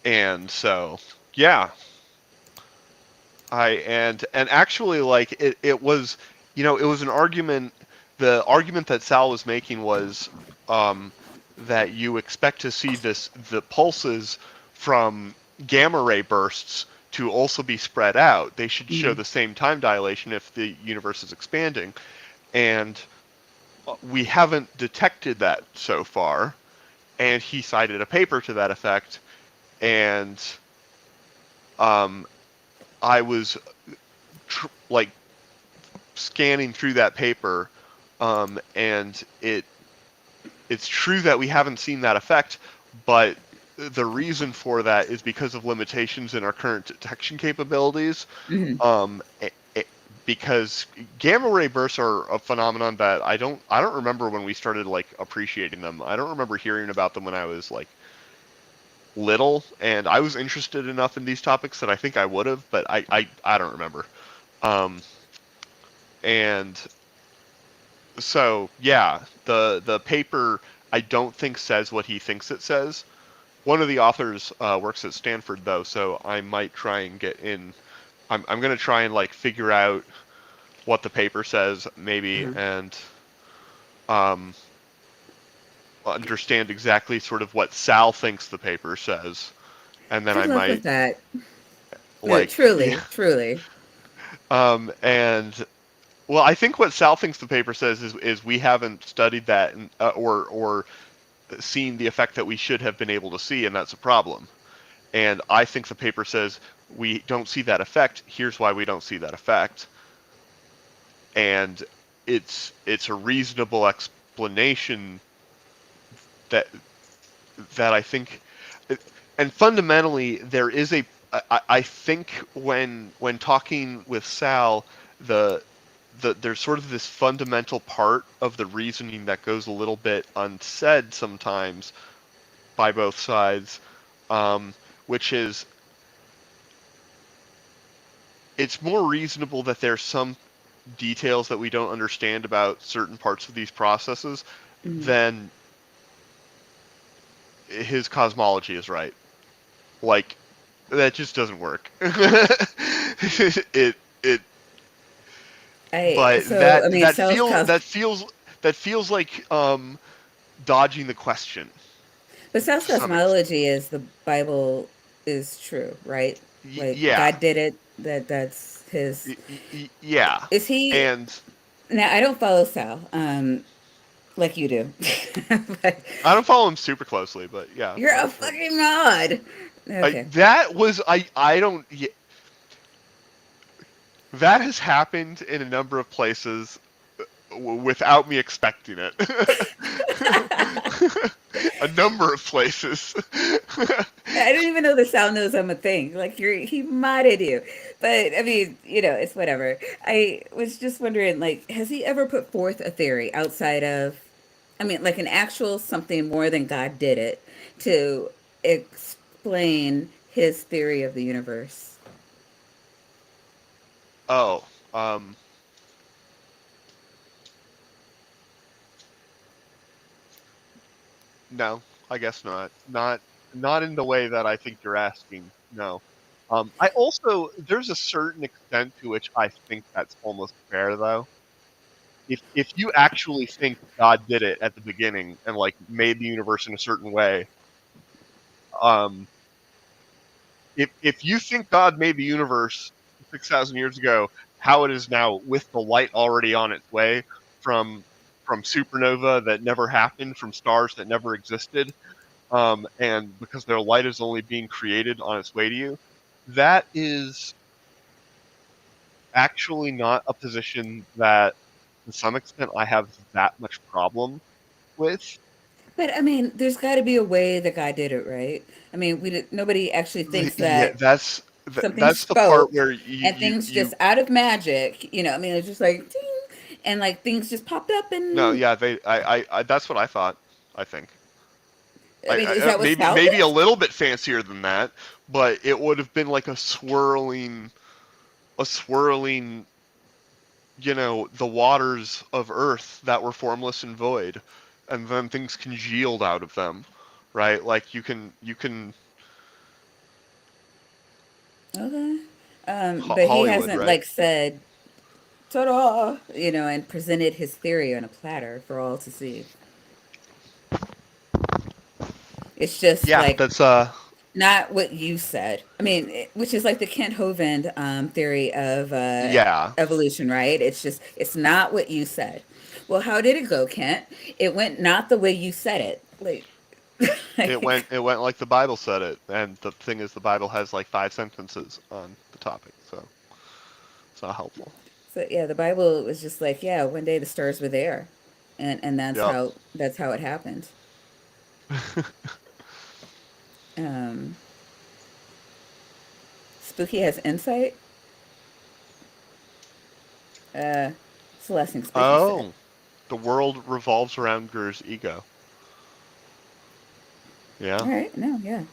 and so yeah, and actually like it was it was an argument. The argument that Sal was making was um, that you expect to see the pulses from gamma ray bursts to also be spread out. They should show Mm. the same time dilation if the universe is expanding, and we haven't detected that so far. And he cited a paper to that effect, and um, I was like scanning through that paper, and it's true that we haven't seen that effect, but the reason for that is because of limitations in our current detection capabilities. Hmm. Um, because gamma ray bursts are a phenomenon that I don't remember when we started like appreciating them. I don't remember hearing about them when I was like little, and I was interested enough in these topics that I think I would have, but I don't remember. Um, and so yeah, the paper I don't think says what he thinks it says. One of the authors works at Stanford though, so I might try and get in. I'm gonna try and like figure out what the paper says maybe, Uh-huh. and um, understand exactly sort of what Sal thinks the paper says, and then Good I luck with might that. No, like yeah. truly, truly. And well, I think what Sal thinks the paper says is we haven't studied that and, or seen the effect that we should have been able to see, and that's a problem. And I think the paper says we don't see that effect. Here's why we don't see that effect, and it's a reasonable explanation that I think, and fundamentally there is a. I think when talking with Sal, the there's sort of this fundamental part of the reasoning that goes a little bit unsaid sometimes by both sides, um, which is it's more reasonable that there's some details that we don't understand about certain parts of these processes Hmm. than his cosmology is right. Like that just doesn't work. It but So I mean, that feels like dodging the question but Sal's to some extent. cosmology is the Bible is true, right? Like Yeah, God did it. That's his. yeah, Is he and now? I don't follow Sal. like you do. But I don't follow him super closely, but yeah. you're a fucking mod. Okay. That was I don't. That has happened in a number of places without me expecting it. A number of places. I didn't even know the sound knows I'm a thing. Like he modded you. But I mean, it's whatever. I was just wondering, like, has he ever put forth a theory outside of, I mean, like an actual something more than God did it to explain his theory of the universe? Oh, no, I guess not. Not in the way that I think you're asking. No. I also there's a certain extent to which I think that's almost fair though. If you actually think God did it at the beginning and like made the universe in a certain way, um, if you think God made the universe 6,000 years ago, how it is now with the light already on its way from supernova that never happened, from stars that never existed, and because their light is only being created on its way to you, that is actually not a position that, to some extent, I have that much problem with. But I mean, there's got to be a way that God did it, right? I mean, nobody actually thinks Yeah, that something that's the part spoke where and things just out of magic, I mean, it's just like ding, and like things just popped up no, and yeah, I that's what I thought. I think. I mean, is that what Maybe a salvaged? little bit fancier than that, but it would have been like a swirling, the waters of Earth that were formless and void, and then things congealed out of them, right? Like you can Okay. But he Hollywood, hasn't right? like said ta-da, and presented his theory on a platter for all to see. It's just Yeah, like that's not what you said. I mean, which is like the Kent Hovind theory of yeah. evolution, right? It's not what you said. Well, how did it go, Kent? It went not the way you said it. Like, like It went like the Bible said it, and the thing is, the Bible has like 5 sentences on the topic, so it's not helpful. so yeah, the Bible was just like, yeah, one day the stars were there, and Yep. that's how it happened. Um, Spooky has insight. Uh, it's the last thing Spooky said. Oh, the world revolves around Gur's ego. All Yeah, right, no, yeah,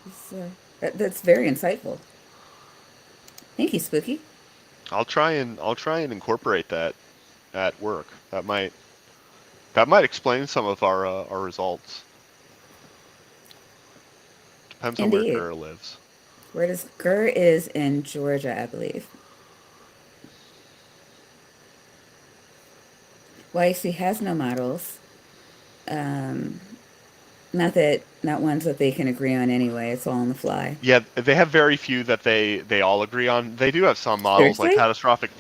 that's very insightful. Thank you, Spooky. I'll try and incorporate that at work. That might explain some of our results. Depends on where Indeed. Gur lives. Where does Gur is in Georgia, I believe. YC has no models. Um, not ones that they can agree on anyway. It's all on the fly. Yeah, they have very few that they all agree on. They do have some models like Seriously? catastrophic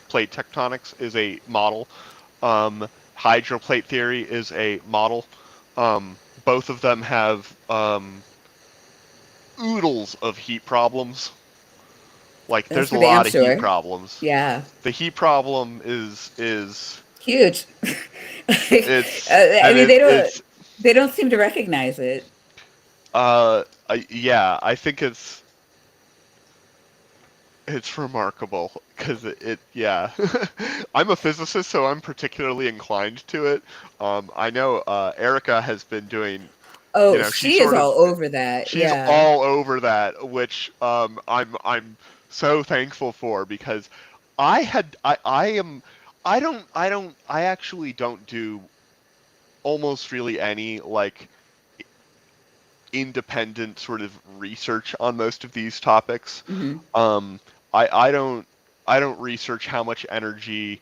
plate tectonics is a model. Hydroplate theory is a model. Both of them have oodles of heat problems. Like That's there's a for damn lot of heat sure. problems. Yeah, The heat problem is huge. it's I and mean, it's they don't seem to recognize it. yeah, I think it's remarkable because yeah. I'm a physicist, so I'm particularly inclined to it. I know Erica has been doing, Oh, she's she is sort of all over that. she's Yeah. all over that, which I'm so thankful for because I am I actually don't do almost really any like independent sort of research on most of these topics. Hmm. Um, I don't research how much energy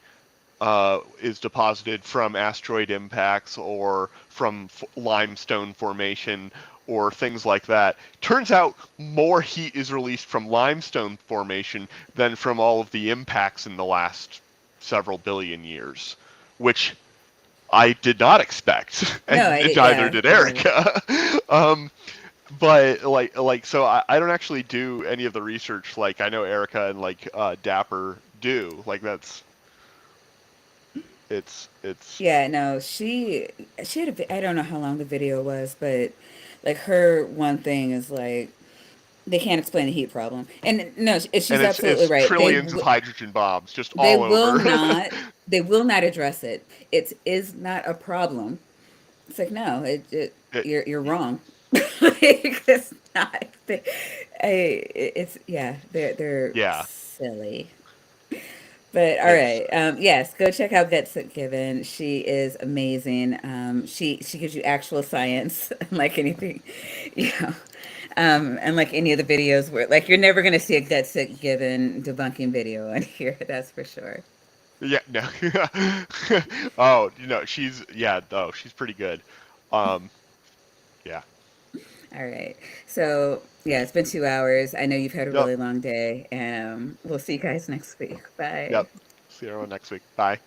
is deposited from asteroid impacts or from limestone formation or things like that. Turns out more heat is released from limestone formation than from all of the impacts in the last several billion years, which I did not expect, No, and I did. neither Yeah, did yeah. Erica. But so I don't actually do any of the research like I know Erica and like Dapper do. Like that's it's Yeah, no, she had I don't know how long the video was, but like her one thing is like they can't explain the heat problem. And no, and she's absolutely it's right. trillions of hydrogen bombs just They all will over. not they will not address it. It is not a problem. It's like no, It, you're wrong. Like, it's not. It's yeah, they're yeah. silly. But all It's right, yes, go check out Get Sick Given. She is amazing. She gives you actual science, unlike anything, you know, unlike any of the videos where like you're never gonna see a Get Sick Given debunking video on here. That's for sure. yeah, no. Oh, she's yeah, though she's pretty good. Um, yeah. All right, so yeah, it's been 2 hours. I know you've had a Yep. really long day, and we'll see you guys next week. Bye. Yep. See everyone next week. Bye.